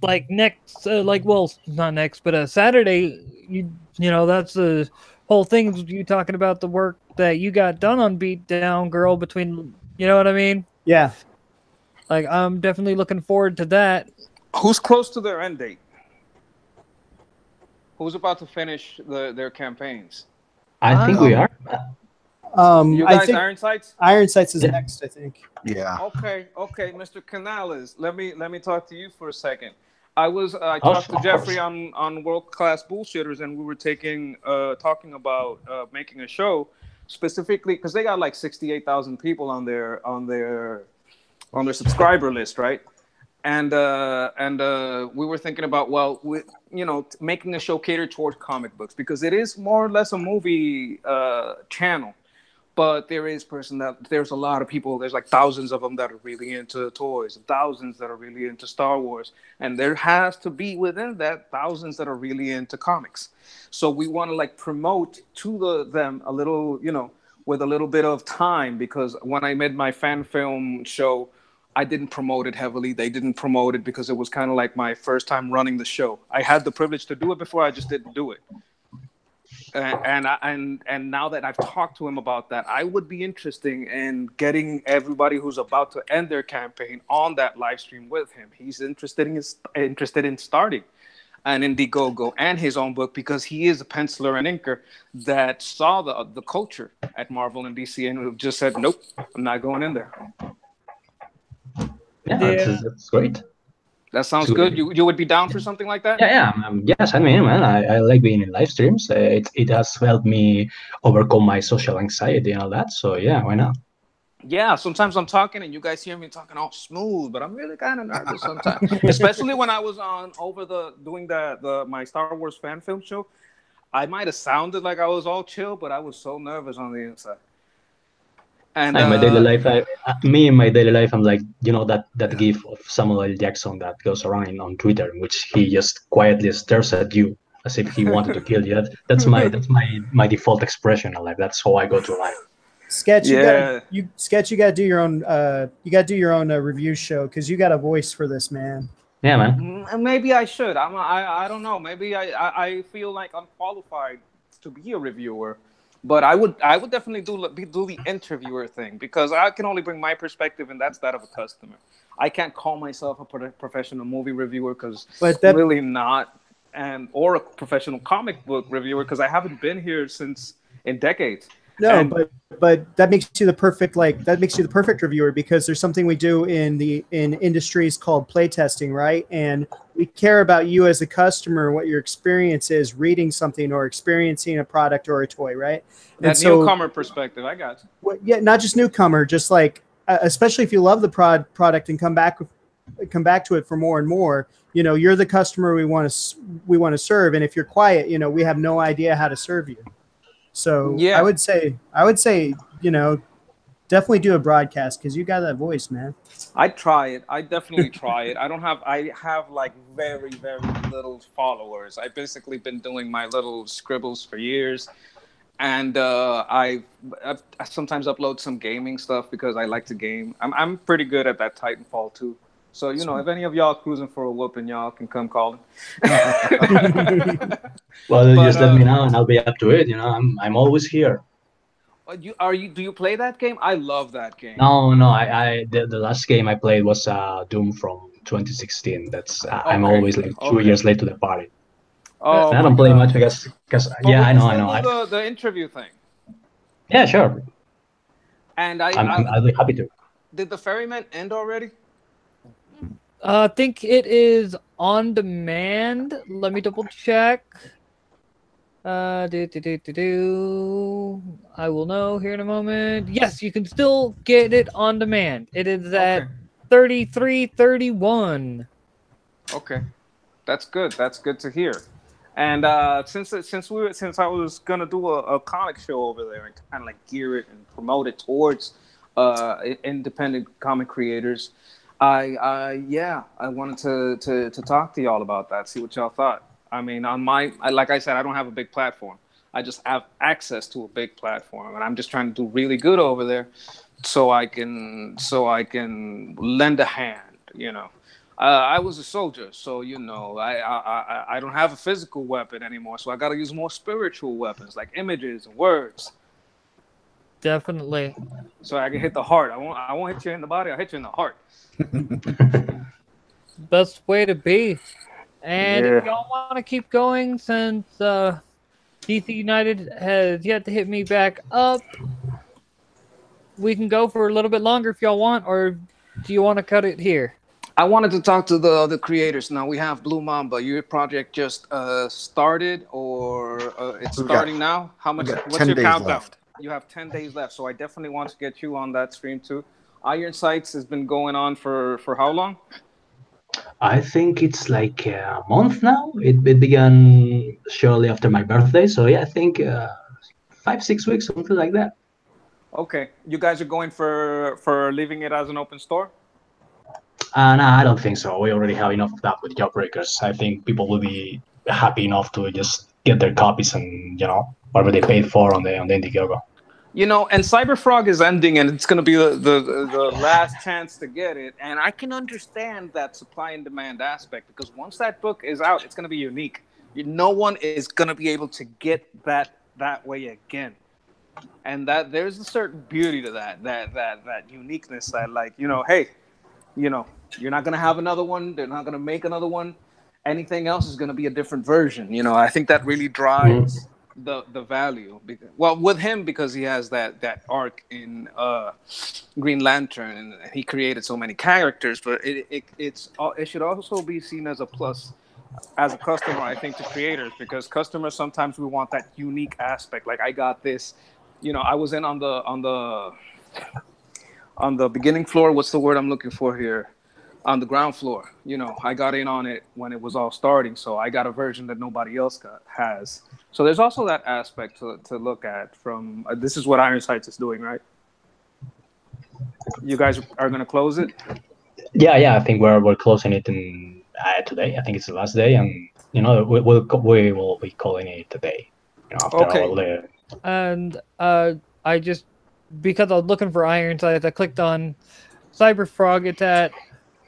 like next, not next, but Saturday, you know, that's the whole thing. You talking about the work that you got done on Beatdown Girl between, you know what I mean?
Yeah.
Like, I'm definitely looking forward to that.
Who's close to their end date? Who's about to finish their campaigns?
I think we are.
You guys,
I think
Iron Sights?
Iron Sights is next, I think.
Yeah.
Okay, Mr. Canales, let me talk to you for a second. I talked to Jeffrey on World Class Bullshitters, and we were talking about making a show specifically because they got like 68,000 people on their subscriber list, right? And we were thinking about, making a show catered towards comic books, because it is more or less a movie channel. But there's a lot of people, there's like thousands of them that are really into toys, thousands that are really into Star Wars. And there has to be within that thousands that are really into comics. So we want to like promote to them a little, with a little bit of time, because when I made my fan film show, I didn't promote it heavily. They didn't promote it because it was kind of like my first time running the show. I had the privilege to do it before, I just didn't do it. And now that I've talked to him about that, I would be interested in getting everybody who's about to end their campaign on that live stream with him. He's interested in starting an Indiegogo and his own book, because he is a penciler and inker that saw the culture at Marvel and DC and who just said, nope, I'm not going in there.
Yeah, that's great.
That sounds good. You would be down for something like that?
Yeah. Yes, I mean, man, I like being in live streams. It has helped me overcome my social anxiety and all that. So yeah, why not?
Yeah, sometimes I'm talking and you guys hear me talking all smooth, but I'm really kind of nervous sometimes. Especially when I was doing my Star Wars fan film show. I might have sounded like I was all chill, but I was so nervous on the inside. And
in my daily life, in my daily life, I'm like, that gif of Samuel L. Jackson that goes around on Twitter, in which he just quietly stares at you as if he wanted to kill you. That's my default expression in life. That's how I go through life.
Sketch, you gotta do your own review show, because you got a voice for this, man.
Yeah, man.
Maybe I should. I don't know. Maybe I feel like I'm qualified to be a reviewer. But I would definitely do the interviewer thing, because I can only bring my perspective, and that's that of a customer. I can't call myself a professional movie reviewer, because really not, or a professional comic book reviewer, because I haven't been here in decades.
No, but that makes you the perfect reviewer, because there's something we do in industries called playtesting, right? And we care about you as a customer, what your experience is reading something or experiencing a product or a toy, right?
That newcomer perspective, I got you.
Yeah, not just newcomer, just like especially if you love the product and come back to it for more and more. You're the customer we want to serve, and if you're quiet, we have no idea how to serve you. So yeah. I would say, definitely do a broadcast, because you got that voice, man.
I'd try it. I definitely try it. I have like very, very little followers. I've basically been doing my little scribbles for years. And I sometimes upload some gaming stuff, because I like to game. I'm pretty good at that Titanfall too. So, if any of y'all cruising for a whooping, y'all can come calling.
Well, just let me know and I'll be up to it. I'm always here.
Do you play that game? I love that game.
No. The last game I played was Doom from 2016. That's I'm always like 2 years late to the party.
Oh,
I don't play much because I know.
The interview thing.
Yeah, sure.
And
I'll be happy to.
Did the ferryman end already?
I think it is on demand. Let me double check. I will know here in a moment. Yes, you can still get it on demand. It is at $33.31.
Okay, that's good. That's good to hear. And since I was gonna do a comic show over there and kind of like gear it and promote it towards independent comic creators, I wanted to talk to y'all about that, see what y'all thought. I mean, like I said, I don't have a big platform. I just have access to a big platform, and I'm just trying to do really good over there, so I can lend a hand. I was a soldier, so I don't have a physical weapon anymore, so I got to use more spiritual weapons like images and words.
Definitely.
So I can hit the heart. I won't hit you in the body. I'll hit you in the heart.
Best way to be. And if y'all want to keep going, since DC United has yet to hit me back up, we can go for a little bit longer if y'all want, or do you want to cut it here?
I wanted to talk to the other creators. Now we have Blue Mamba. Your project just started, or it's starting now? What's your countdown? Left. You have 10 days left, so I definitely want to get you on that stream too. Iron Sights has been going on for how long?
I think it's like a month now. It began shortly after my birthday, so yeah, I think 5-6 weeks, something like that.
Okay, you guys are going for leaving it as an open store?
No, I don't think so. We already have enough of that with Jawbreakers. I think people will be happy enough to just get their copies and whatever they paid for on the Indiegogo.
And Cyberfrog is ending, and it's going to be the last chance to get it. And I can understand that supply and demand aspect, because once that book is out, it's going to be unique. No one is going to be able to get that that way again. And that there's a certain beauty to that uniqueness that, like, hey, you're not going to have another one. They're not going to make another one. Anything else is going to be a different version. I think that really drives the value. Well, with him, because he has that arc in Green Lantern, and he created so many characters. But it should also be seen as a plus as a customer, I think, to creators, because customers, sometimes we want that unique aspect. Like, I got this, I was in on the beginning floor. What's the word I'm looking for here? On the ground floor. I got in on it when it was all starting, so I got a version that nobody else has. So there's also that aspect to look at from, this is what Ironsights is doing, right? You guys are going to close it?
Yeah, I think we're closing it today. I think it's the last day, and we will be calling it today. After all the...
And I just, because I was looking for Ironsights, I clicked on Cyberfrog. It's at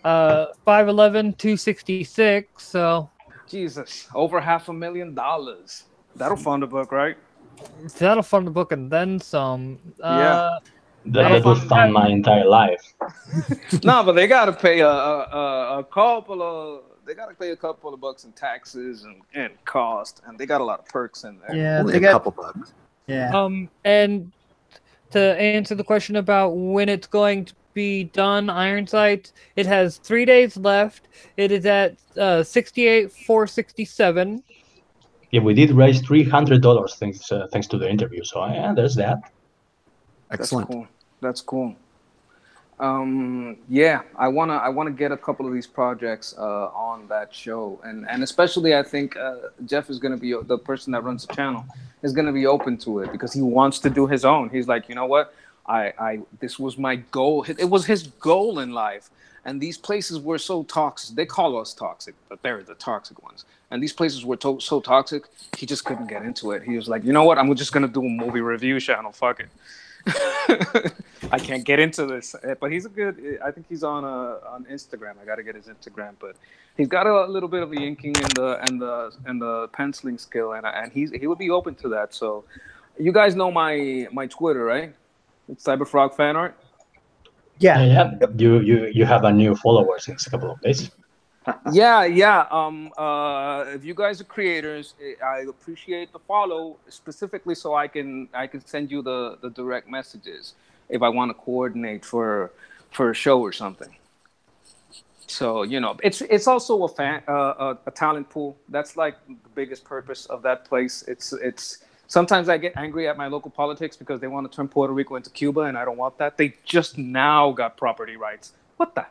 511 266. So
Jesus, over $500,000. That'll fund the book, right?
That'll fund the book and then some.
That will fund my entire life.
No, but they gotta pay a couple of bucks in taxes and cost, and they got a lot of perks in there.
Yeah,
Only a couple bucks.
Yeah.
And to answer the question about when it's going to be done, Ironsights, it has 3 days left. It is at 68,467.
Yeah, we did raise $300 thanks to the interview. So yeah, there's that.
Excellent.
That's cool. Yeah, I wanna get a couple of these projects on that show, and especially I think Jeff is gonna be the person that runs the channel is gonna be open to it, because he wants to do his own. He's like, you know what, this was my goal. It was his goal in life, and these places were so toxic. They call us toxic, but they're the toxic ones. And these places were so toxic, he just couldn't get into it. He was like, you know what, I'm just gonna do a movie review channel. Fuck it. I can't get into this, but I think he's on Instagram. I got to get his Instagram, but he's got a little bit of the inking and the penciling skill, and he would be open to that. So, you guys know my Twitter, right? It's Cyberfrog Fan Art.
Yeah.
You have a new follower since a couple of days.
Yeah. If you guys are creators, I appreciate the follow, specifically so I can send you the direct messages if I want to coordinate for a show or something. So it's also a talent pool. That's like the biggest purpose of that place. It's sometimes I get angry at my local politics because they want to turn Puerto Rico into Cuba, and I don't want that. They just now got property rights. What the?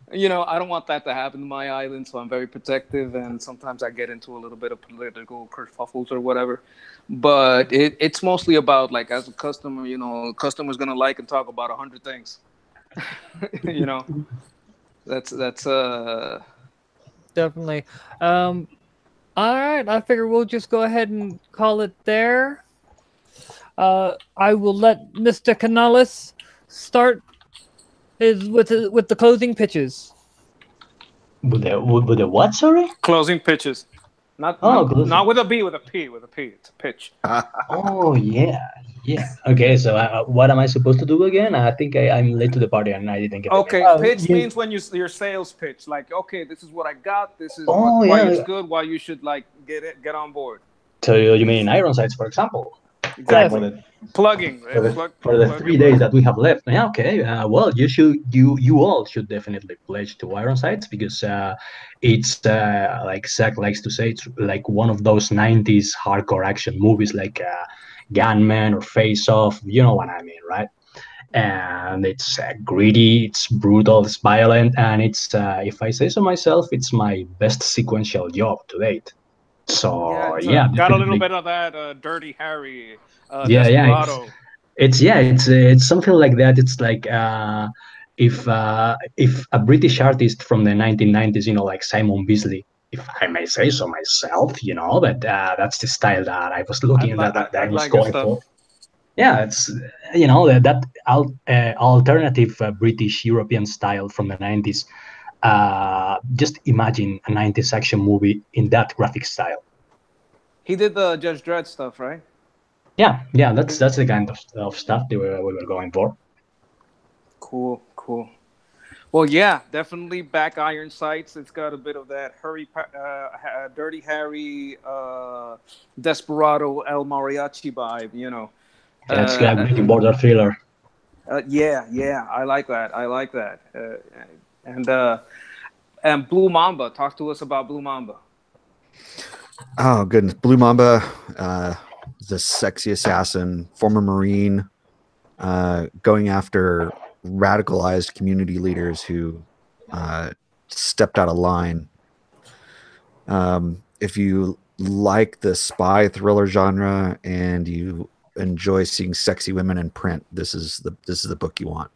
I don't want that to happen to my island, so I'm very protective, and sometimes I get into a little bit of political kerfuffles or whatever. But it's mostly about, like, as a customer, customer's gonna like and talk about 100 things. That's
definitely. All right, I figure we'll just go ahead and call it there. I will let Mr. Canales start with the closing pitches.
With the what? Sorry.
Closing pitches. Not with a B, with a P. It's a pitch.
Oh yeah. Okay, so what am I supposed to do again? I think I'm late to the party and I didn't get.
Okay, pitch means when your sales pitch, like, okay, this is what I got. This is why it's good. Why you should get on board.
So you mean Ironsights, for example?
Exactly. Plugging
for the 3 days that we have left. Yeah, okay. Well, you all should definitely pledge to Ironsights, because it's like Zach likes to say, it's like one of those 90s hardcore action movies, like Gunman or Face Off. You know what I mean, right? And it's gritty, it's brutal, it's violent, and it's if I say so myself, it's my best sequential job to date. So yeah,
got a little bit of that Dirty Harry.
It's something like that. It's like if a British artist from the 1990s, like Simon Beasley, if I may say so myself, but that's the style that I was looking at, that I was going for. Yeah, it's that alternative British European style from the 90s. Just imagine a 90s action movie in that graphic style.
He did the Judge Dredd stuff, right?
Yeah, that's the kind of stuff we were going for.
Cool. Well, yeah, definitely back Iron Sights. It's got a bit of that Dirty Harry, Desperado El Mariachi vibe, you know.
It's like border thriller.
Yeah, I like that. And Blue Mamba. Talk to us about Blue Mamba.
Oh goodness, Blue Mamba, the sexy assassin, former Marine, going after radicalized community leaders who stepped out of line. If you like the spy thriller genre and you enjoy seeing sexy women in print, this is the book you want.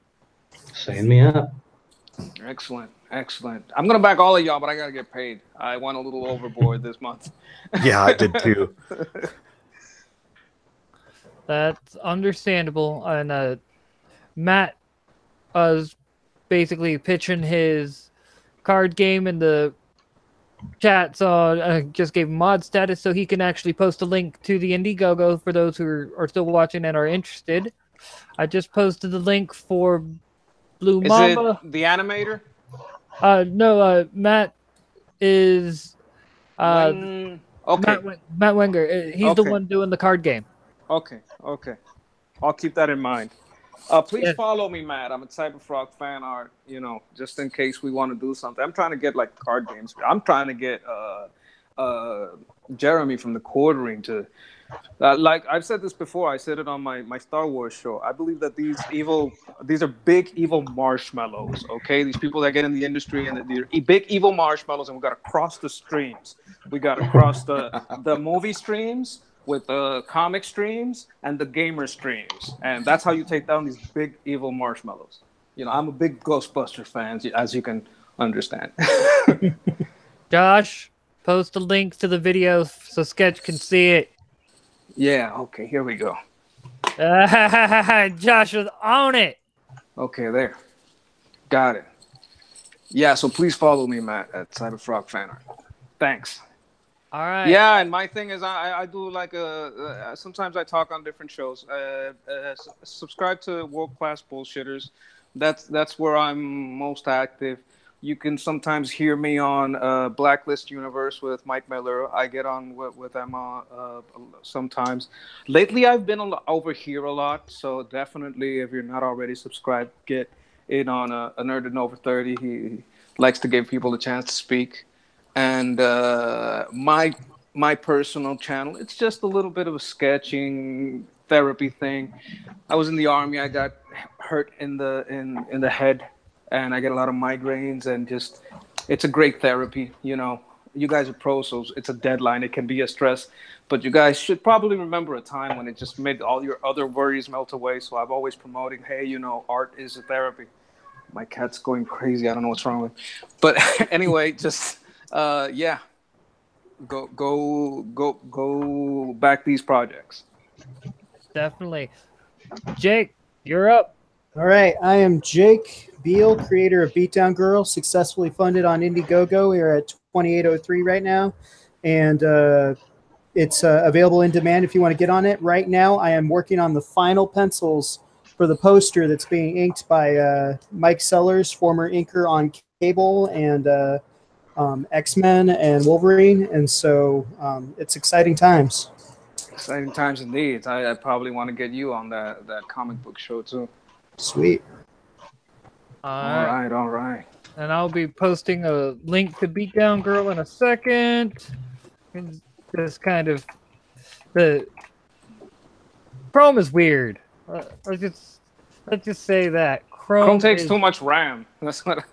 Sign me up.
Excellent. I'm gonna back all of y'all, but I gotta get paid. I went a little overboard this month.
Yeah, I did too.
That's understandable. And Matt was basically pitching his card game in the chat, so I just gave him mod status so he can actually post a link to the Indiegogo for those who are still watching and are interested. I just posted the link for Blue Mamba.
Is it the animator?
No, Matt is
okay.
Matt Wenger. He's the one doing the card game.
Okay. I'll keep that in mind. Please follow me, Matt. I'm a Cyberfrog fan art, you know, just in case we want to do something. I'm trying to get like card games. I'm trying to get Jeremy from the Quartering to like I've said this before. I said it on my Star Wars show. I believe that these are big evil marshmallows. Okay, these people that get in the industry and they're big evil marshmallows, and we got to cross the streams. We got to cross the movie streams with the comic streams and the gamer streams, and that's how you take down these big evil marshmallows. You know, I'm a big Ghostbuster fan, as you can understand.
Josh, post a link to the video so Sketch can see it.
Yeah, okay, here we go.
Josh was on it.
Okay, there. Got it. Yeah, so please follow me, Matt, at Cyberfrog Fan Art. Thanks.
All right.
Yeah, and my thing is I do like sometimes I talk on different shows. Subscribe to World Class Bullshitters. That's where I'm most active. You can sometimes hear me on Blacklist Universe with Mike Miller. I get on with Emma sometimes. Lately, I've been over here a lot, so definitely, if you're not already subscribed, get in on a Nerd and Over 30. He likes to give people a chance to speak. And my personal channel, it's just a little bit of a sketching therapy thing. I was in the Army. I got hurt in the head. And I get a lot of migraines, and just, it's a great therapy. You know, you guys are pros, so it's a deadline. It can be a stress, but you guys should probably remember a time when it just made all your other worries melt away. So I've always promoting, hey, you know, art is a therapy. My cat's going crazy. I don't know what's wrong with. But anyway, just yeah, go back these projects.
Definitely, Jake, you're up.
All right, I am Jake Beal, creator of Beatdown Girl, successfully funded on Indiegogo. We are at 2803 right now, and it's available in demand if you want to get on it. Right now, I am working on the final pencils for the poster that's being inked by Mike Sellers, former inker on Cable and X-Men and Wolverine, and so it's exciting times.
Exciting times indeed. I probably want to get you on that comic book show too.
Sweet.
All right.
And I'll be posting a link to Beatdown Girl in a second. It's just kind of the Chrome is weird. Let's just say that
Chrome takes too much RAM. That's what.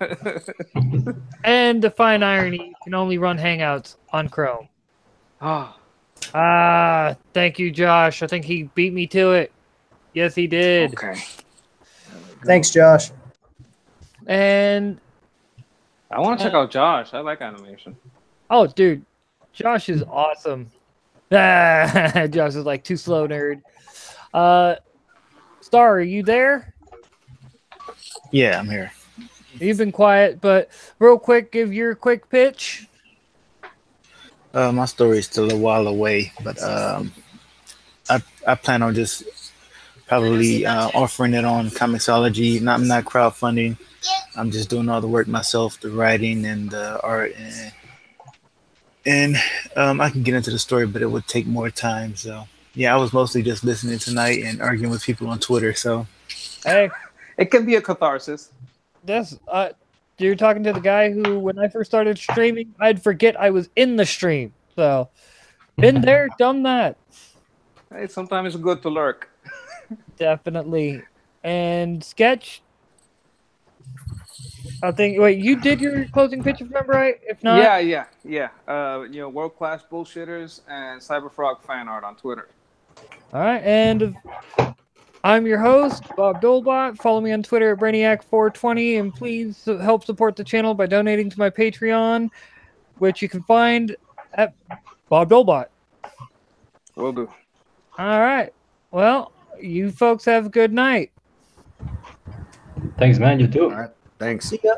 And to find irony, you can only run Hangouts on Chrome. Thank you, Josh. I think he beat me to it. Yes, he did.
Okay.
Thanks, Josh.
And
I want to check out Josh. I like animation.
Oh, dude, Josh is awesome. Josh is like too slow, nerd. Star, are you there?
Yeah, I'm here.
You've been quiet, but real quick, give your quick pitch.
My story is still a while away, but I plan on just probably offering it on Comixology. I'm not crowdfunding. I'm just doing all the work myself, the writing and the art, and I can get into the story, but it would take more time. So yeah, I was mostly just listening tonight and arguing with people on Twitter. So
Hey,
It can be a catharsis.
this you're talking to the guy who, when I first started streaming, I'd forget I was in the stream. So, been there, done that.
Hey, sometimes it's good to lurk.
Definitely. And Sketch, I think. Wait, you did your closing pitch, if I remember right? If not,
Yeah. World class bullshitters and Cyberfrog fan art on Twitter.
all right. And I'm your host, Bob Dolebot. Follow me on Twitter at Brainiac420, and please help support the channel by donating to my Patreon, which you can find at Bob Dolebot.
Will do.
All right. Well, you folks have a good night.
Thanks, man. You too.
All right. Thanks.
See ya.